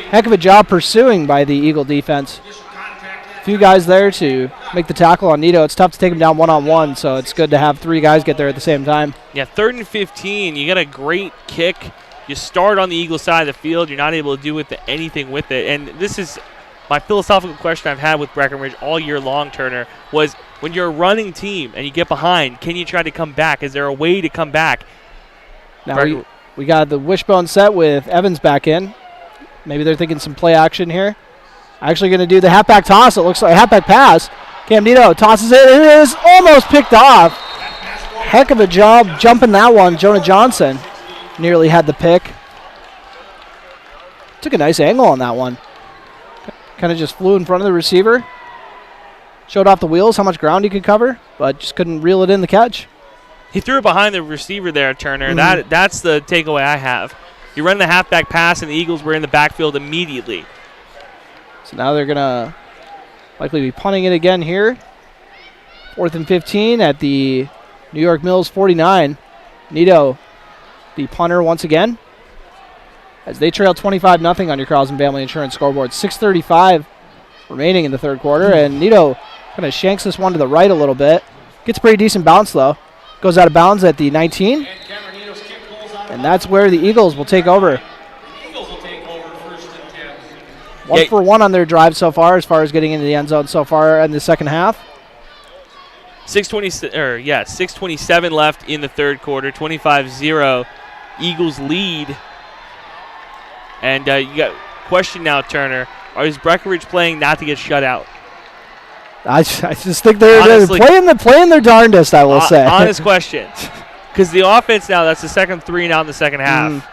Heck of a job pursuing by the Eagle defense. A few guys there to make the tackle on Nito. It's tough to take him down one-on-one, so it's good to have 3 guys get there at the same time. Yeah, 3rd and 15. You got a great kick. You start on the Eagle side of the field. You're not able to do anything with it. And this is my philosophical question I've had with Breckenridge all year long, Turner, was when you're a running team and you get behind, can you try to come back? Is there a way to come back? Now we got the wishbone set with Evans back in. Maybe they're thinking some play action here. Actually going to do the halfback toss. It looks like a halfback pass. Cam Nito tosses it. It is almost picked off. Heck of a job jumping that one. Jonah Johnson nearly had the pick. Took a nice angle on that one. Kind of just flew in front of the receiver. Showed off the wheels, how much ground he could cover, but just couldn't reel it in the catch. He threw it behind the receiver there, Turner. That's the takeaway I have. You run the halfback pass, and the Eagles were in the backfield immediately. So now they're going to likely be punting it again here. 4th and 15 at the New York Mills 49. Nito, the punter once again, as they trail 25-0 on your Carlson Family Insurance scoreboard. 6:35 remaining in the third quarter, and Nito kind of shanks this one to the right a little bit. Gets a pretty decent bounce, though. Goes out of bounds at the 19. And that's where the Eagles will take over. One for one on their drive so far as getting into the end zone so far in the second half. 6:27 left in the third quarter. 25-0. Eagles lead. And you got question now, Turner. Is Breckenridge playing not to get shut out? I just think they're playing their darndest, I will say. Honest question. Because the offense now, that's the second 3 now in the second half.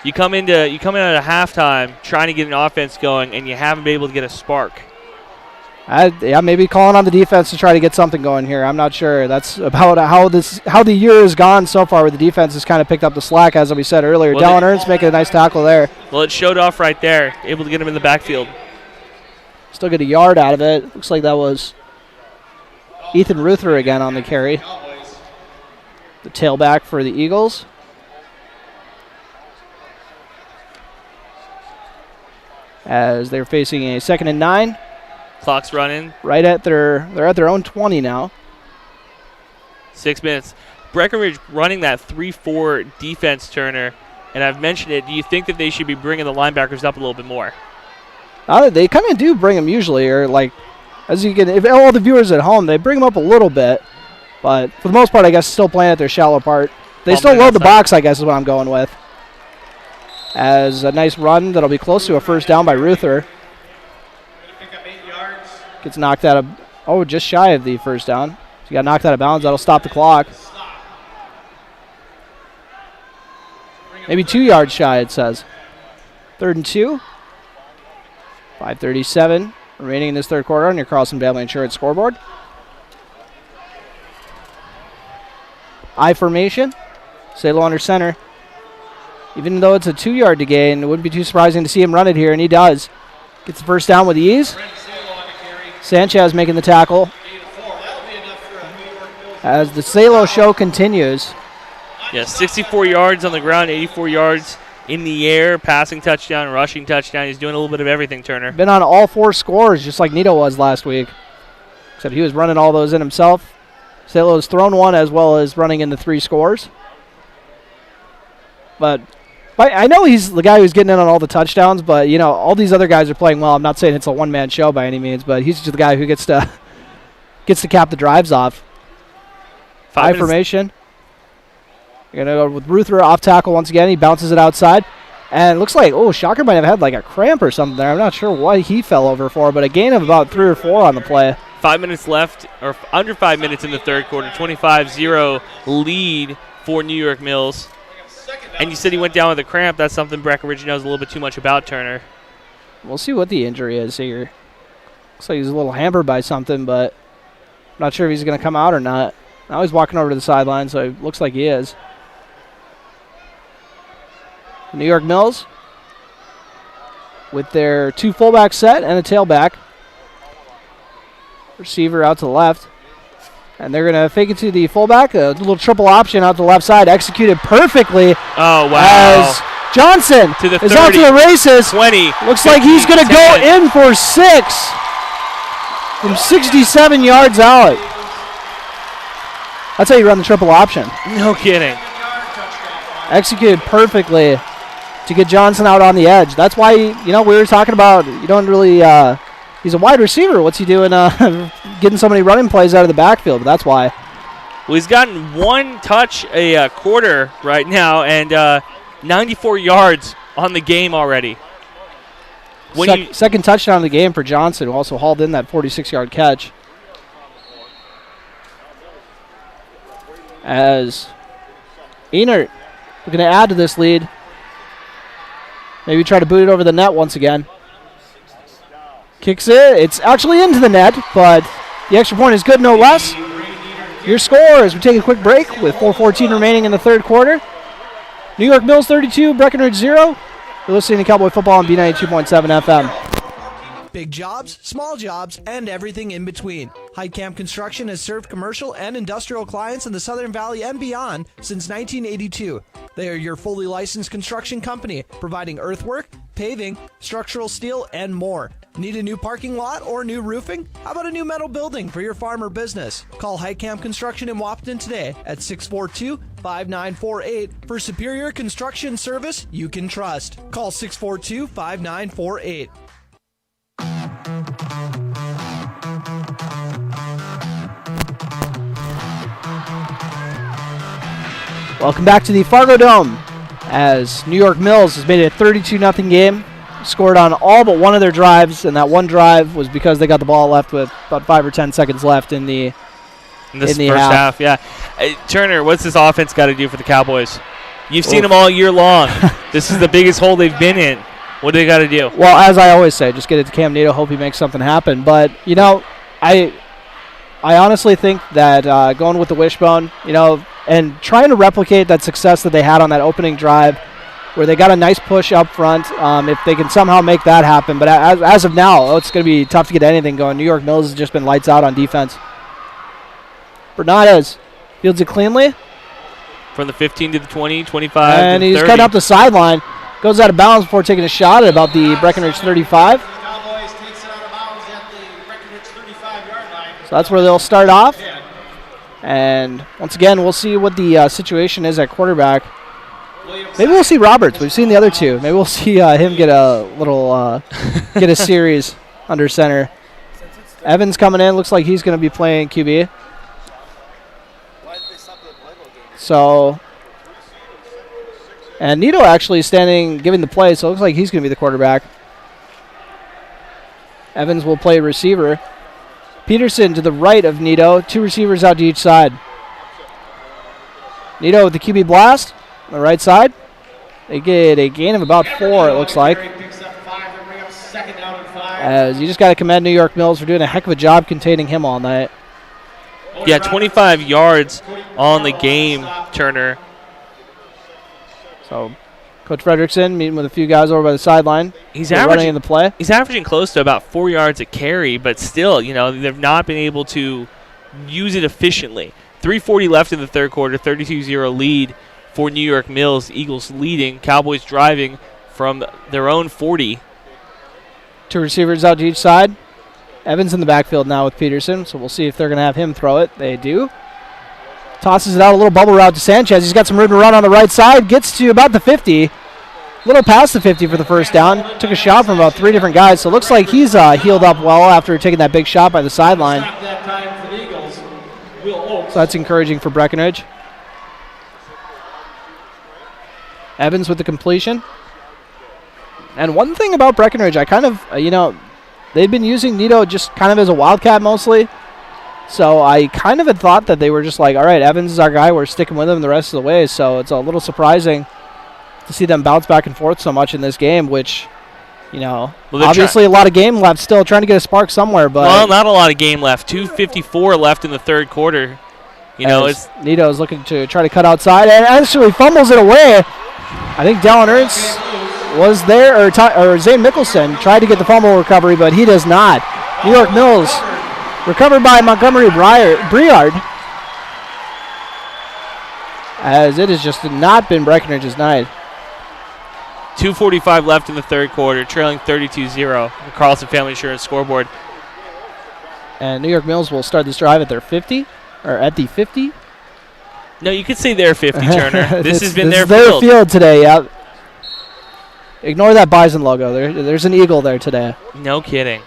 You come in at a halftime trying to get an offense going, and you haven't been able to get a spark. Maybe calling on the defense to try to get something going here. I'm not sure. That's about how the year has gone so far, where the defense has kind of picked up the slack, as we said earlier. Dallin Ernst making a nice tackle there. Well, it showed off right there, able to get him in the backfield. Still get a yard out of it. Looks like that was Ethan Ruther again on the carry. The tailback for the Eagles. As they're facing a 2nd and 9. Clock's running. They're at their own 20 now. 6 minutes. Breckenridge running that 3-4 defense, Turner, and I've mentioned it. Do you think that they should be bringing the linebackers up a little bit more? They kind of do bring them usually, or like As you can, if all the viewers at home, they bring them up a little bit, but for the most part, I guess still playing at their shallow part. They still load the box, I guess, is what I'm going with. As a nice run that'll be close to a first down by Ruther. Gets knocked out of, just shy of the first down. He got knocked out of bounds. That'll stop the clock. Maybe 2 yards shy, it says. 3rd and 2. 5:37 remaining in this third quarter on your Carlson Family Insurance scoreboard. I formation. Salo under center. Even though it's a 2-yard to gain, it wouldn't be too surprising to see him run it here, and he does. Gets the first down with ease. Sanchez making the tackle. As the Salo show continues. Yeah, 64 yards on the ground, 84 yards in the air, passing touchdown, rushing touchdown. He's doing a little bit of everything, Turner. Been on all 4 scores, just like Nito was last week. Except he was running all those in himself. Salo's thrown 1 as well as running in the 3 scores. But I know he's the guy who's getting in on all the touchdowns, but, all these other guys are playing well. I'm not saying it's a one-man show by any means, but he's just the guy who gets to cap the drives off. 5 formation. You're going to go with Ruther off tackle once again. He bounces it outside. And it looks like, Shocker might have had like a cramp or something there. I'm not sure what he fell over for, but a gain of about 3 or 4 on the play. 5 minutes left, or under 5 minutes in the third quarter. 25-0 lead for New York Mills. And you said he went down with a cramp. That's something Breckenridge knows a little bit too much about, Turner. We'll see what the injury is here. Looks like he's a little hampered by something, but I'm not sure if he's going to come out or not. Now he's walking over to the sideline, so it looks like he is. New York Mills with their 2 fullback set and a tailback. Receiver out to the left. And they're going to fake it to the fullback. A little triple option out to the left side. Executed perfectly. Oh, wow. As Johnson to the 30, is out to the races. 20. Looks 15, like he's going to go in for 6 from 67 yards out. That's how you run the triple option. No kidding. Executed perfectly to get Johnson out on the edge. That's why, we were talking about you don't really, he's a wide receiver. What's he doing getting so many running plays out of the backfield? But that's why. Well, he's gotten 1 touch a quarter right now and 94 yards on the game already. Second touchdown of the game for Johnson, who also hauled in that 46-yard catch. As Enert looking to add to this lead. Maybe try to boot it over the net once again. Kicks it. It's actually into the net, but the extra point is good no less. Your score as we take a quick break with 4:14 remaining in the third quarter. New York Mills 32, Breckenridge 0. You're listening to Cowboy Football on B92.7 FM. Big jobs, small jobs, and everything in between. Heitkamp Construction has served commercial and industrial clients in the Southern Valley and beyond since 1982. They are your fully licensed construction company, providing earthwork, paving, structural steel, and more. Need a new parking lot or new roofing? How about a new metal building for your farm or business? Call Heitkamp Construction in Wahpeton today at 642-5948 for superior construction service you can trust. Call 642-5948. Welcome back to the Fargodome as New York Mills has made it a 32-0 game. Scored on all but one of their drives, and that one drive was because they got the ball left with about 5 or 10 seconds left in the first half. Yeah, Turner, what's this offense got to do for the Cowboys? You've seen them all year long. This is the biggest hole they've been in. What do they got to do? Well, as I always say, just get it to Cam Nito, hope he makes something happen. But I honestly think that going with the wishbone, and trying to replicate that success that they had on that opening drive, where they got a nice push up front, if they can somehow make that happen. But as of now, it's going to be tough to get anything going. New York Mills has just been lights out on defense. Bernardez fields it cleanly. From the 15 to the 20, 25 and to the 30. He's cut up the sideline. Goes out of bounds before taking a shot at about the Breckenridge 35. Cowboys takes it out of bounds at the Breckenridge 35-yard line. So that's where they'll start off. And once again, we'll see what the situation is at quarterback. Maybe we'll see Roberts. We've seen the other two. Maybe we'll see him get a little get a series under center. Evans coming in. Looks like he's going to be playing QB. So, and Nito actually standing, giving the play, so it looks like he's going to be the quarterback. Evans will play receiver. Peterson to the right of Nito. 2 receivers out to each side. Nito with the QB blast on the right side. They get a gain of about 4, it looks like. As you just got to commend New York Mills for doing a heck of a job containing him all night. Yeah, 25 yards on the game, Turner. So, Coach Fredrickson meeting with a few guys over by the sideline. He's running in the play. He's averaging close to about 4 yards a carry, but still, they've not been able to use it efficiently. 3:40 left in the third quarter, 32-0 lead for New York Mills. Eagles leading, Cowboys driving from their own 40. 2 receivers out to each side. Evans in the backfield now with Peterson, so we'll see if they're going to have him throw it. They do. Tosses it out, a little bubble route to Sanchez. He's got some room to run on the right side. Gets to about the 50. A little past the 50 for the first down. Took a shot from about 3 different guys, so it looks like he's healed up well after taking that big shot by the sideline. So that's encouraging for Breckenridge. Evans with the completion. And one thing about Breckenridge, I kind of, they've been using Nito just kind of as a wildcat mostly. So I kind of had thought that they were just like, all right, Evans is our guy. We're sticking with him the rest of the way. So it's a little surprising to see them bounce back and forth so much in this game, which, obviously a lot of game left still, trying to get a spark somewhere. But well, not a lot of game left. 2:54 left in the third quarter. Nito is looking to try to cut outside and actually fumbles it away. I think Dallin Ernst was there, or Zane Mickelson tried to get the fumble recovery, but he does not. New York Mills recovered by Montgomery Briard, as it has just not been Breckenridge's night. 2:45 left in the third quarter, trailing 32-0. The Carlson Family Insurance scoreboard. And New York Mills will start this drive at their 50, or at the 50. No, you could say their 50, Turner. This has been their field today, yeah. Ignore that Bison logo. There's an eagle there today. No kidding.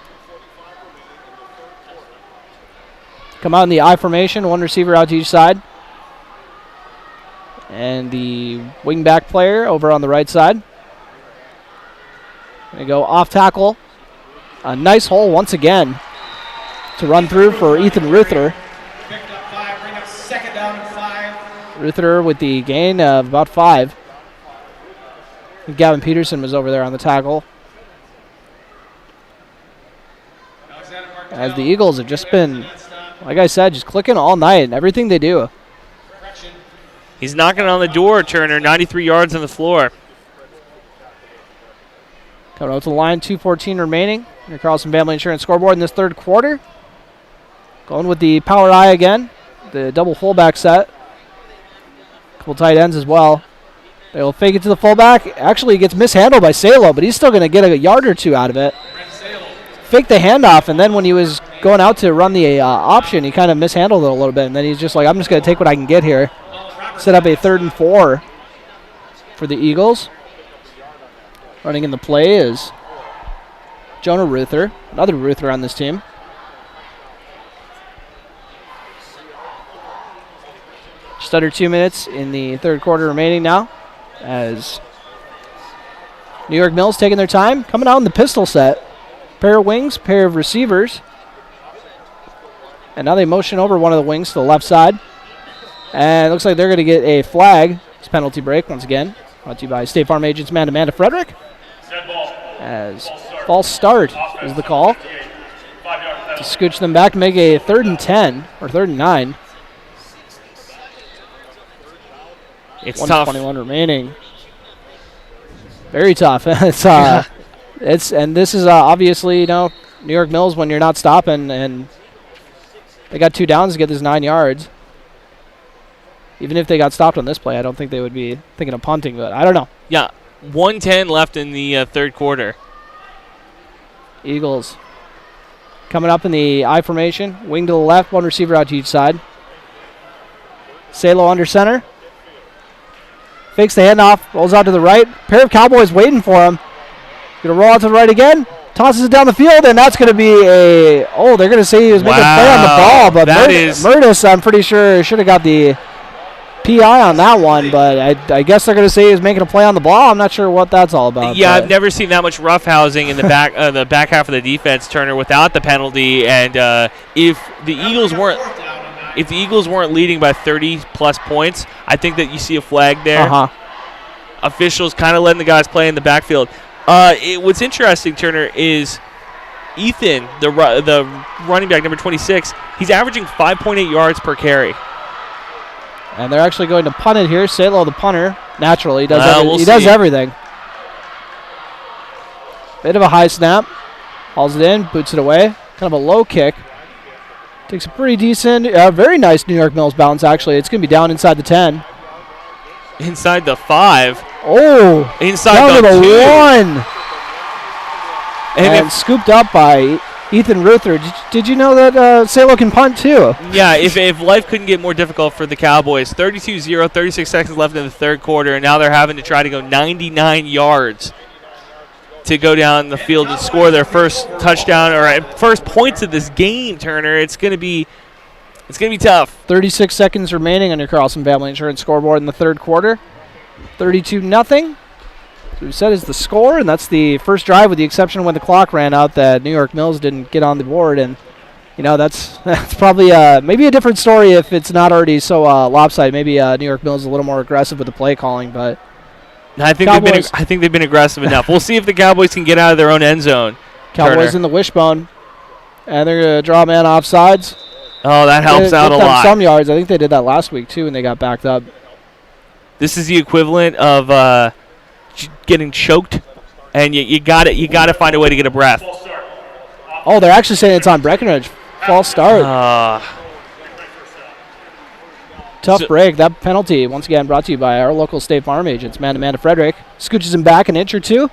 Come out in the I formation, 1 receiver out to each side. And the wingback player over on the right side. They go off tackle. A nice hole once again to run through for Ethan Ruther. Ruther with the gain of about 5. Gavin Peterson was over there on the tackle. As the Eagles have just been, like I said, just clicking all night and everything they do. He's knocking on the door, Turner. 93 yards on the floor. Coming out to the line, 2:14 remaining. Your Carlson Family Insurance scoreboard in this third quarter. Going with the power I again. The double fullback set. Couple tight ends as well. They'll fake it to the fullback. Actually, he gets mishandled by Salo, but he's still going to get a yard or 2 out of it. Fake the handoff, and then when he was going out to run the option, he kind of mishandled it a little bit, and then he's just like, I'm just going to take what I can get here. Set up a 3rd and 4 for the Eagles. Running in the play is Jonah Ruther, another Ruther on this team. Just under 2 minutes in the third quarter remaining now, as New York Mills taking their time, coming out in the pistol set. Pair of wings, pair of receivers. And now they motion over one of the wings to the left side. And it looks like they're going to get a flag. It's penalty break once again. Brought to you by State Farm agents Amanda Frederick. As false start is the call. To scooch them back to make a 3rd and 10, or 3rd and 9. It's 1:21 remaining. Very tough. And this is obviously, New York Mills when you're not stopping, and they got 2 downs to get this 9 yards. Even if they got stopped on this play, I don't think they would be thinking of punting, but I don't know. Yeah, 1:10 left in the third quarter. Eagles coming up in the I formation. Wing to the left, 1 receiver out to each side. Salo under center. Fakes the handoff, rolls out to the right. Pair of Cowboys waiting for him. Going to roll out to the right again. Tosses it down the field, and that's going to be a... Oh, they're going to say he was making a play on the ball, but Murtis, I'm pretty sure, should have got the PI on that one, but I guess they're going to say he was making a play on the ball. I'm not sure what that's all about. Yeah, I've never seen that much roughhousing in the back the back half of the defense, Turner, without the penalty. And if the Eagles weren't leading by 30-plus points, I think that you see a flag there. Officials kind of letting the guys play in the backfield. What's interesting, Turner, is Ethan, the running back, number 26, he's averaging 5.8 yards per carry. And they're actually going to punt it here. Salo, the punter, naturally, he does everything. Bit of a high snap. Hauls it in, boots it away. Kind of a low kick. Takes a pretty decent, very nice New York Mills bounce, actually. It's going to be down inside the 10. Inside the 5. Oh, inside down the to the 2. 1. And scooped up by Ethan Ruther. Did you know that Salo can punt too? Yeah, if life couldn't get more difficult for the Cowboys. 32-0, 36 seconds left in the third quarter, and now they're having to try to go 99 yards to go down the field and score their first touchdown or first points of this game, Turner. It's going to be tough. 36 seconds remaining on your Carlson Family Insurance scoreboard in the third quarter. 32-0. So we said is the score, and that's the first drive with the exception of when the clock ran out that New York Mills didn't get on the board. And, that's probably maybe a different story if it's not already so lopsided. Maybe New York Mills is a little more aggressive with the play calling, but I think they've been aggressive enough. We'll see if the Cowboys can get out of their own end zone. Cowboys Turner. in the wishbone, and they're going to draw man offsides. Oh, that helps out a lot. Some yards. I think they did that last week too, when they got backed up. This is the equivalent of getting choked, and you got to find a way to get a breath. Oh, they're actually saying it's on Breckenridge. False start. Tough break. That penalty, once again, brought to you by our local State Farm agents, man-to-man to Frederick. Scooches him back an inch or two.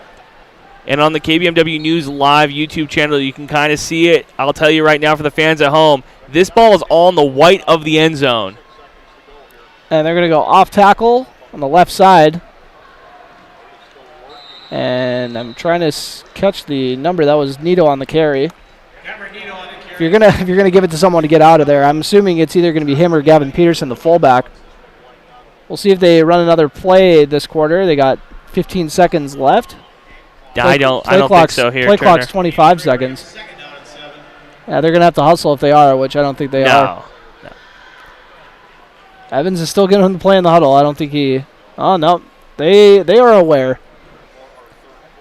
And on the KBMW News Live YouTube channel, you can kind of see it. I'll tell you right now for the fans at home, this ball is all in the white of the end zone. And they're going to go off tackle on the left side. And I'm trying to catch the number. That was Nito on the carry. If you're gonna give it to someone to get out of there, I'm assuming it's either going to be him or Gavin Peterson, the fullback. We'll see if they run another play this quarter. They got 15 seconds left. I don't think so here. Play clock's 25 seconds. Yeah, they're going to have to hustle if they are, which I don't think they are. No. Evans is still getting the play in the huddle. I don't think he... Oh, no. They are aware.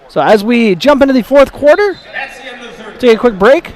So as we jump into the fourth quarter, take a quick break.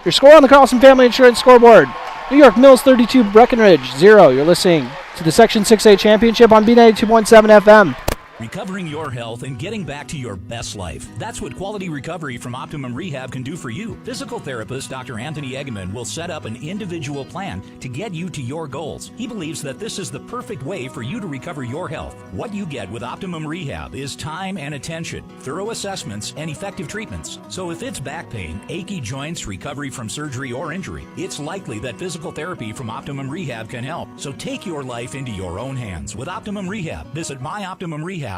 Your score on the Carlson Family Insurance scoreboard. New York Mills 32, Breckenridge 0. You're listening to the Section 6A Championship on B92.7 FM. Recovering your health and getting back to your best life. That's what Quality Recovery from Optimum Rehab can do for you. Physical therapist Dr. Anthony Egeman will set up an individual plan to get you to your goals. He believes that this is the perfect way for you to recover your health. What you get with Optimum Rehab is time and attention, thorough assessments, and effective treatments. So if it's back pain, achy joints, recovery from surgery or injury, it's likely that physical therapy from Optimum Rehab can help. So take your life into your own hands with Optimum Rehab. Visit myoptimumrehab.com.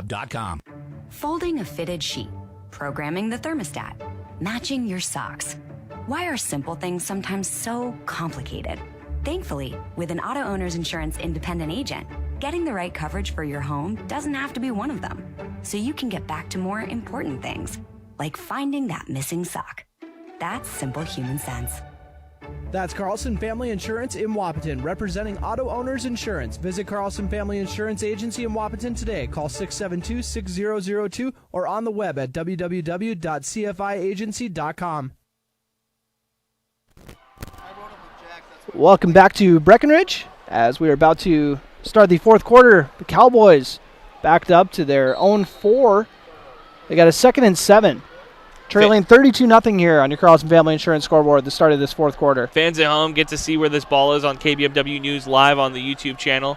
Folding a fitted sheet, programming the thermostat, matching your socks. Why are simple things sometimes so complicated? Thankfully, with an auto owner's insurance independent agent, getting the right coverage for your home doesn't have to be one of them. So you can get back to more important things, like finding that missing sock. That's simple human sense. That's Carlson Family Insurance in Wapaton, representing auto owners insurance. Visit Carlson Family Insurance Agency in Wapaton today. Call 672-6002 or on the web at www.cfiagency.com. Welcome back to Breckenridge. As we are about to start the fourth quarter, the Cowboys backed up to their own 4. They got a 2nd and 7. Trailing 32-0 here on your Carlson Family Insurance scoreboard at the start of this fourth quarter. Fans at home get to see where this ball is on KBMW News Live on the YouTube channel.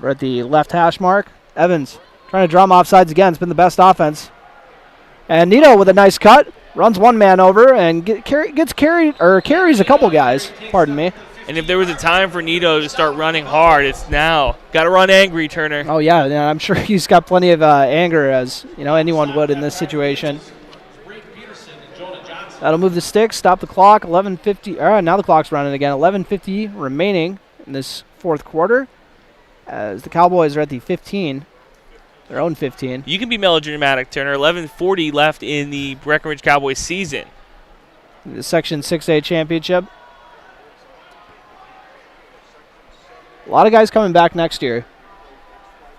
We're at the left hash mark. Evans trying to draw him offsides again. It's been the best offense. And Nito with a nice cut. Runs one man over and carries a couple guys. Pardon me. And if there was a time for Nito to start running hard, it's now. Got to run angry, Turner. Oh, yeah. I'm sure he's got plenty of anger, as anyone would in this situation. That'll move the sticks, stop the clock. 11:50. Now the clock's running again. 11:50 remaining in this fourth quarter, as the Cowboys are at the 15, their own 15. You can be melodramatic, Turner. 11:40 left in the Breckenridge Cowboys season. The Section 6A championship. A lot of guys coming back next year.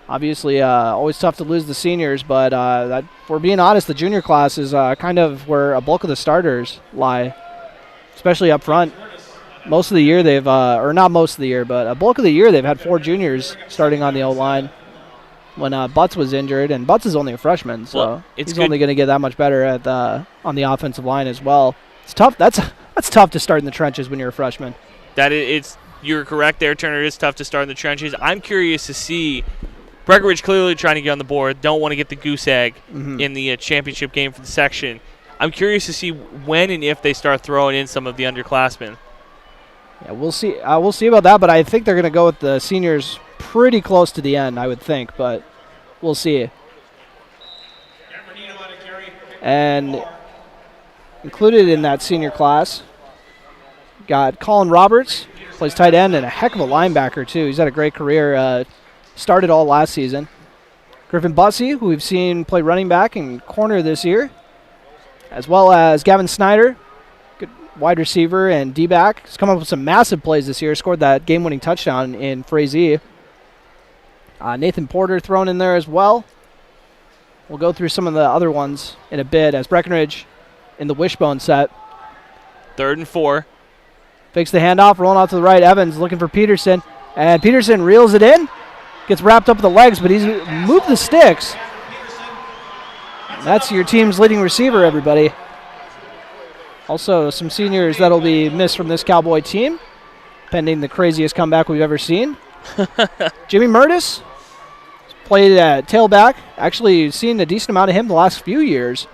Obviously, always tough to lose the seniors, but if we're being honest, the junior class is kind of where a bulk of the starters lie, especially up front. Most of the year they've, or not most of the year, but a bulk of the year they've had 4 juniors starting on the O-line when Butts was injured, and Butts is only a freshman, so he's only going to get that much better at on the offensive line as well. It's tough. That's tough to start in the trenches when you're a freshman. You're correct there, Turner. It is tough to start in the trenches. I'm curious to see. Breckenridge clearly trying to get on the board. Don't want to get the goose egg in the championship game for the section. I'm curious to see when and if they start throwing in some of the underclassmen. Yeah, we'll see. We'll see about that, but I think they're going to go with the seniors pretty close to the end, I would think, but we'll see. And included in that senior class, got Colin Roberts, plays tight end, and a heck of a linebacker, too. He's had a great career. Started all last season. Griffin Bussey, who we've seen play running back and corner this year, as well as Gavin Snyder, good wide receiver and D-back. He's come up with some massive plays this year, scored that game-winning touchdown in Frazee. Nathan Porter thrown in there as well. We'll go through some of the other ones in a bit as Breckenridge in the wishbone set. 3rd and 4. Fakes the handoff, rolling out to the right. Evans looking for Peterson, and Peterson reels it in. Gets wrapped up with the legs, but he's moved the sticks. That's your team's leading receiver, everybody. Also, some seniors that'll be missed from this Cowboy team, pending the craziest comeback we've ever seen. Jimmy Murtis played at tailback. Actually, seen a decent amount of him the last few years.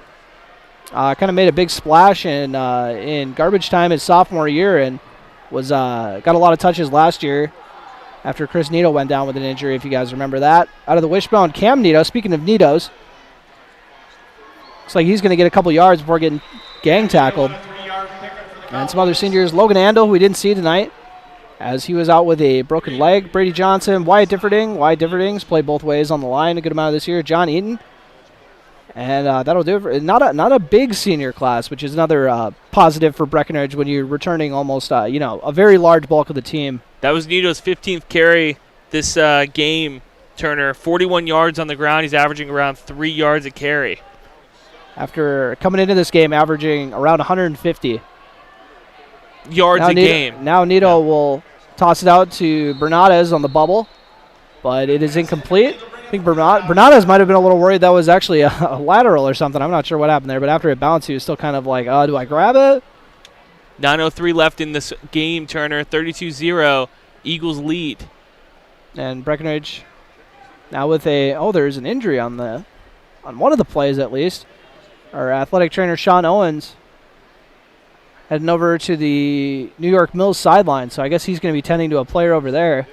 Kind of made a big splash in garbage time his sophomore year, and was got a lot of touches last year after Chris Nito went down with an injury, if you guys remember that. Out of the wishbone, Cam Nito. Speaking of Nitos, looks like he's going to get a couple yards before getting gang tackled. And some other seniors, Logan Andel, who we didn't see tonight, as he was out with a broken leg. Brady Johnson, Wyatt Differding's played both ways on the line a good amount of this year. John Eaton. And that'll do it for not a big senior class, which is another positive for Breckenridge when you're returning almost a very large bulk of the team. That was Nito's 15th carry this game, Turner. 41 yards on the ground. He's averaging around 3 yards a carry. After coming into this game averaging around 150 yards a game. Now Nito will toss it out to Bernades on the bubble, but it is incomplete. I think Bernades might have been a little worried that was actually a lateral or something. I'm not sure what happened there, but after it bounced, he was still kind of like, do I grab it? 9:03 left in this game, Turner. 32-0, Eagles lead. And Breckenridge now with there's an injury on one of the plays at least. Our athletic trainer, Sean Owens, heading over to the New York Mills sideline, so I guess he's going to be tending to a player over there.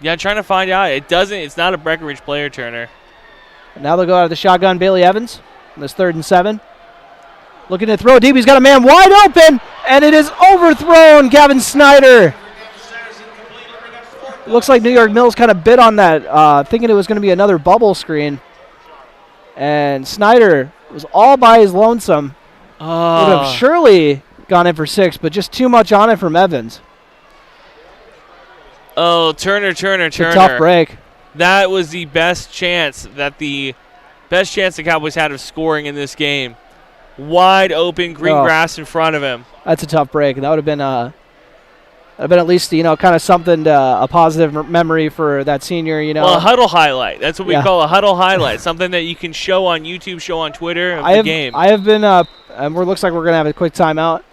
Yeah, I'm trying to find out. It's not a Breckenridge player, Turner. And now they'll go out of the shotgun, Bailey Evans, on this 3rd and 7. Looking to throw deep. He's got a man wide open, and it is overthrown. Gavin Snyder. Looks like New York Mills kind of bit on that, thinking it was going to be another bubble screen. And Snyder was all by his lonesome. Would have surely gone in for 6, but just too much on it from Evans. Oh, Turner. It's a tough break. That was the best chance the Cowboys had of scoring in this game. Wide open, green grass in front of him. That's a tough break. That would have been at least kind of something a positive memory for that senior. Well, a huddle highlight. That's what we call a huddle highlight. Something that you can show on YouTube, show on Twitter of the game. I have been and it looks like we're gonna have a quick timeout,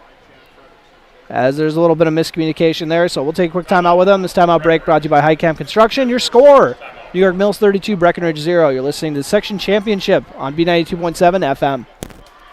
as there's a little bit of miscommunication there. So we'll take a quick timeout with them. This timeout break brought to you by High Camp Construction. Your score: New York Mills 32, Breckenridge 0. You're listening to the Section Championship on B92.7 FM.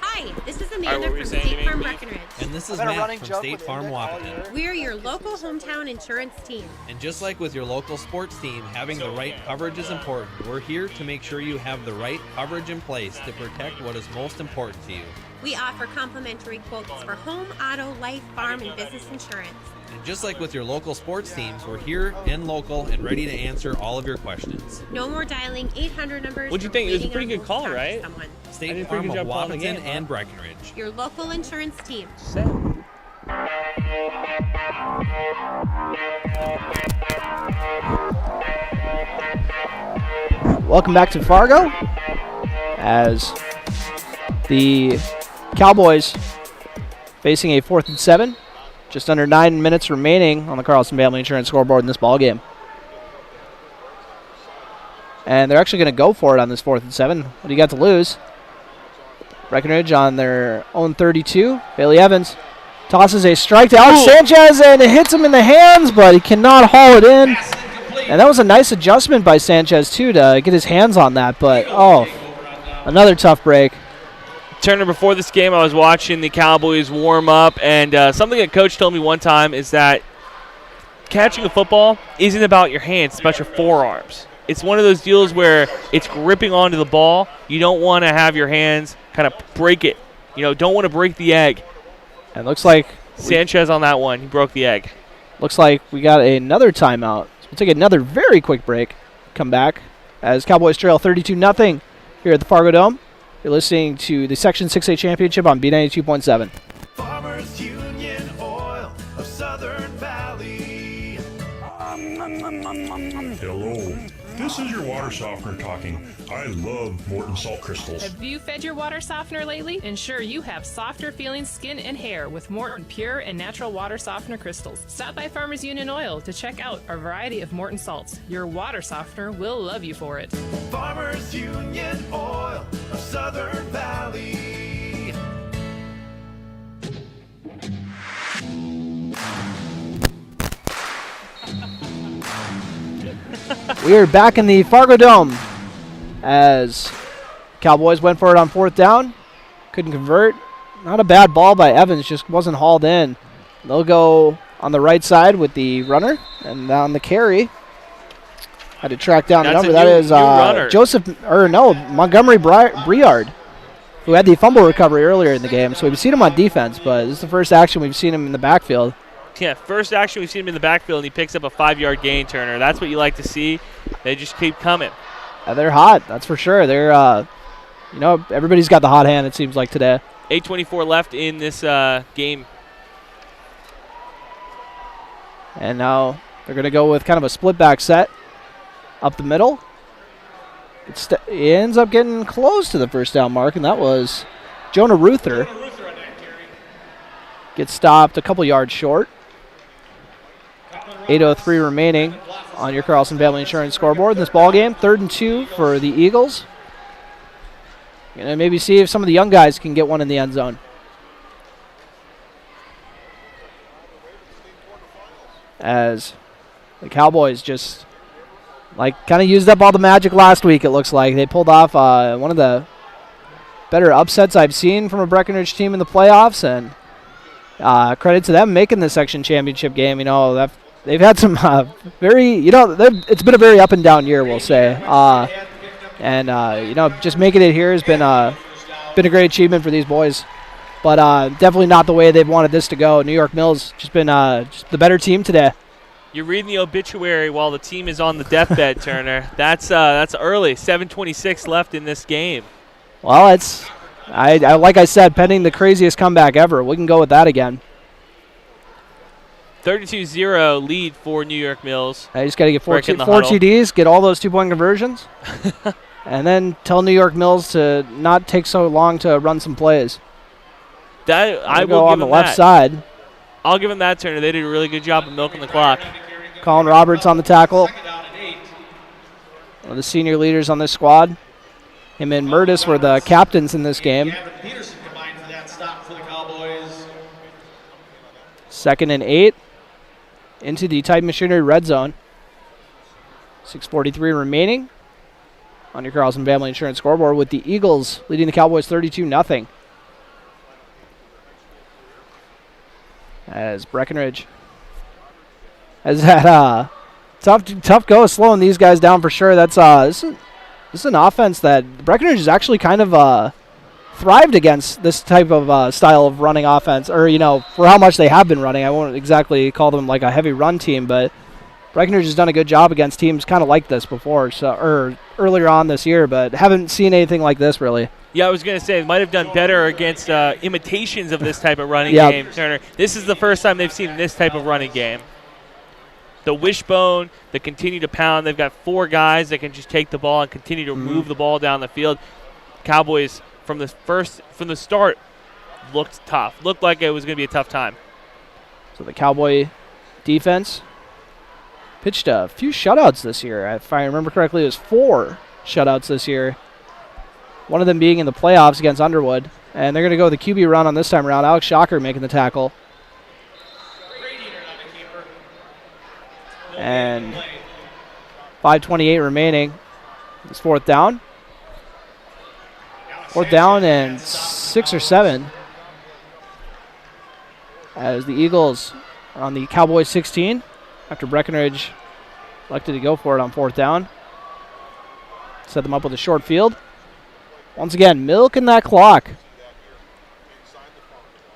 Hi, this is Amanda from State Farm Breckenridge. this is Matt from State Farm Wapaton. We're your local hometown insurance team. And just like with your local sports team, having the right coverage is important. We're here to make sure you have the right coverage in place to protect what is most important to you. We offer complimentary quotes for home, auto, life, farm, and business insurance. And just like with your local sports teams, we're here and local and ready to answer all of your questions. No more dialing 800 numbers. What'd you think? It was a pretty good call, right? State Farm of Wapaton and Breckenridge. Your local insurance team. Welcome back to Fargo as the Cowboys facing a 4th and 7. Just under 9 minutes remaining on the Carlson Family Insurance scoreboard in this ball game. And they're actually going to go for it on this 4th and 7. What do you got to lose? Breckenridge on their own 32. Bailey Evans tosses a strike to Alex Sanchez, and it hits him in the hands, but he cannot haul it in. And that was a nice adjustment by Sanchez, too, to get his hands on that. But, another tough break. Turner, before this game, I was watching the Cowboys warm up, and something that Coach told me one time is that catching a football isn't about your hands, it's about your forearms. It's one of those deals where it's gripping onto the ball. You don't want to have your hands kind of break it. Don't want to break the egg. And looks like Sanchez on that one, he broke the egg. Looks like we got another timeout. So we'll take another very quick break. Come back as Cowboys trail 32-0 here at the Fargodome. You're listening to the Section 6A Championship on B92.7. Farmers Union Oil of Southern Valley. Hello, this is your water softener talking. I love Morton Salt Crystals. Have you fed your water softener lately? Ensure you have softer feeling skin and hair with Morton Pure and Natural Water Softener Crystals. Stop by Farmers Union Oil to check out our variety of Morton salts. Your water softener will love you for it. Farmers Union Oil of Southern Valley. We are back in the Fargodome as Cowboys went for it on 4th down. Couldn't convert. Not a bad ball by Evans, just wasn't hauled in. They'll go on the right side with the runner, and on the carry, had to track down the number. That is Montgomery Briard, who had the fumble recovery earlier in the game. So we've seen him on defense, but this is the first action we've seen him in the backfield. Yeah, first action we've seen him in the backfield, and he picks up a 5-yard gain, Turner. That's what you like to see. They just keep coming. They're hot, that's for sure. They're, everybody's got the hot hand, it seems like, today. 8:24 left in this game. And now they're going to go with kind of a split back set up the middle. It ends up getting close to the first down mark, and that was Jonah Ruther. Gets stopped a couple yards short. 8:03 remaining on your Carlson Family Insurance scoreboard in this ball game. 3rd and 2 for the Eagles. Gonna maybe see if some of the young guys can get one in the end zone. As the Cowboys just kind of used up all the magic last week, it looks like. They pulled off one of the better upsets I've seen from a Breckenridge team in the playoffs, and credit to them making the section championship game. They've had some it's been a very up and down year, we'll say. Just making it here has been a great achievement for these boys. But definitely not the way they've wanted this to go. New York Mills just been just the better team today. You're reading the obituary while the team is on the deathbed, Turner. That's early. 7:26 left in this game. Well, it's like I said, pending the craziest comeback ever. We can go with that again. 32-0 lead for New York Mills. I just got to get four TDs, get all those 2-point conversions, and then tell New York Mills to not take so long to run some plays. I will go on the left side. I'll give him that, Turner. They did a really good job of milking the clock. Colin Roberts on the tackle. One of the senior leaders on this squad. Him and Murtis were the captains in this game. 2nd and 8 into the Titan Machinery red zone. 6:43 remaining on your Carlson Family Insurance scoreboard, with the Eagles leading the Cowboys 32-0. as Breckenridge has had tough go slowing these guys down for sure. That's this is an offense that Breckenridge has actually kind of thrived against this type of style of running offense, or for how much they have been running. I won't exactly call them like a heavy run team, but Breckenridge has done a good job against teams kind of like this before, or earlier on this year, but haven't seen anything like this really. Yeah, I was going to say, they might have done better against imitations of this type of running game, Turner. This is the first time they've seen this type of running game. The wishbone, the continue to pound. They've got 4 guys that can just take the ball and continue to move the ball down the field. Cowboys, from the start, looked tough. Looked like it was going to be a tough time. So the Cowboy defense pitched a few shutouts this year. If I remember correctly, it was 4 shutouts this year. One of them being in the playoffs against Underwood. And they're going to go with the QB run on this time around. Alex Shocker making the tackle. And 5:28 remaining. It's 4th down. 4th down and 6 or 7. As the Eagles are on the Cowboys 16 after Breckenridge elected to go for it on 4th down. Set them up with a short field. Once again, milking that clock.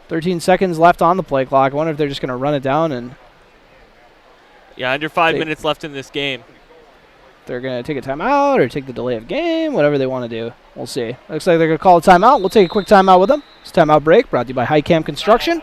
13 seconds left on the play clock. I wonder if they're just going to run it down and... Yeah, under 5 minutes left in this game. They're going to take a timeout or take the delay of game, whatever they want to do. We'll see. Looks like they're going to call a timeout. We'll take a quick timeout with them. It's timeout break brought to you by High Camp Construction.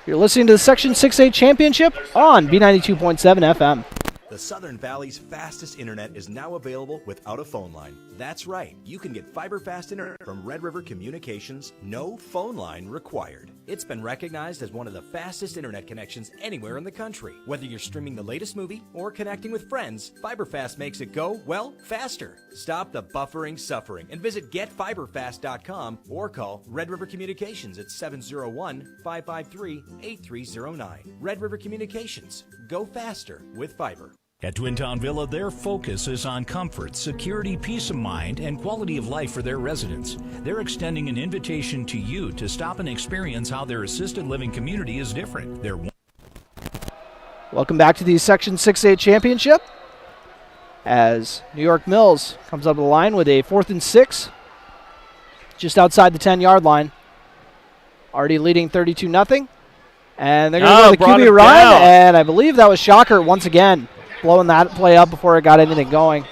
You're listening to the Section 6A Championship on B92.7 FM. The Southern Valley's fastest internet is now available without a phone line. That's right, you can get fiber fast internet from Red River Communications, no phone line required. It's been recognized as one of the fastest internet connections anywhere in the country. Whether you're streaming the latest movie or connecting with friends, FiberFast makes it go, well, faster. Stop the buffering suffering and visit getfiberfast.com or call Red River Communications at 701-553-8309. Red River Communications, go faster with fiber. At Twin Town Villa, their focus is on comfort, security, peace of mind, and quality of life for their residents. They're extending an invitation to you to stop and experience how their assisted living community is different. Welcome back to the Section 6A Championship as New York Mills comes up the line with a 4th and 6 just outside the 10-yard line. Already leading 32-0. And they're going to go with the QB run, and I believe that was Shocker once again, blowing that play up before it got anything going.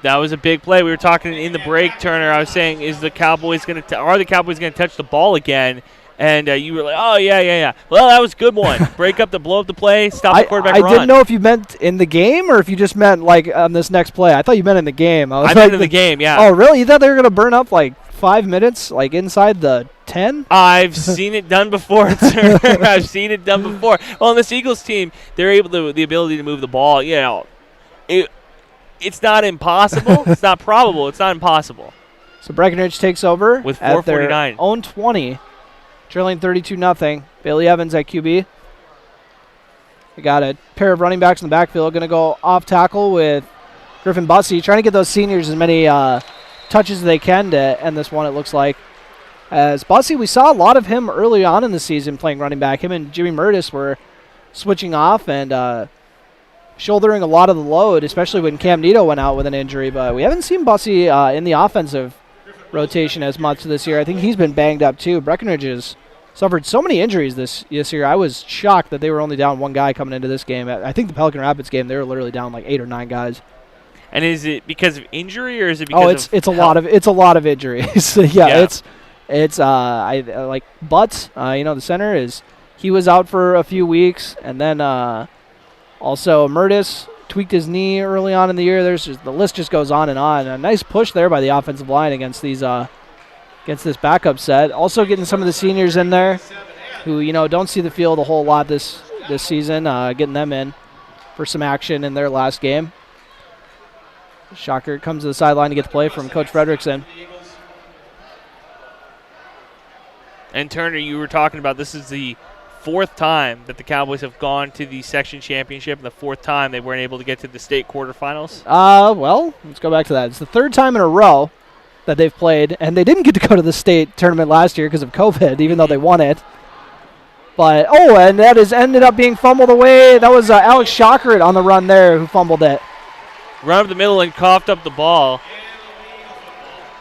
That was a big play. We were talking in the break, Turner. I was saying, are the Cowboys going to touch the ball again? And you were like, oh, yeah. Well, that was a good one. Blow up the play, stop the quarterback run. I didn't know if you meant in the game or if you just meant like on this next play. I thought you meant in the game. I meant in the game, yeah. Oh, really? You thought they were going to burn up like 5 minutes, like inside the 10? I've seen it done before, sir. I've seen it done before. Well, on this Eagles team, they're the ability to move the ball. It's not impossible. It's not probable. It's not impossible. So Breckenridge takes over with 4:49. At their own 20, trailing 32-0. Bailey Evans at QB. We got a pair of running backs in the backfield. Going to go off tackle with Griffin Bussey, trying to get those seniors as many touches as they can to end this one, it looks like. As Bussey, we saw a lot of him early on in the season playing running back. Him and Jimmy Murtis were switching off and shouldering a lot of the load, especially when Cam Nito went out with an injury. But we haven't seen Bussey in the offensive rotation as much this year. I think he's been banged up too. Breckenridge has suffered so many injuries this year. I was shocked that they were only down one guy coming into this game. I think the Pelican Rapids game, they were literally down like 8 or 9 guys. And is it because of injury or is it because it's a lot of injuries. Yeah. It's like Butts, the center he was out for a few weeks, and then also Murtis tweaked his knee early on in the year. The list just goes on and on. A nice push there by the offensive line against this backup set. Also getting some of the seniors in there who don't see the field a whole lot this season, getting them in for some action in their last game. Shocker comes to the sideline to get the play from Coach Fredrickson. And Turner, you were talking about this is the 4th time that the Cowboys have gone to the section championship, and the 4th time they weren't able to get to the state quarterfinals. Well, let's go back to that. It's the 3rd time in a row that they've played, and they didn't get to go to the state tournament last year because of COVID, even though they won it. But, and that ended up being fumbled away. That was Alex Shockert on the run there who fumbled it. Run up the middle and coughed up the ball.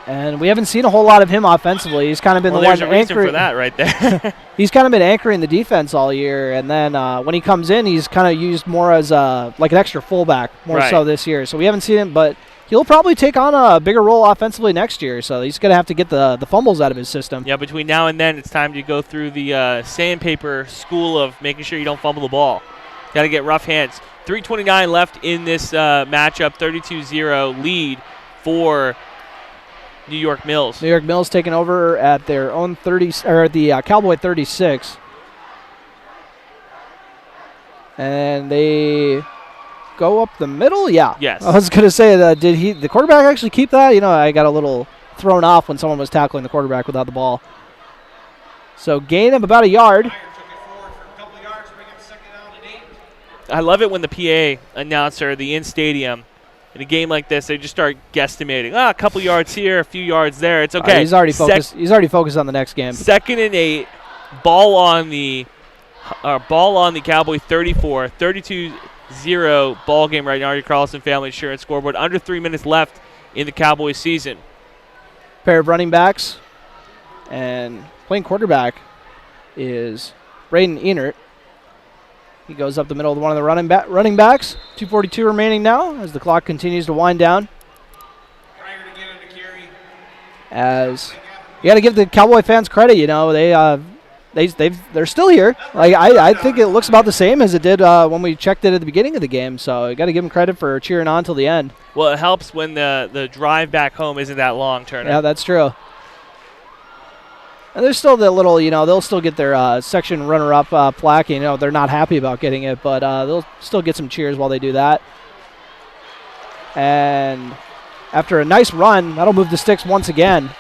And we haven't seen a whole lot of him offensively. He's kind of been the one there's a reason anchoring. for that right there. He's kind of been anchoring the defense all year. And then when he comes in, he's kind of used more as like an extra fullback more so this year. So we haven't seen him, but he'll probably take on a bigger role offensively next year. So he's going to have to get the fumbles out of his system. Yeah, between now and then, it's time to go through the sandpaper school of making sure you don't fumble the ball. Got to get rough hands. 3:29 left in this matchup, 32-0 lead for New York Mills. New York Mills taking over at their own 30, or the Cowboy 36. And they go up the middle? Yeah. Yes. I was going to say, did the quarterback actually keep that? You know, I got a little thrown off when someone was tackling the quarterback without the ball. So gain of about a yard. I love it when the PA announcer, the in-stadium, in a game like this, they just start guesstimating. A couple yards here, a few yards there. It's okay. He's already focused. He's already focused on the next game. 2nd and 8, ball on the Cowboy 34, 32-0 ball game right now. Your Carlson Family Insurance scoreboard. Under 3 minutes left in the Cowboys season. Pair of running backs, and playing quarterback is Braden Enert. He goes up the middle of one of the running backs. 2:42 remaining now as the clock continues to wind down. As you got to give the Cowboy fans credit, you know, they're still here. Like I think it looks about the same as it did when we checked it at the beginning of the game. So you got to give them credit for cheering on till the end. Well, it helps when the drive back home isn't that long, Turner. Yeah, that's true. And there's still the little, you know, they'll still get their section runner-up plaque. You know, they're not happy about getting it, but they'll still get some cheers while they do that. And after a nice run, that'll move the sticks once again.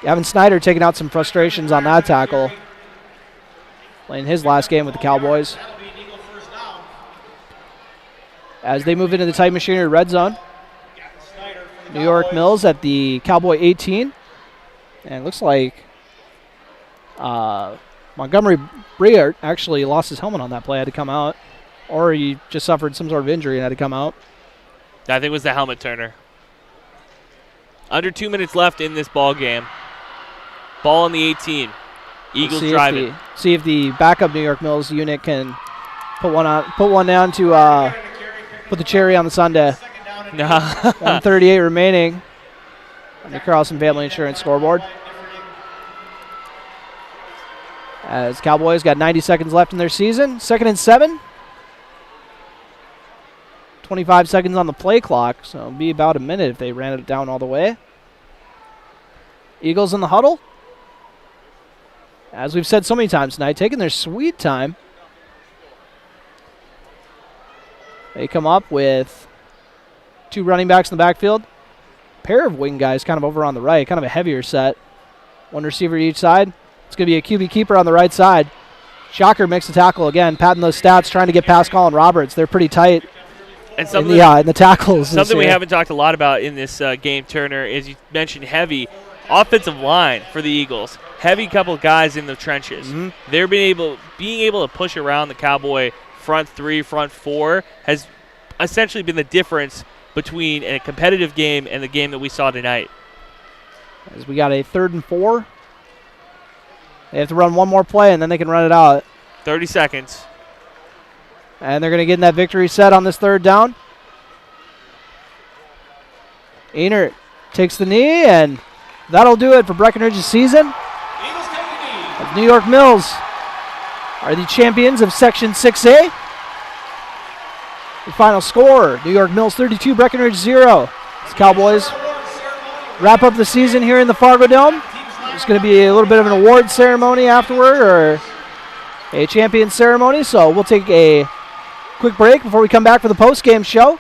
Gavin Snyder taking out some frustrations on that tackle. Playing his last game with the Cowboys. As they move into the tight machinery red zone. New York Mills at the Cowboy 18. And it looks like Montgomery Briart actually lost his helmet on that play, had to come out. Or he just suffered some sort of injury and had to come out. I think it was the helmet, Turner. Under 2 minutes left in this ball game. Ball on the 18. Eagles driving. See if the backup New York Mills unit can put one down to put the cherry on the sundae. 1:38 remaining on the Carlson Family Insurance scoreboard. As Cowboys got 90 seconds left in their season. 2nd and 7. 25 seconds on the play clock, so it'll be about a minute if they ran it down all the way. Eagles in the huddle. As we've said so many times tonight, taking their sweet time. They come up with 2 running backs in the backfield. Pair of wing guys kind of over on the right, kind of a heavier set. 1 receiver to each side. It's going to be a QB keeper on the right side. Shocker makes the tackle again, patting those stats, trying to get past Colin Roberts. They're pretty tight and in the tackles. Something we haven't talked a lot about in this game, Turner, is you mentioned heavy. Offensive line for the Eagles. Heavy couple guys in the trenches. Mm-hmm. They're being able to push around the Cowboy front 3, front 4 has essentially been the difference between a competitive game and the game that we saw tonight. As we got a 3rd and 4. They have to run one more play, and then they can run it out. 30 seconds. And they're going to get in that victory set on this 3rd down. Enert takes the knee, and that'll do it for Breckenridge's season. As New York Mills are the champions of Section 6A. The final score, New York Mills 32, Breckenridge 0. As Cowboys wrap up the season here in the Fargodome. There's going to be a little bit of an award ceremony afterward, or a champion ceremony. So we'll take a quick break before we come back for the post-game show.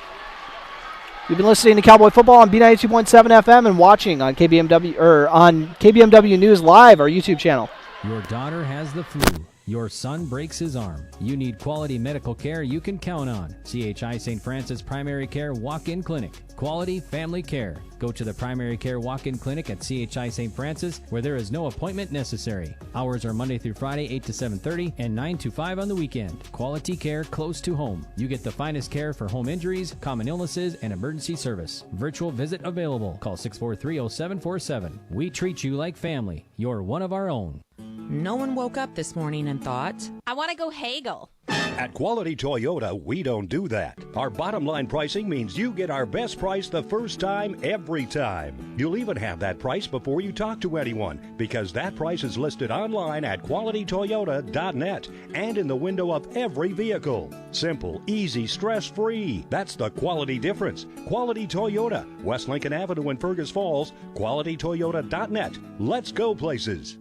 You've been listening to Cowboy Football on B92.7 FM and watching on KBMW News Live, our YouTube channel. Your daughter has the flu. Your son breaks his arm. You need quality medical care you can count on. CHI St. Francis Primary Care Walk-In Clinic. Quality family care. Go to the Primary Care Walk-In Clinic at CHI St. Francis, where there is no appointment necessary. Hours are Monday through Friday, 8 to 7:30 and 9 to 5 on the weekend. Quality care close to home. You get the finest care for home injuries, common illnesses, and emergency service. Virtual visit available. Call 643-0747. We treat you like family. You're one of our own. No one woke up this morning and thought, I want to go Hagel. At Quality Toyota, we don't do that. Our bottom line pricing means you get our best price the first time, every time. You'll even have that price before you talk to anyone, because that price is listed online at qualitytoyota.net and in the window of every vehicle. Simple, easy, stress-free. That's the quality difference. Quality Toyota, West Lincoln Avenue in Fergus Falls, qualitytoyota.net. Let's go places.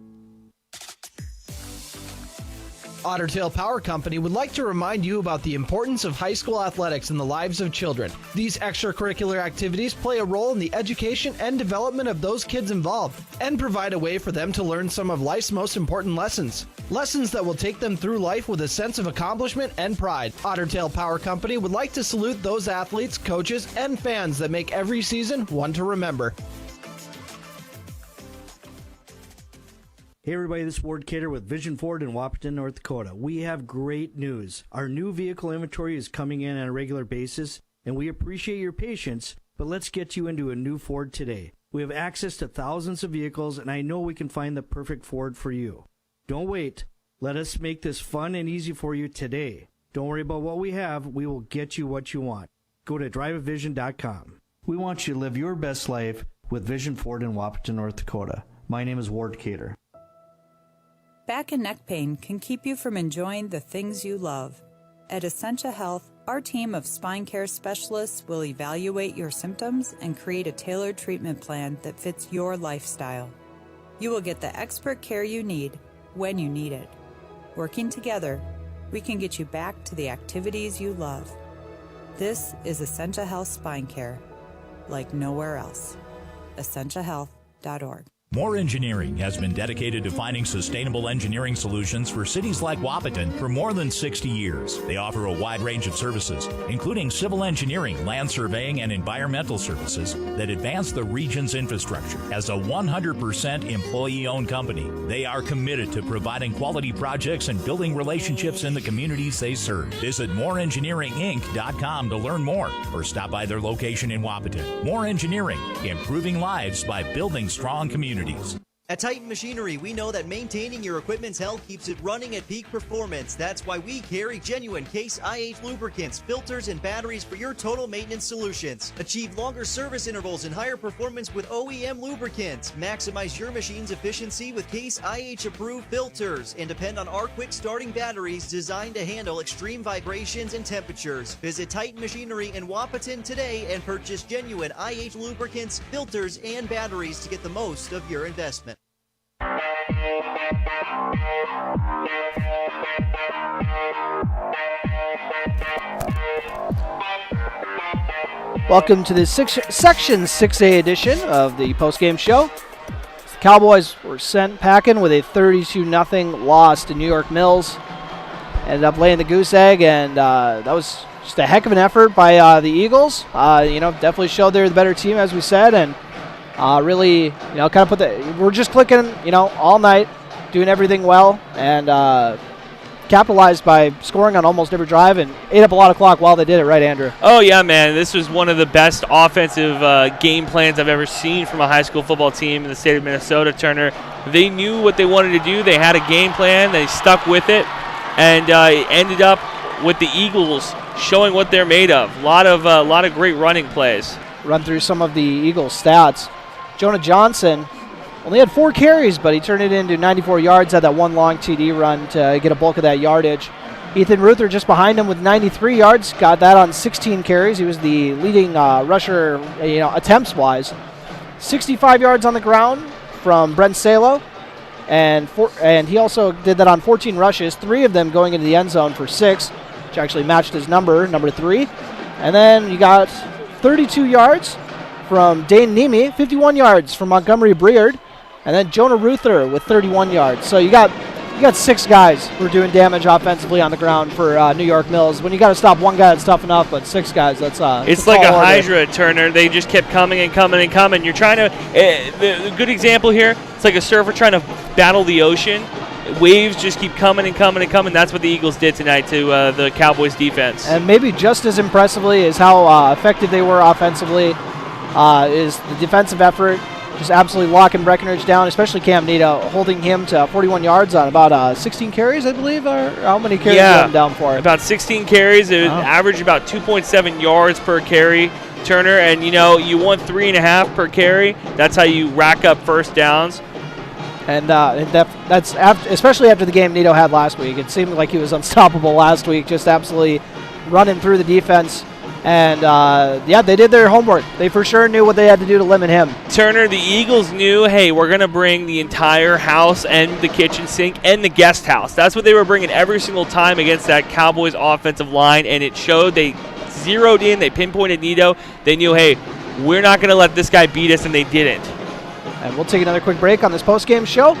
Otter Tail Power Company would like to remind you about the importance of high school athletics in the lives of children. These extracurricular activities play a role in the education and development of those kids involved and provide a way for them to learn some of life's most important lessons. Lessons that will take them through life with a sense of accomplishment and pride. Otter Tail Power Company would like to salute those athletes, coaches, and fans that make every season one to remember. Hey everybody, this is Ward Cater with Vision Ford in Wahpeton, North Dakota. We have great news. Our new vehicle inventory is coming in on a regular basis, and we appreciate your patience, but let's get you into a new Ford today. We have access to thousands of vehicles, and I know we can find the perfect Ford for you. Don't wait. Let us make this fun and easy for you today. Don't worry about what we have. We will get you what you want. Go to driveavision.com. We want you to live your best life with Vision Ford in Wahpeton, North Dakota. My name is Ward Cater. Back and neck pain can keep you from enjoying the things you love. At Essentia Health, our team of spine care specialists will evaluate your symptoms and create a tailored treatment plan that fits your lifestyle. You will get the expert care you need when you need it. Working together, we can get you back to the activities you love. This is Essentia Health Spine Care, like nowhere else. EssentiaHealth.org. More Engineering has been dedicated to finding sustainable engineering solutions for cities like Wahpeton for more than 60 years. They offer a wide range of services, including civil engineering, land surveying, and environmental services that advance the region's infrastructure. As a 100% employee-owned company, they are committed to providing quality projects and building relationships in the communities they serve. Visit moreengineeringinc.com to learn more or stop by their location in Wahpeton. More Engineering, improving lives by building strong communities. At Titan Machinery, we know that maintaining your equipment's health keeps it running at peak performance. That's why we carry genuine Case IH lubricants, filters, and batteries for your total maintenance solutions. Achieve longer service intervals and higher performance with OEM lubricants. Maximize your machine's efficiency with Case IH approved filters. And depend on our quick starting batteries designed to handle extreme vibrations and temperatures. Visit Titan Machinery in Wahpeton today and purchase genuine IH lubricants, filters, and batteries to get the most of your investment. Welcome to the Section 6A edition of the postgame show. The Cowboys were sent packing with a 32-0 loss to New York Mills. Ended up laying the goose egg, and that was just a heck of an effort by the Eagles. Definitely showed they're the better team, as we said, and really, kind of we're just clicking, all night, doing everything well, and capitalized by scoring on almost every drive and ate up a lot of clock while they did it, right, Andrew? Oh, yeah, man. This was one of the best offensive game plans I've ever seen from a high school football team in the state of Minnesota, Turner. They knew what they wanted to do. They had a game plan. They stuck with it, and it ended up with the Eagles showing what they're made of. A lot of great running plays. Run through some of the Eagles stats. Jonah Johnson only had 4 carries, but he turned it into 94 yards, had that one long TD run to get a bulk of that yardage. Ethan Ruther just behind him with 93 yards, got that on 16 carries. He was the leading rusher, attempts-wise. 65 yards on the ground from Brent Salo, and he also did that on 14 rushes, 3 of them going into the end zone for 6, which actually matched his number 3. And then you got 32 yards from Dane Nemi, 51 yards from Montgomery Breard, and then Jonah Ruther with 31 yards. So you got You got 6 guys who are doing damage offensively on the ground for New York Mills. When you got to stop one guy, that's tough enough, but 6 guys, that's it's like a Hydra, Turner. They just kept coming and coming and coming. You're trying to the good example here, it's like a surfer trying to battle the ocean. Waves just keep coming and coming and coming. That's what the Eagles did tonight to the Cowboys defense. And maybe just as impressively as how effective they were offensively is the defensive effort. Just absolutely locking Breckenridge down, especially Cam Nito, holding him to 41 yards on about 16 carries, I believe, or how many carries you have him down for? About 16 carries. It averaged about 2.7 yards per carry, Turner, and you want 3.5 per carry. That's how you rack up first downs. And that's especially after the game Nito had last week. It seemed like he was unstoppable last week, just absolutely running through the defense. And, they did their homework. They for sure knew what they had to do to limit him. Turner, the Eagles knew, hey, we're going to bring the entire house and the kitchen sink and the guest house. That's what they were bringing every single time against that Cowboys offensive line, and it showed. They zeroed in. They pinpointed Nito. They knew, hey, we're not going to let this guy beat us, and they didn't. And we'll take another quick break on this postgame show.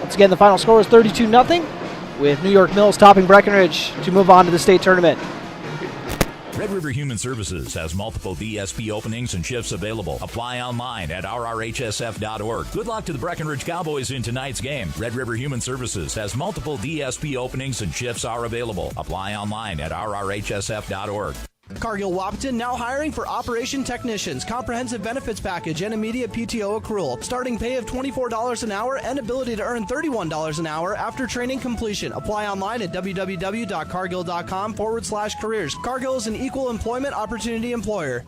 Once again, the final score is 32-0, with New York Mills topping Breckenridge to move on to the state tournament. Red River Human Services has multiple DSP openings and shifts available. Apply online at rrhsf.org. Good luck to the Breckenridge Cowboys in tonight's game. Red River Human Services has multiple DSP openings and shifts are available. Apply online at rrhsf.org. Cargill Wahpeton now hiring for operation technicians, comprehensive benefits package, and immediate PTO accrual. Starting pay of $24 an hour and ability to earn $31 an hour after training completion. Apply online at www.cargill.com/careers. Cargill is an equal employment opportunity employer.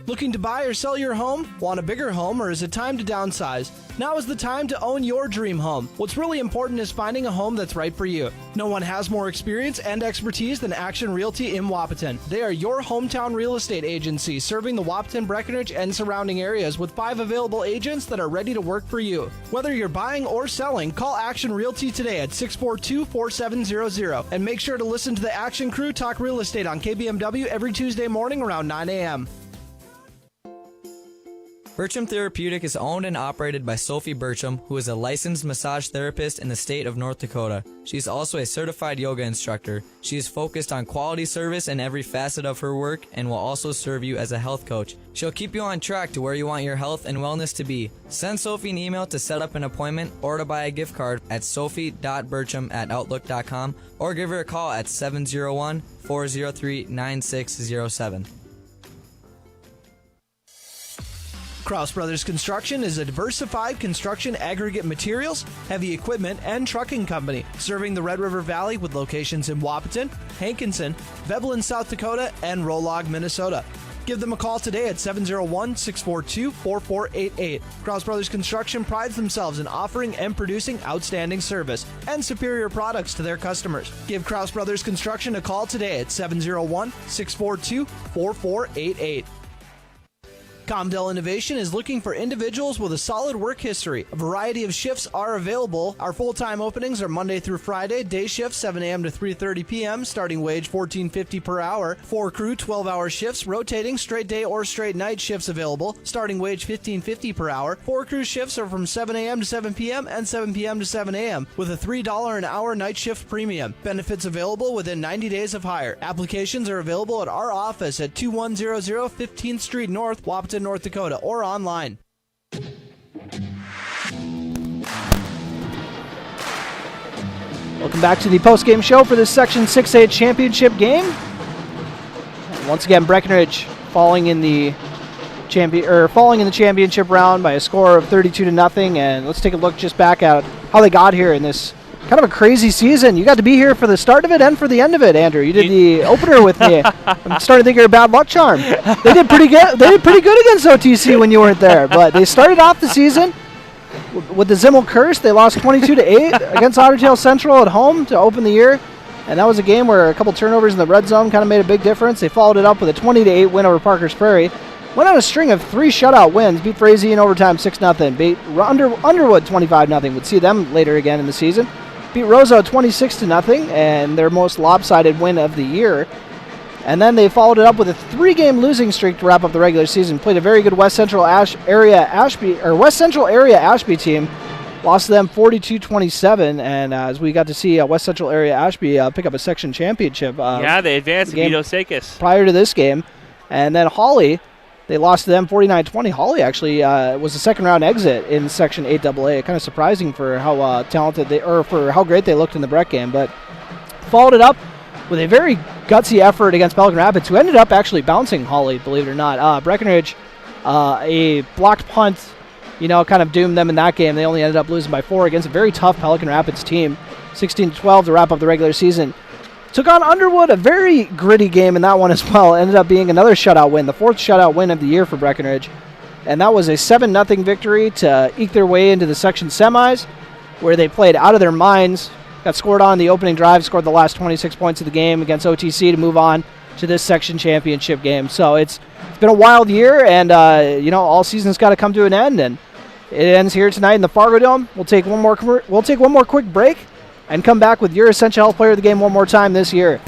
Looking to buy or sell your home? Want a bigger home, or is it time to downsize? Now is the time to own your dream home. What's really important is finding a home that's right for you. No one has more experience and expertise than Action Realty in Wahpeton. They are your hometown real estate agency, serving the Wahpeton, Breckenridge, and surrounding areas with 5 available agents that are ready to work for you. Whether you're buying or selling, call Action Realty today at 642-4700. And make sure to listen to the Action Crew talk real estate on KBMW every Tuesday morning around 9 a.m. Bircham Therapeutic is owned and operated by Sophie Bircham, who is a licensed massage therapist in the state of North Dakota. She is also a certified yoga instructor. She is focused on quality service in every facet of her work and will also serve you as a health coach. She'll keep you on track to where you want your health and wellness to be. Send Sophie an email to set up an appointment or to buy a gift card at sophie.bircham@outlook.com or give her a call at 701-403-9607. Kraus Brothers Construction is a diversified construction aggregate materials, heavy equipment, and trucking company, serving the Red River Valley with locations in Wahpeton, Hankinson, Veblen, South Dakota, and Rolog, Minnesota. Give them a call today at 701-642-4488. Kraus Brothers Construction prides themselves in offering and producing outstanding service and superior products to their customers. Give Kraus Brothers Construction a call today at 701-642-4488. Comdell Innovation is looking for individuals with a solid work history. A variety of shifts are available. Our full-time openings are Monday through Friday. Day shift 7 a.m. to 3:30 p.m. Starting wage $14.50 per hour. 4 crew 12-hour shifts. Rotating straight day or straight night shifts available. Starting wage $15.50 per hour. 4 crew shifts are from 7 a.m. to 7 p.m. and 7 p.m. to 7 a.m. with a $3 an hour night shift premium. Benefits available within 90 days of hire. Applications are available at our office at 2100 15th Street North, Wahpeton, North Dakota, or online. Welcome back to the post-game show for this Section 6A championship game. And once again, Breckenridge falling in the championship round by a score of 32-0. And let's take a look just back at how they got here in this kind of a crazy season. You got to be here for the start of it and for the end of it, Andrew. You did the opener with me. I'm starting to think you're a bad luck charm. They did pretty good. They did pretty good against OTC when you weren't there. But they started off the season with the Zimmel curse. They lost 22-8 against Otter Tail Central at home to open the year. And that was a game where a couple turnovers in the red zone kind of made a big difference. They followed it up with a 20-8 win over Parker's Prairie. Went on a string of 3 shutout wins. Beat Frazee in overtime 6-0. Beat Underwood 25-0. Would see them later again in the season. Beat Roseau 26-0, and their most lopsided win of the year. And then they followed it up with a 3-game losing streak to wrap up the regular season. Played a very good West Central area Ashby team lost to them 42-27, and as we got to see West Central Area Ashby pick up a section championship. Yeah, they advanced to beat Osakis. Prior to this game. And then Hawley, they lost to them 49-20. Hawley actually was a second-round exit in Section 8AA. Kind of surprising for how talented they, or for how great they looked in the Breck game, but followed it up with a very gutsy effort against Pelican Rapids, who ended up actually bouncing Hawley, believe it or not. Breckenridge, a blocked punt, kind of doomed them in that game. They only ended up losing by 4 against a very tough Pelican Rapids team, 16-12 to wrap up the regular season. Took on Underwood, a very gritty game in that one as well. Ended up being another shutout win, the 4th shutout win of the year for Breckenridge. And that was a 7-0 victory to eke their way into the section semis, where they played out of their minds. Got scored on the opening drive, scored the last 26 points of the game against OTC to move on to this section championship game. So it's been a wild year, and all season's got to come to an end, and it ends here tonight in the Fargodome. We'll take one more quick break and come back with your Essential Health Player of the Game one more time this year.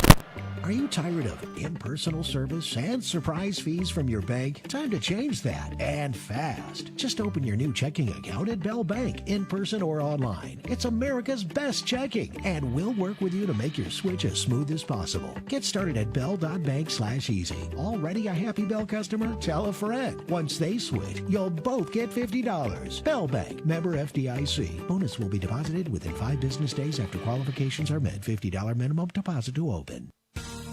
Are you tired of impersonal service and surprise fees from your bank? Time to change that, and fast. Just open your new checking account at Bell Bank, in person or online. It's America's best checking, and we'll work with you to make your switch as smooth as possible. Get started at bell.bank/easy. Already a happy Bell customer? Tell a friend. Once they switch, you'll both get $50. Bell Bank, member FDIC. Bonus will be deposited within 5 business days after qualifications are met. $50 minimum deposit to open.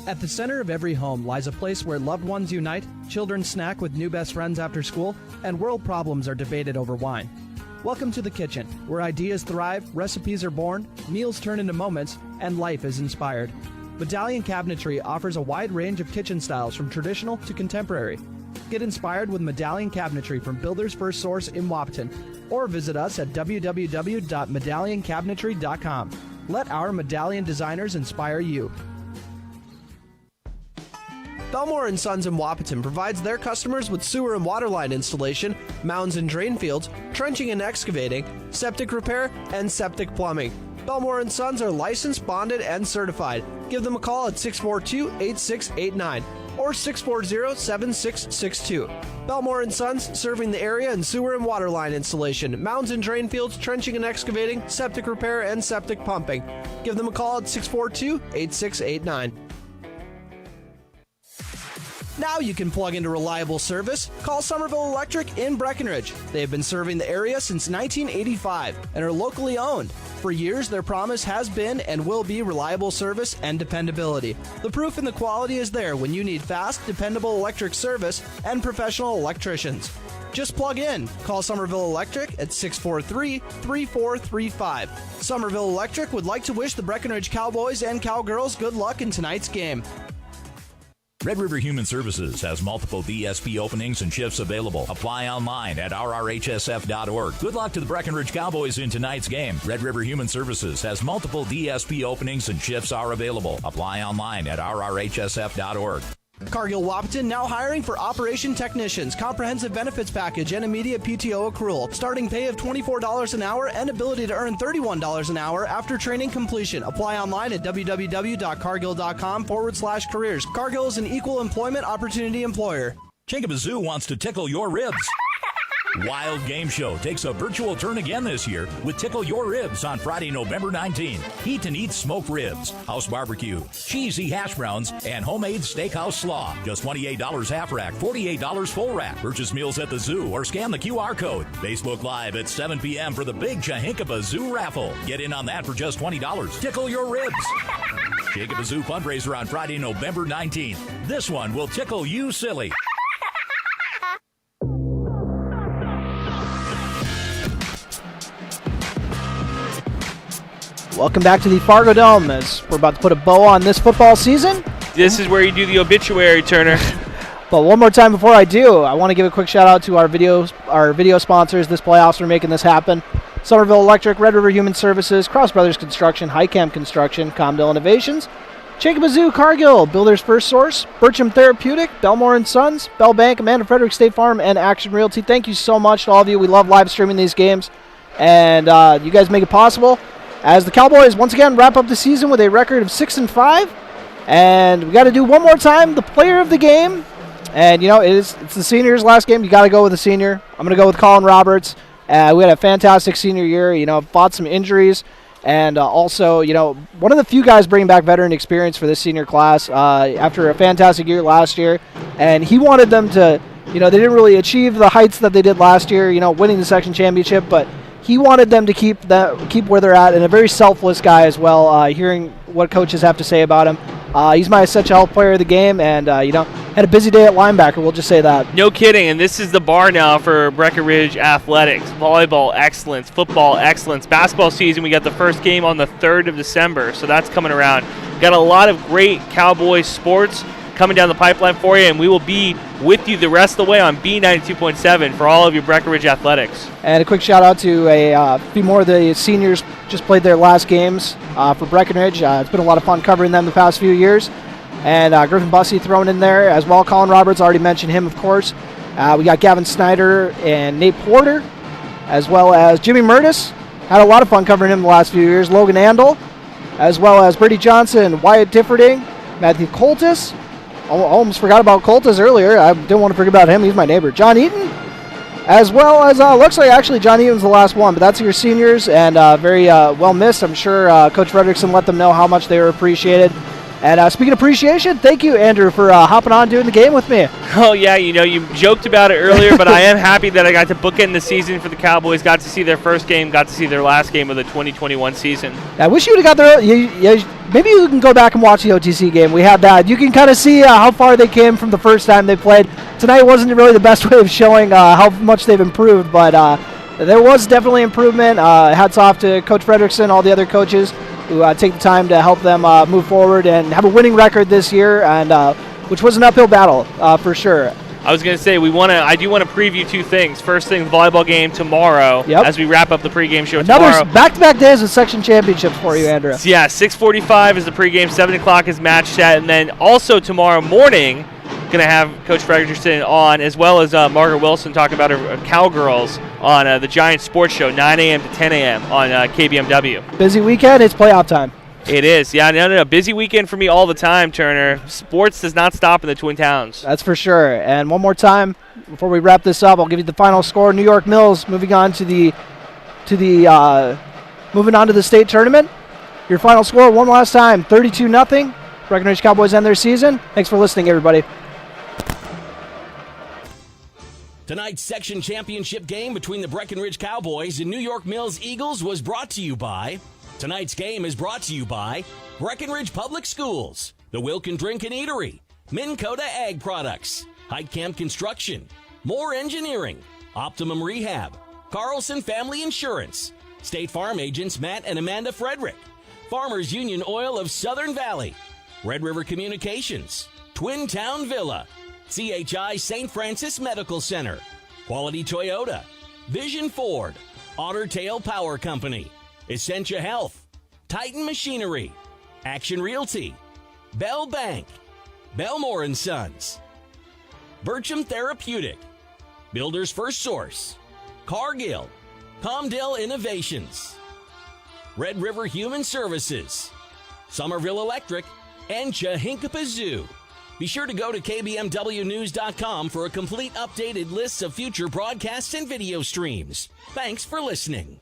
At the center of every home lies a place where loved ones unite, children snack with new best friends after school, and world problems are debated over wine. Welcome to the kitchen, where ideas thrive, recipes are born, meals turn into moments, and life is inspired. Medallion Cabinetry offers a wide range of kitchen styles from traditional to contemporary. Get inspired with Medallion Cabinetry from Builder's First Source in Wahpeton, or visit us at www.medallioncabinetry.com. Let our medallion designers inspire you. Belmore & Sons in Wahpeton provides their customers with sewer and water line installation, mounds and drain fields, trenching and excavating, septic repair, and septic plumbing. Belmore & Sons are licensed, bonded, and certified. Give them a call at 642-8689 or 640-7662. Belmore & Sons, serving the area in sewer and water line installation, mounds and drain fields, trenching and excavating, septic repair, and septic pumping. Give them a call at 642-8689. Now you can plug into reliable service. Call Somerville Electric in Breckenridge. They have been serving the area since 1985 and are locally owned. For years, their promise has been and will be reliable service and dependability. The proof in the quality is there when you need fast, dependable electric service and professional electricians. Just plug in. Call Somerville Electric at 643-3435. Somerville Electric would like to wish the Breckenridge Cowboys and Cowgirls good luck in tonight's game. Red River Human Services has multiple DSP openings and shifts available. Apply online at rrhsf.org. Good luck to the Breckenridge Cowboys in tonight's game. Red River Human Services has multiple DSP openings and shifts are available. Apply online at rrhsf.org. Cargill Wahpeton now hiring for operation technicians, comprehensive benefits package, and immediate PTO accrual. Starting pay of $24 an hour and ability to earn $31 an hour after training completion. Apply online at www.cargill.com/careers. Cargill is an equal employment opportunity employer. Jacob Zoo wants to tickle your ribs. Wild Game Show takes a virtual turn again this year with Tickle Your Ribs on Friday, November 19th. Eat and eat smoked ribs, house barbecue, cheesy hash browns, and homemade steakhouse slaw. Just $28 half rack, $48 full rack. Purchase meals at the zoo or scan the QR code. Facebook Live at 7 p.m. for the big Chahinkapa Zoo raffle. Get in on that for just $20. Tickle your ribs. Jacob Zoo fundraiser on Friday, November 19th. This one will tickle you silly. Welcome back to the Fargodome as we're about to put a bow on this football season. This is where you do the obituary, Turner. But one more time before I do, I want to give a quick shout out to our video sponsors this playoffs for making this happen. Somerville Electric, Red River Human Services, Cross Brothers Construction, Highcamp Construction, Comdale Innovations, Jacob Zoo, Cargill, Builder's First Source, Bircham Therapeutic, Belmore & Sons, Bell Bank, Amanda Frederick State Farm, and Action Realty. Thank you so much to all of you. We love live streaming these games, and you guys make it possible. As the Cowboys once again wrap up the season with a record of 6-5, and we got to do one more time the player of the game. And it's the senior's last game. You got to go with the senior. I'm going to go with Colin Roberts. We had a fantastic senior year, fought some injuries. And also, one of the few guys bringing back veteran experience for this senior class after a fantastic year last year. And he wanted them to, they didn't really achieve the heights that they did last year, winning the section championship. But he wanted them to keep where they're at, and a very selfless guy as well, hearing what coaches have to say about him. He's my essential health player of the game, and, had a busy day at linebacker, we'll just say that. No kidding, and this is the bar now for Breckenridge athletics. Volleyball excellence, football excellence. Basketball season, we got the first game on the 3rd of December, so that's coming around. Got a lot of great Cowboys sports coming down the pipeline for you, and we will be with you the rest of the way on B92.7 for all of your Breckenridge athletics. And a quick shout out to a few more of the seniors just played their last games for Breckenridge. It's been a lot of fun covering them the past few years. And Griffin Bussey thrown in there as well. Colin Roberts, already mentioned him, of course. We got Gavin Snyder and Nate Porter, as well as Jimmy Murtis. Had a lot of fun covering him the last few years. Logan Andel, as well as Brady Johnson, Wyatt Differding, Matthew Coltis. Almost forgot about Coltis earlier. I didn't want to forget about him. He's my neighbor. John Eaton, as well as, looks like actually John Eaton's the last one, but that's your seniors, and very well missed. I'm sure Coach Fredrickson let them know how much they were appreciated. And speaking of appreciation, thank you, Andrew, for hopping on doing the game with me. Oh, yeah, you joked about it earlier, but I am happy that I got to bookend the season for the Cowboys, got to see their first game, got to see their last game of the 2021 season. I wish you would have got there. Maybe you can go back and watch the OTC game. We had that. You can kind of see how far they came from the first time they played. Tonight wasn't really the best way of showing how much they've improved, but there was definitely improvement. Hats off to Coach Fredrickson, all the other coaches who take the time to help them move forward and have a winning record this year, and which was an uphill battle for sure. I was going to say I do want to preview two things. First thing, the volleyball game tomorrow as we wrap up the pregame show tomorrow. Another back-to-back days with section championships for you, Andrew. Yeah, 6:45 is the pregame, 7 o'clock is match set, and then also tomorrow morning, going to have Coach Fredrickson on, as well as Margaret Wilson talking about her Cowgirls on the Giant Sports Show, 9 a.m. to 10 a.m. on KBMW. Busy weekend. It's playoff time. It is. Yeah, no. Busy weekend for me all the time, Turner. Sports does not stop in the Twin Towns. That's for sure. And one more time, before we wrap this up, I'll give you the final score. New York Mills moving on to the state tournament. Your final score one last time, 32-0. Breckenridge Cowboys end their season. Thanks for listening, everybody. Tonight's section championship game between the Breckenridge Cowboys and New York Mills Eagles was brought to you by... Tonight's game is brought to you by Breckenridge Public Schools, the Wilkin Drink and Eatery, Minn Kota Ag Products, Height Camp Construction, Moore Engineering, Optimum Rehab, Carlson Family Insurance, State Farm agents Matt and Amanda Frederick, Farmers Union Oil of Southern Valley, Red River Communications, Twin Town Villa, CHI St. Francis Medical Center, Quality Toyota, Vision Ford, Otter Tail Power Company, Essentia Health, Titan Machinery, Action Realty, Bell Bank, Belmore & Sons, Bircham Therapeutic, Builders First Source, Cargill, Comdale Innovations, Red River Human Services, Somerville Electric, and Chahinkapa Zoo. Be sure to go to kbmwnews.com for a complete updated list of future broadcasts and video streams. Thanks for listening.